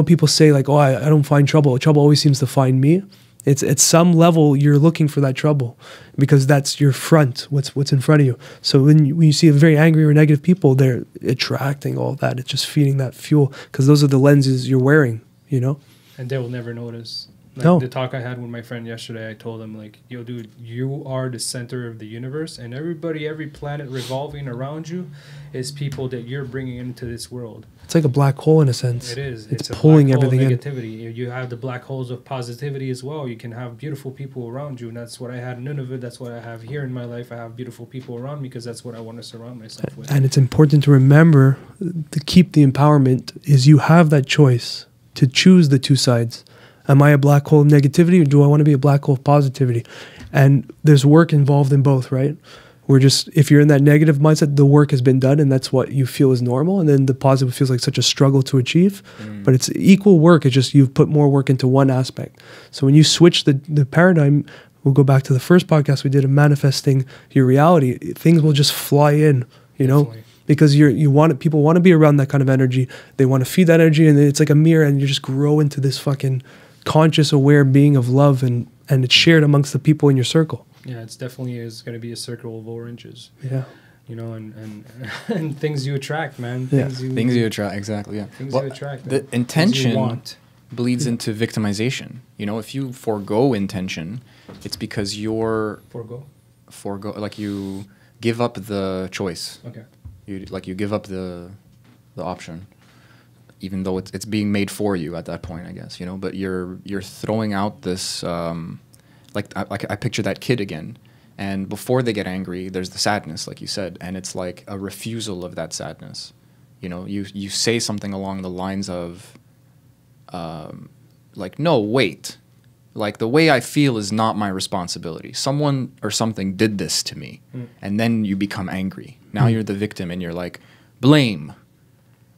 S1: people say like, oh, I don't find trouble. Trouble always seems to find me. It's at some level you're looking for that trouble, because that's your front, what's in front of you. So when you see a very angry or negative people, they're attracting all that. It's just feeding that fuel, because those are the lenses you're wearing,
S6: And they will never notice. Like
S1: No.
S6: The talk I had with my friend yesterday, I told him, like, yo, dude, you are the center of the universe, and every planet revolving around you is people that you're bringing into this world.
S1: It's like a black hole in a sense.
S6: It is.
S1: It's
S6: a
S1: pulling
S6: black hole of
S1: everything in.
S6: negativity. You have the black holes of positivity as well. You can have beautiful people around you, and that's what I had in Nunavut. That's what I have here in my life. I have beautiful people around me because that's what I want to surround myself with.
S1: And it's important to remember, to keep the empowerment, is you have that choice to choose the two sides. Am I a black hole of negativity, or do I want to be a black hole of positivity? And there's work involved in both, right? We're just, if you're in that negative mindset, the work has been done and that's what you feel is normal. And then the positive feels like such a struggle to achieve. But it's equal work. It's just you've put more work into one aspect. So when you switch the paradigm, we'll go back to the first podcast we did of manifesting your reality. Things will just fly in,
S6: Definitely.
S1: because people want to be around that kind of energy. They want to feed that energy, and it's like a mirror, and you just grow into this fucking conscious, aware being of love, and it's shared amongst the people in your circle.
S6: Yeah, it's definitely is going to be a circle of 4 inches.
S1: Yeah.
S6: And things you attract, man.
S1: Yeah.
S2: Things you attract, exactly, yeah.
S6: Things
S2: Well,
S6: you attract.
S2: the
S6: Things you
S2: intention
S6: want.
S2: bleeds into victimization. If you forego intention, it's because you're
S6: Forgo.
S2: like you give up the choice.
S6: Okay.
S2: You give up the option, even though it's being made for you at that point, I guess. But you're throwing out this I picture that kid again, and before they get angry, there's the sadness, like you said, and it's like a refusal of that sadness. You say something along the lines of, like, no, wait, like the way I feel is not my responsibility. Someone or something did this to me, and then you become angry. Now you're the victim, and you're like, blame,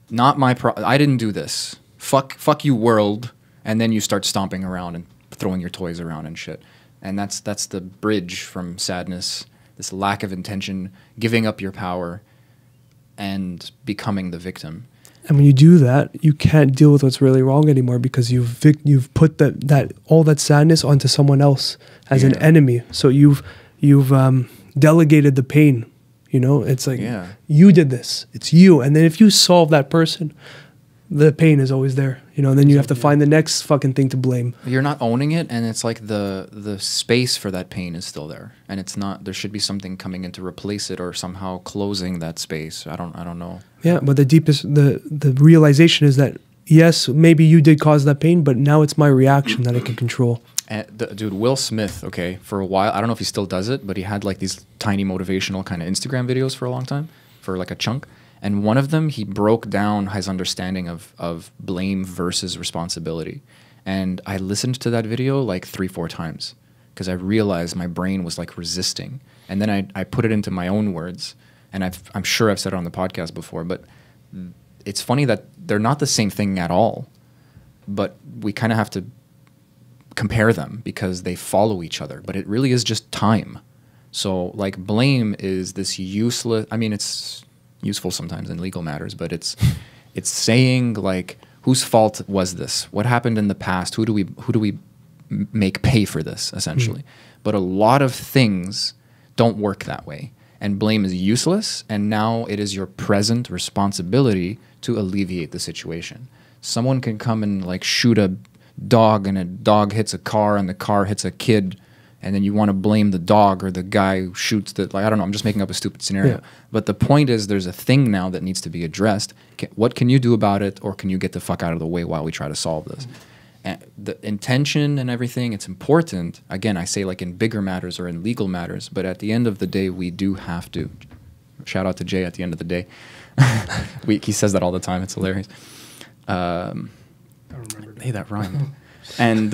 S2: not my I didn't do this. Fuck you, world, and then you start stomping around and throwing your toys around and shit. And that's the bridge from sadness, this lack of intention, giving up your power, and becoming the victim.
S1: And when you do that, you can't deal with what's really wrong anymore, because you've put that all that sadness onto someone else as an enemy. So you've delegated the pain. It's like, you did this. It's you. And then if you solve that person, the pain is always there. And then you have to find the next fucking thing to blame.
S2: You're not owning it, and it's like the space for that pain is still there, and it's not. There should be something coming in to replace it, or somehow closing that space. I don't know.
S1: Yeah, but the realization is that, yes, maybe you did cause that pain, but now it's my reaction that I can control.
S2: And dude, Will Smith, okay, for a while, I don't know if he still does it, but he had like these tiny motivational kind of Instagram videos for a long time, for like a chunk. And one of them, he broke down his understanding of blame versus responsibility. And I listened to that video like 3-4 times, because I realized my brain was like resisting. And then I put it into my own words. And I'm sure I've said it on the podcast before, but it's funny that they're not the same thing at all. But we kind of have to compare them because they follow each other. But it really is just time. So like blame is this useless, I mean, it's useful sometimes in legal matters, but it's saying like, whose fault was this? What happened in the past? Who do we make pay for this, essentially? But a lot of things don't work that way. And blame is useless, and now it is your present responsibility to alleviate the situation. Someone can come and like shoot a dog, and a dog hits a car, and the car hits a kid, and then you want to blame the dog or the guy who shoots the, like, I don't know, I'm just making up a stupid scenario.
S1: Yeah.
S2: But the point is there's a thing now that needs to be addressed. What can you do about it, or can you get the fuck out of the way while we try to solve this? And the intention and everything, it's important. Again, I say like in bigger matters or in legal matters, but at the end of the day, we do have to. Shout out to Jay at the end of the day. He says that all the time. It's hilarious.
S6: I don't remember that.
S2: Hey, that rhymed. And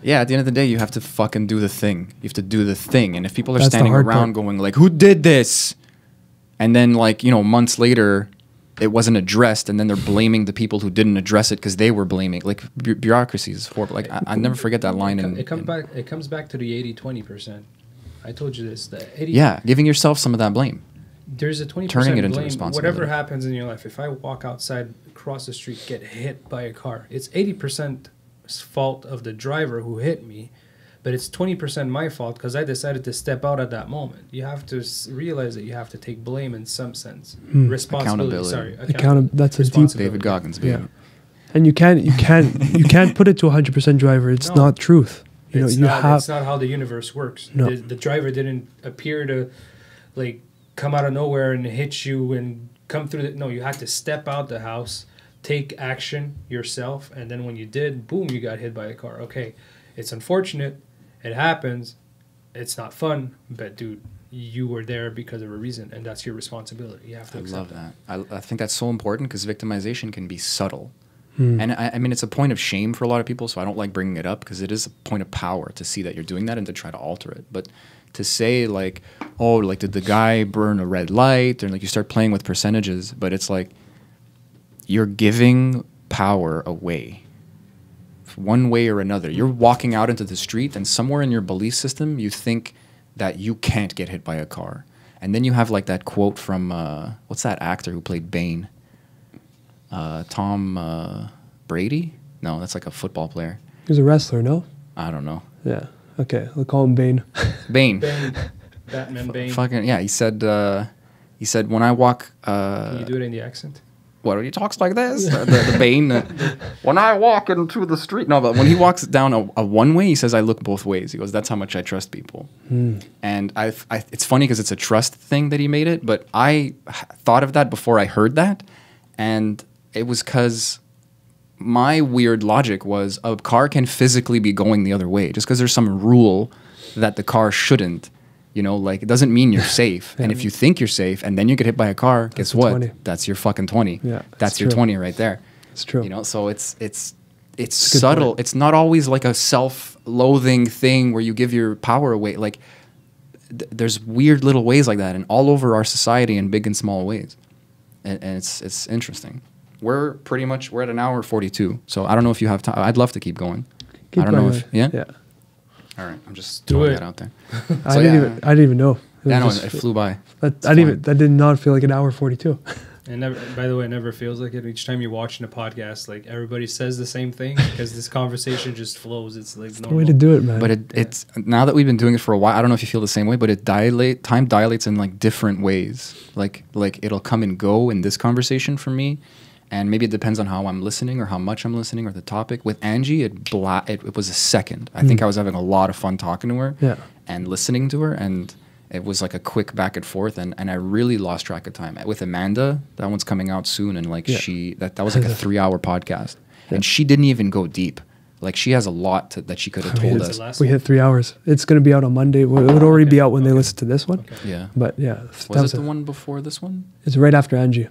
S2: yeah, at the end of the day, you have to fucking do the thing. You have to do the thing. And if people are
S1: That's the
S2: standing
S1: hard
S2: around
S1: part.
S2: going like, who did this? And then like, you know, months later, it wasn't addressed, and then they're blaming the people who didn't address it because they were blaming. Like bureaucracy is horrible. Like I never forget that line.
S6: It comes back to the 80-20%. I told you this. The 80,
S2: Yeah, giving yourself some of that blame.
S6: There's a 20%
S2: Turning it into
S6: blame.
S2: responsibility.
S6: Whatever happens in your life, if I walk outside, cross the street, get hit by a car, it's 80% fault of the driver who hit me, but it's 20% my fault because I decided to step out at that moment. You have to realize that you have to take blame in some sense. Responsibility.
S2: Accountability.
S6: Sorry.
S1: That's a deep.
S6: Responsibility.
S2: David Goggins,
S1: Yeah.
S2: baby.
S1: And you can't put it to 100% driver. It's
S6: No.
S1: not truth. You know,
S6: It's
S1: you
S6: not,
S1: have.
S6: it's not how the universe works.
S1: No.
S6: The driver didn't appear to like come out of nowhere and hit you and come through no, you had to step out the house, take action yourself, and then when you did, boom, you got hit by a car. Okay, it's unfortunate, it happens, it's not fun, but dude, you were there because of a reason, and that's your responsibility. You have to
S2: I
S6: accept
S2: love that. I think that's so important because victimization can be subtle. And I mean, it's a point of shame for a lot of people, so I don't like bringing it up because it is a point of power to see that you're doing that and to try to alter it. But to say like, oh, like did the guy burn a red light? Or like you start playing with percentages, but it's like you're giving power away one way or another. You're walking out into the street and somewhere in your belief system, you think that you can't get hit by a car. And then you have like that quote from, what's that actor who played Bane? Tom Brady? No, that's like a football player.
S1: He's a wrestler, no?
S2: I don't know.
S1: Yeah. Okay, we'll call him Bane.
S2: Bane.
S6: Bane, Batman Bane.
S2: Fucking yeah. He said when I walk.
S6: Can you do it in the accent?
S2: What, he talks like this? The Bane. When I walk into the street. No, but when he walks down a one way, he says, I look both ways. He goes, that's how much I trust people. And it's funny because it's a trust thing that he made it, but I thought of that before I heard that. And it was because my weird logic was a car can physically be going the other way. Just because there's some rule that the car shouldn't. You know, like, it doesn't mean you're safe. And if you think you're safe and then you get hit by a car, guess what?
S1: 20.
S2: That's your fucking 20.
S1: Yeah,
S2: that's your
S1: true.
S2: 20 right there.
S1: It's true.
S2: You know, so it's
S1: a good
S2: subtle.
S1: point.
S2: It's not always like a self-loathing thing where you give your power away. Like, there's weird little ways like that, and all over our society in big and small ways. And it's interesting. We're at an hour 42. So I don't know if you have time. I'd love to keep going.
S1: Keep
S2: I don't know
S1: going.
S2: if yeah.
S1: Yeah.
S2: All right, I'm just
S6: Do
S2: throwing
S6: it.
S2: that out there.
S1: I
S2: So,
S1: didn't even know.
S2: Yeah, no,
S1: was
S2: it
S1: just-
S2: flew by.
S1: That
S2: fine.
S1: that did not feel like an hour 42.
S6: And never, by the way, it never feels like it. Each time you're watching a podcast, like everybody says the same thing because this conversation just flows. It's like
S1: The
S6: normal.
S1: way to do it, man.
S2: But it's now that we've been doing it for a while. I don't know if you feel the same way, but time dilates in like different ways. Like it'll come and go in this conversation for me, and maybe it depends on how I'm listening or how much I'm listening or the topic. With Angie, it was a second. I think I was having a lot of fun talking to her and listening to her, and it was like a quick back and forth, and I really lost track of time. With Amanda, that one's coming out soon, and like that was like a 3-hour podcast, and she didn't even go deep. Like, she has a lot that she could have told
S6: It's
S2: us.
S6: the last
S1: We
S6: one.
S1: hit 3 hours. It's going to be out on Monday. It would already be out when they listen to this one.
S6: Okay.
S2: Yeah.
S1: But yeah,
S2: Was it the one before this one?
S1: It's right after Angie.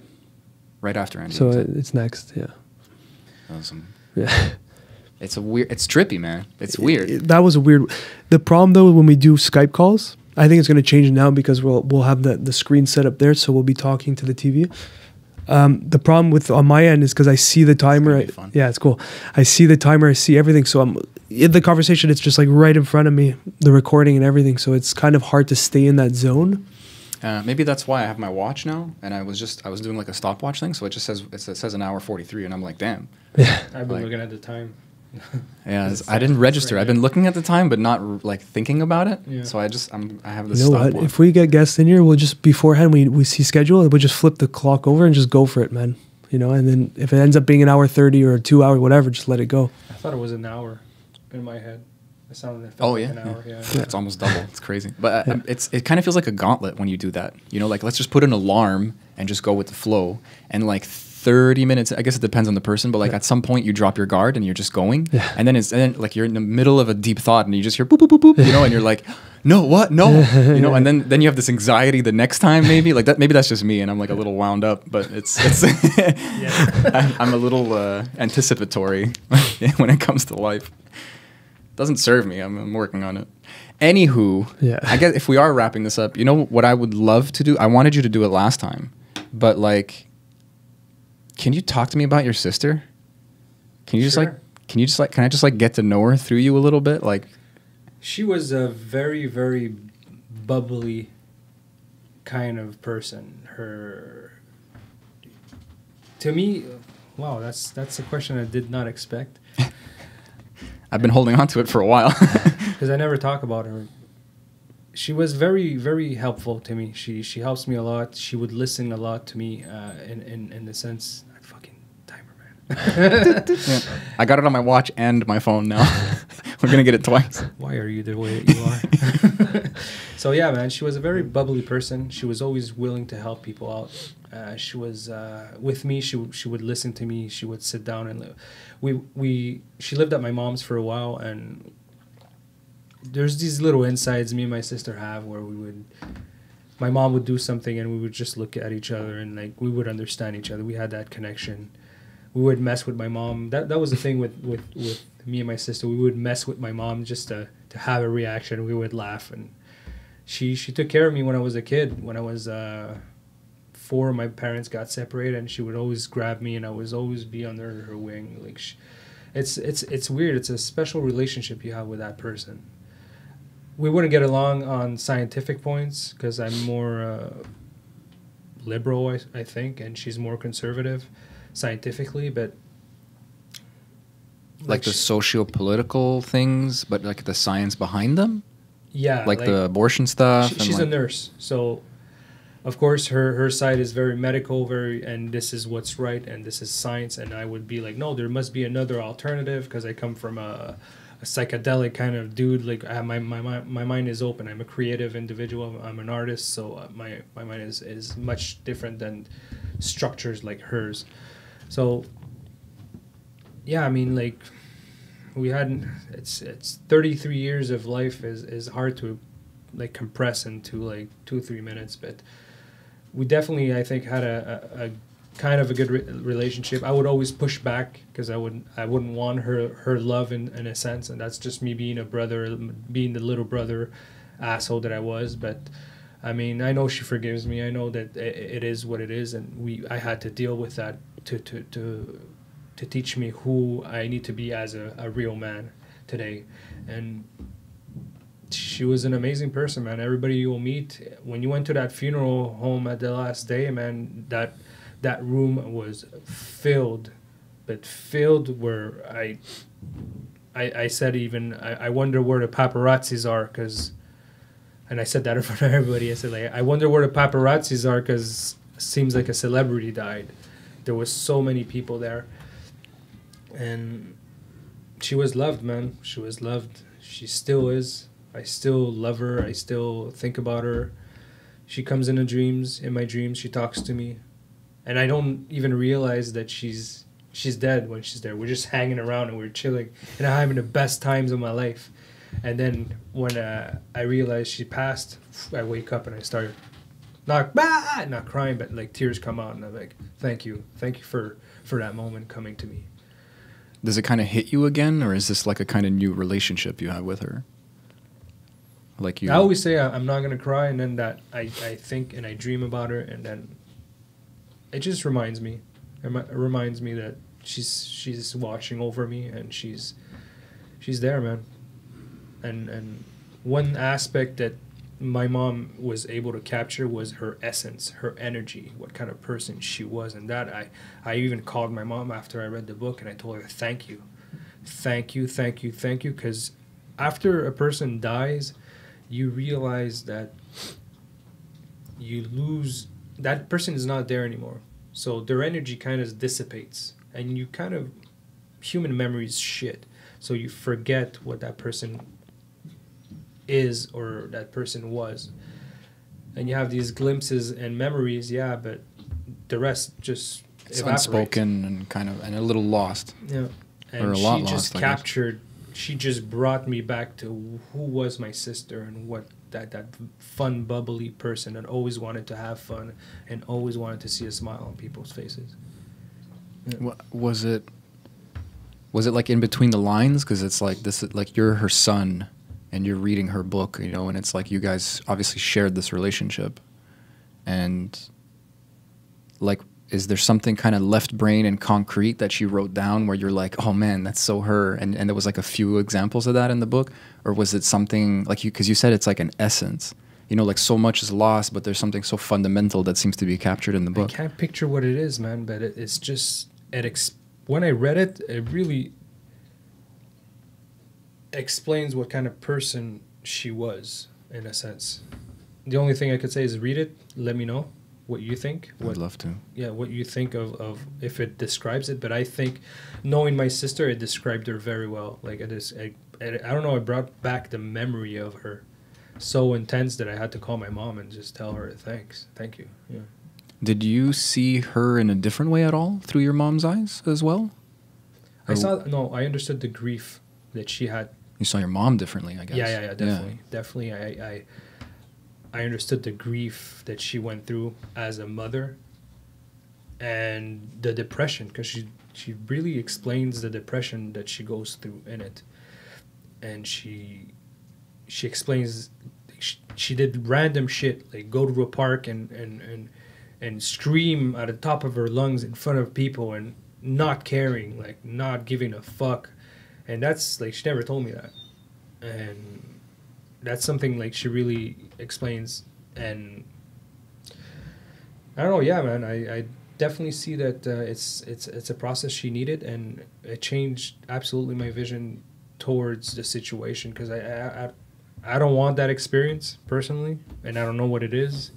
S2: Right after Andy.
S1: So it's next. Yeah.
S2: Awesome.
S1: Yeah.
S2: It's trippy, man. It's weird.
S1: That was a weird. The problem though, when we do Skype calls, I think it's going to change now because we'll have the screen set up there, so we'll be talking to the TV. The problem on my end is because I see the timer.
S2: gonna be fun.
S1: Yeah, it's cool. I see the timer. I see everything. So I'm in the conversation. It's just like right in front of me, the recording and everything. So it's kind of hard to stay in that zone.
S2: Maybe that's why I have my watch now, and I was doing like a stopwatch thing, so it just says an hour 43, and I'm like, damn.
S6: I've been
S2: Like-
S6: looking at the time.
S2: Yeah,
S6: It's
S2: I didn't register.
S6: right
S2: I've been
S6: there.
S2: looking at the time, but not like thinking about it.
S6: Yeah.
S2: So I have
S1: You
S2: this
S1: know what?
S2: stopwatch.
S1: If we get guests in here, we'll just beforehand we see schedule, we'll just flip the clock over and just go for it, man. You know, and then if it ends up being an hour 30 or 2 hour, whatever, just let it go.
S6: I thought it was an hour in my head. It sounded
S2: Oh
S6: like
S2: yeah,
S6: an hour. Yeah.
S2: It's almost double. It's crazy, but it kind of feels like a gauntlet when you do that. You know, like let's just put an alarm and just go with the flow. And like 30 minutes, I guess it depends on the person, but like at some point you drop your guard and you're just going, and then like you're in the middle of a deep thought and you just hear boop boop boop boop, you know, and you're like, no, what, no, you know, and then you have this anxiety the next time maybe like that. Maybe that's just me and I'm like a little wound up, but it's I'm a little anticipatory when it comes to life. Doesn't serve me. I'm working on it. Anywho, I guess if we are wrapping this up, you know what I would love to do? I wanted you to do it last time, but like, can you talk to me about your sister? Can you just can I just like get to know her through you a little bit? Like,
S6: She was a very, very bubbly kind of person. To me, wow, that's a question I did not expect.
S2: I've been holding on to it for a while.
S6: Because I never talk about her. She was very, very helpful to me. She helps me a lot. She would listen a lot to me in the sense... Fucking timer, man.
S2: Yeah. I got it on my watch and my phone now. We're going to get it twice.
S6: Why are you the way that you are? So yeah, man, she was a very bubbly person. She was always willing to help people out. She was with me. She would listen to me. She would sit down and she lived at my mom's for a while, and there's these little insides me and my sister have where my mom would do something and we would just look at each other and like we would understand each other. We had that connection. We would mess with my mom. That was the thing with me and my sister. We would mess with my mom just to have a reaction. We would laugh, and she took care of me when I was a kid. When I was 4, my parents got separated, and she would always grab me, and I would always be under her wing. Like, it's weird. It's a special relationship you have with that person. We wouldn't get along on scientific points because I'm more liberal, I think, and she's more conservative scientifically, but
S2: Like the socio-political things, but like the science behind them?
S6: yeah,
S2: Like the abortion stuff? and
S6: she's
S2: like,
S6: a nurse, so of course her side is very medical, and this is what's right and this is science, and I would be like, no, there must be another alternative because I come from a psychedelic kind of dude. Like my mind is open. I'm a creative individual. I'm an artist, so my mind is much different than structures like hers. So yeah, I mean, like it's 33 years of life is hard to like compress into like 2-3 minutes, but we definitely, I think, had a kind of a good relationship. I would always push back because I wouldn't want her love in a sense, and that's just me being a brother, being the little brother asshole that I was. But I mean, I know she forgives me. I know that it is what it is, and I had to deal with that to teach me who I need to be as a real man today. And she was an amazing person, man. Everybody you will meet, when you went to that funeral home at the last day, man, that room was filled where I said even, I wonder where the paparazzis are, and I said that in front of everybody. I said, like, I wonder where the paparazzis are because it seems like a celebrity died. There was so many people there. And she was loved, man. She was loved. She still is. I still love her. I still think about her. She comes in my dreams. She talks to me. And I don't even realize that she's dead when she's there. We're just hanging around and we're chilling. And I'm having the best times of my life. And then when I realized she passed, I wake up and I start not crying, but like tears come out. And I'm like, thank you for that moment coming to me.
S2: Does it kind of hit you again, or is this like a kind of new relationship you have with her? Like you,
S6: I always say I'm not gonna cry, and then that I think and I dream about her, and then it just reminds me. It reminds me that she's watching over me, and she's there, man. And one aspect that my mom was able to capture was her essence, her energy, what kind of person she was. And that I even called my mom after I read the book, and I told her, thank you, because after a person dies, you realize that you lose, that person is not there anymore. So their energy kind of dissipates, and you kind of, human memory is shit. So you forget what that person is or that person was. And you have these glimpses and memories, yeah, but the rest just
S2: It's
S6: evaporates.
S2: unspoken and kind of, and a little lost.
S6: Yeah.
S2: Or
S6: And
S2: a lot
S6: she
S2: lost,
S6: just
S2: I guess.
S6: captured, she just brought me back to who was my sister and what that fun, bubbly person that always wanted to have fun and always wanted to see a smile on people's faces.
S2: Was it like in between the lines? Because it's like this, like you're her son and you're reading her book, you know, and it's like you guys obviously shared this relationship. And like, is there something kind of left brain and concrete that she wrote down where you're like, oh man, that's so her? And there was like a few examples of that in the book? Or was it something like you, because you said it's like an essence, you know, like so much is lost, but there's something so fundamental that seems to be captured in the book.
S6: I can't picture what it is, man, but it's just, when I read it, it really explains what kind of person she was, in a sense. The only thing I could say is read it, let me know what you think.
S2: I'd love to.
S6: Yeah, what you think of if it describes it. But I think, knowing my sister, it described her very well. Like, it is, I don't know, it brought back the memory of her so intense that I had to call my mom and just tell her thank you. Yeah.
S2: Did you see her in a different way at all through your mom's eyes as well?
S6: I understood the grief that she had.
S2: You saw your mom differently, I guess.
S6: Yeah, definitely. I understood the grief that she went through as a mother, and the depression, because she really explains the depression that she goes through in it, and she explains she did random shit, like go to a park and scream at the top of her lungs in front of people and not caring, like not giving a fuck. And that's like, she never told me that. And that's something like she really explains. And I don't know, yeah, man, I definitely see that it's a process she needed, and it changed absolutely my vision towards the situation, because I don't want that experience personally, and I don't know what it is,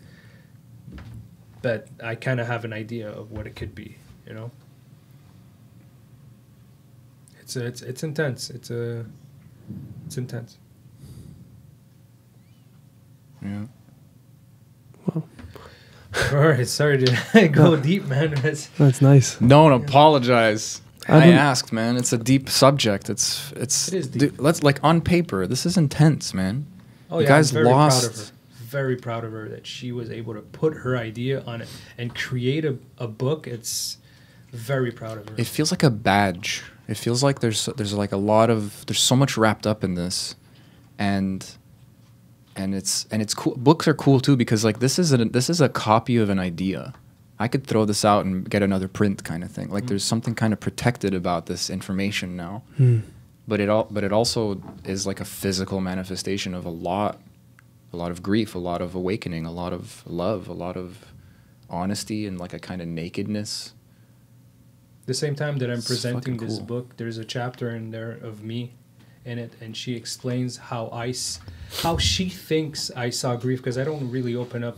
S6: but I kind of have an idea of what it could be, you know. It's intense. It's intense.
S2: Yeah.
S1: Well,
S6: all right, sorry to go deep, man.
S1: that's nice.
S2: Don't apologize.
S1: I
S2: I
S1: don't-
S2: asked, man. It's a deep subject. It
S6: is deep.
S2: Dude, let's, like, on paper, this is intense, man.
S6: Oh
S2: You
S6: yeah,
S2: guys
S6: I'm very
S2: lost.
S6: proud of her. Very proud of her that she was able to put her idea on it and create a book. It's very proud of her.
S2: It feels like a badge. It feels like there's like a lot of, there's so much wrapped up in this, and it's cool. Books are cool too, because like this is a copy of an idea. I could throw this out and get another print, kind of thing. Like there's something kind of protected about this information now. But it also is like a physical manifestation of a lot of grief, a lot of awakening, a lot of love, a lot of honesty, and like a kind of nakedness.
S6: The same time that I'm
S2: It's
S6: presenting
S2: fucking
S6: this
S2: cool.
S6: book, there's a chapter in there of me in it, and she explains how she thinks I saw grief, because I don't really open up.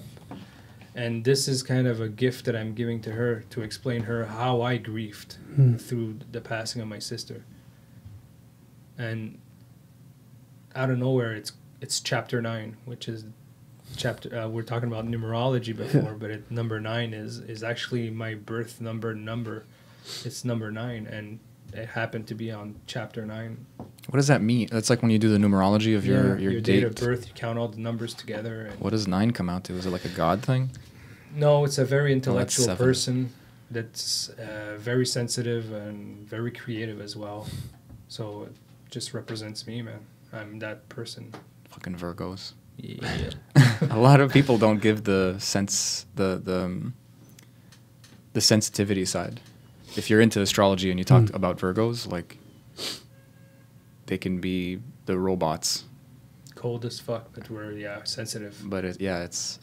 S6: And this is kind of a gift that I'm giving to her, to explain her how I grieved through the passing of my sister. And out of nowhere, it's chapter 9, which is chapter. We're talking about numerology before, but number 9 is actually my birth number. It's number 9, and it happened to be on chapter 9.
S2: What does that mean? That's like when you do the numerology of your
S6: date of birth. You count all the numbers together. And
S2: What does 9 come out to? Is it like a god thing?
S6: no, it's a very intellectual
S2: 7.
S6: person that's very sensitive and very creative as well. So it just represents me, man. I'm that person.
S2: Fucking Virgos.
S6: Yeah.
S2: A lot of people don't give the sense the sensitivity side. If you're into astrology and you talk about Virgos, like they can be the robots.
S6: cold as fuck, but we're sensitive.
S2: But it's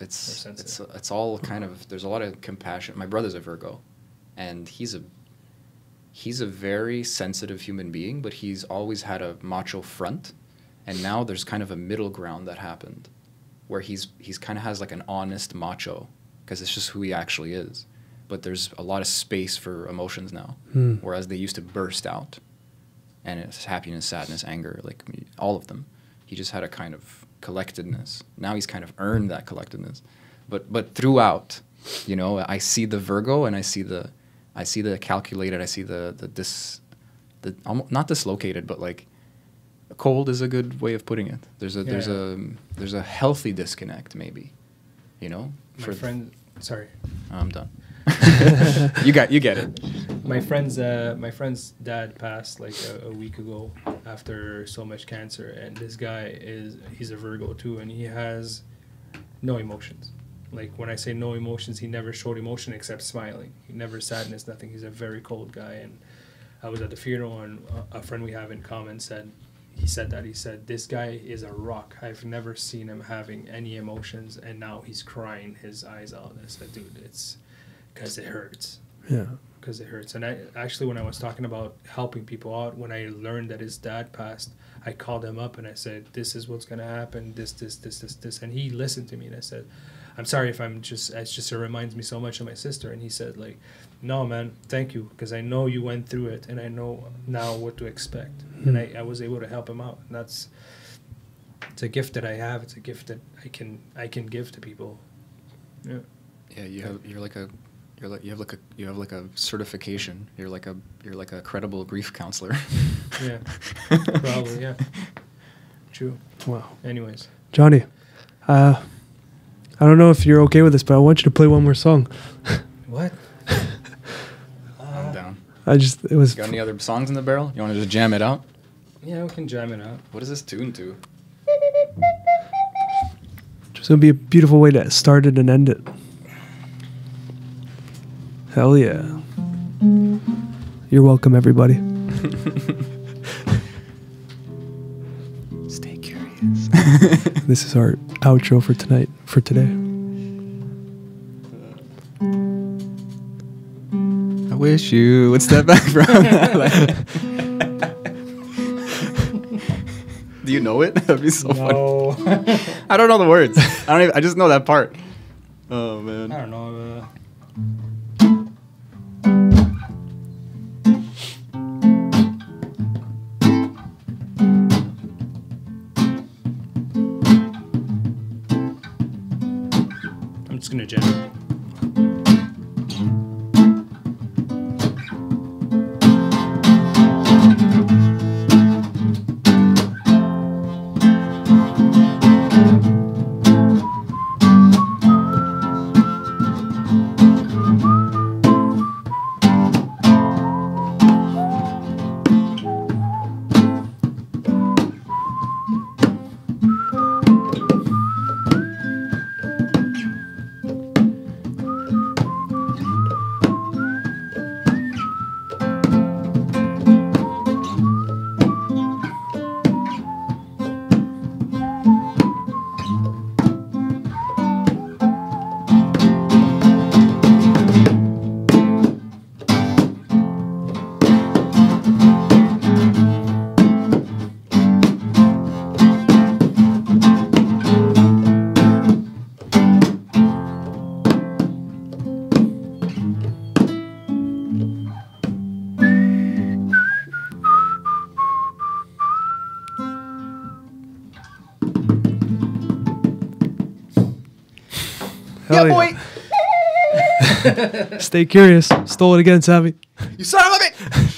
S6: sensitive.
S2: it's all kind of, there's a lot of compassion. My brother's a Virgo, and he's a very sensitive human being, but he's always had a macho front, and now there's kind of a middle ground that happened, where he's kind of has like an honest macho, because it's just who he actually is. But there's a lot of space for emotions now, whereas they used to burst out, and it's happiness, sadness, anger, like all of them. He just had a kind of collectedness. Now he's kind of earned that collectedness, but throughout, you know, I see the Virgo, and I see the calculated. I see the not dislocated, but like cold is a good way of putting it. There's a healthy disconnect, maybe, you know.
S6: My friend, sorry,
S2: I'm done. you get it.
S6: My friend's dad passed like a week ago after so much cancer, and this guy he's a Virgo too, and he has no emotions. Like when I say no emotions, he never showed emotion except smiling. He never sadness, nothing. He's a very cold guy. And I was at the funeral, and a friend we have in common said this guy is a rock. I've never seen him having any emotions, and now he's crying his eyes out. I said, dude, it's because it hurts.
S1: Yeah.
S6: Because it hurts. And I actually, when I was talking about helping people out, when I learned that his dad passed, I called him up and I said, this is what's going to happen, this. And he listened to me, and I said, I'm sorry if it's just it reminds me so much of my sister. And he said, like, no, man, thank you, because I know you went through it, and I know now what to expect. And I was able to help him out. And it's a gift that I have. It's a gift that I can give to people. Yeah. Yeah,
S2: you have like a certification. You're like a credible grief counselor.
S6: Yeah, probably. Yeah, true.
S1: Wow.
S6: Anyways,
S1: Johnny, I don't know if you're okay with this, but I want you to play one more song.
S6: What?
S2: I'm down.
S1: It was.
S2: Got any other songs in the barrel? You want to just jam it out?
S6: Yeah, we can jam it out.
S2: What is this tune to?
S1: It's gonna be a beautiful way to start it and end it. Hell yeah. You're welcome, everybody.
S2: Stay curious.
S1: This is our outro for today.
S2: I wish you would step back from. Do you know it? That'd be so funny. I don't know the words. I just know that part. Oh man.
S6: I don't know. I'm just gonna jam it.
S1: Hell yeah, boy. Stay curious. Stole it again, Savvy.
S2: You son of a bitch!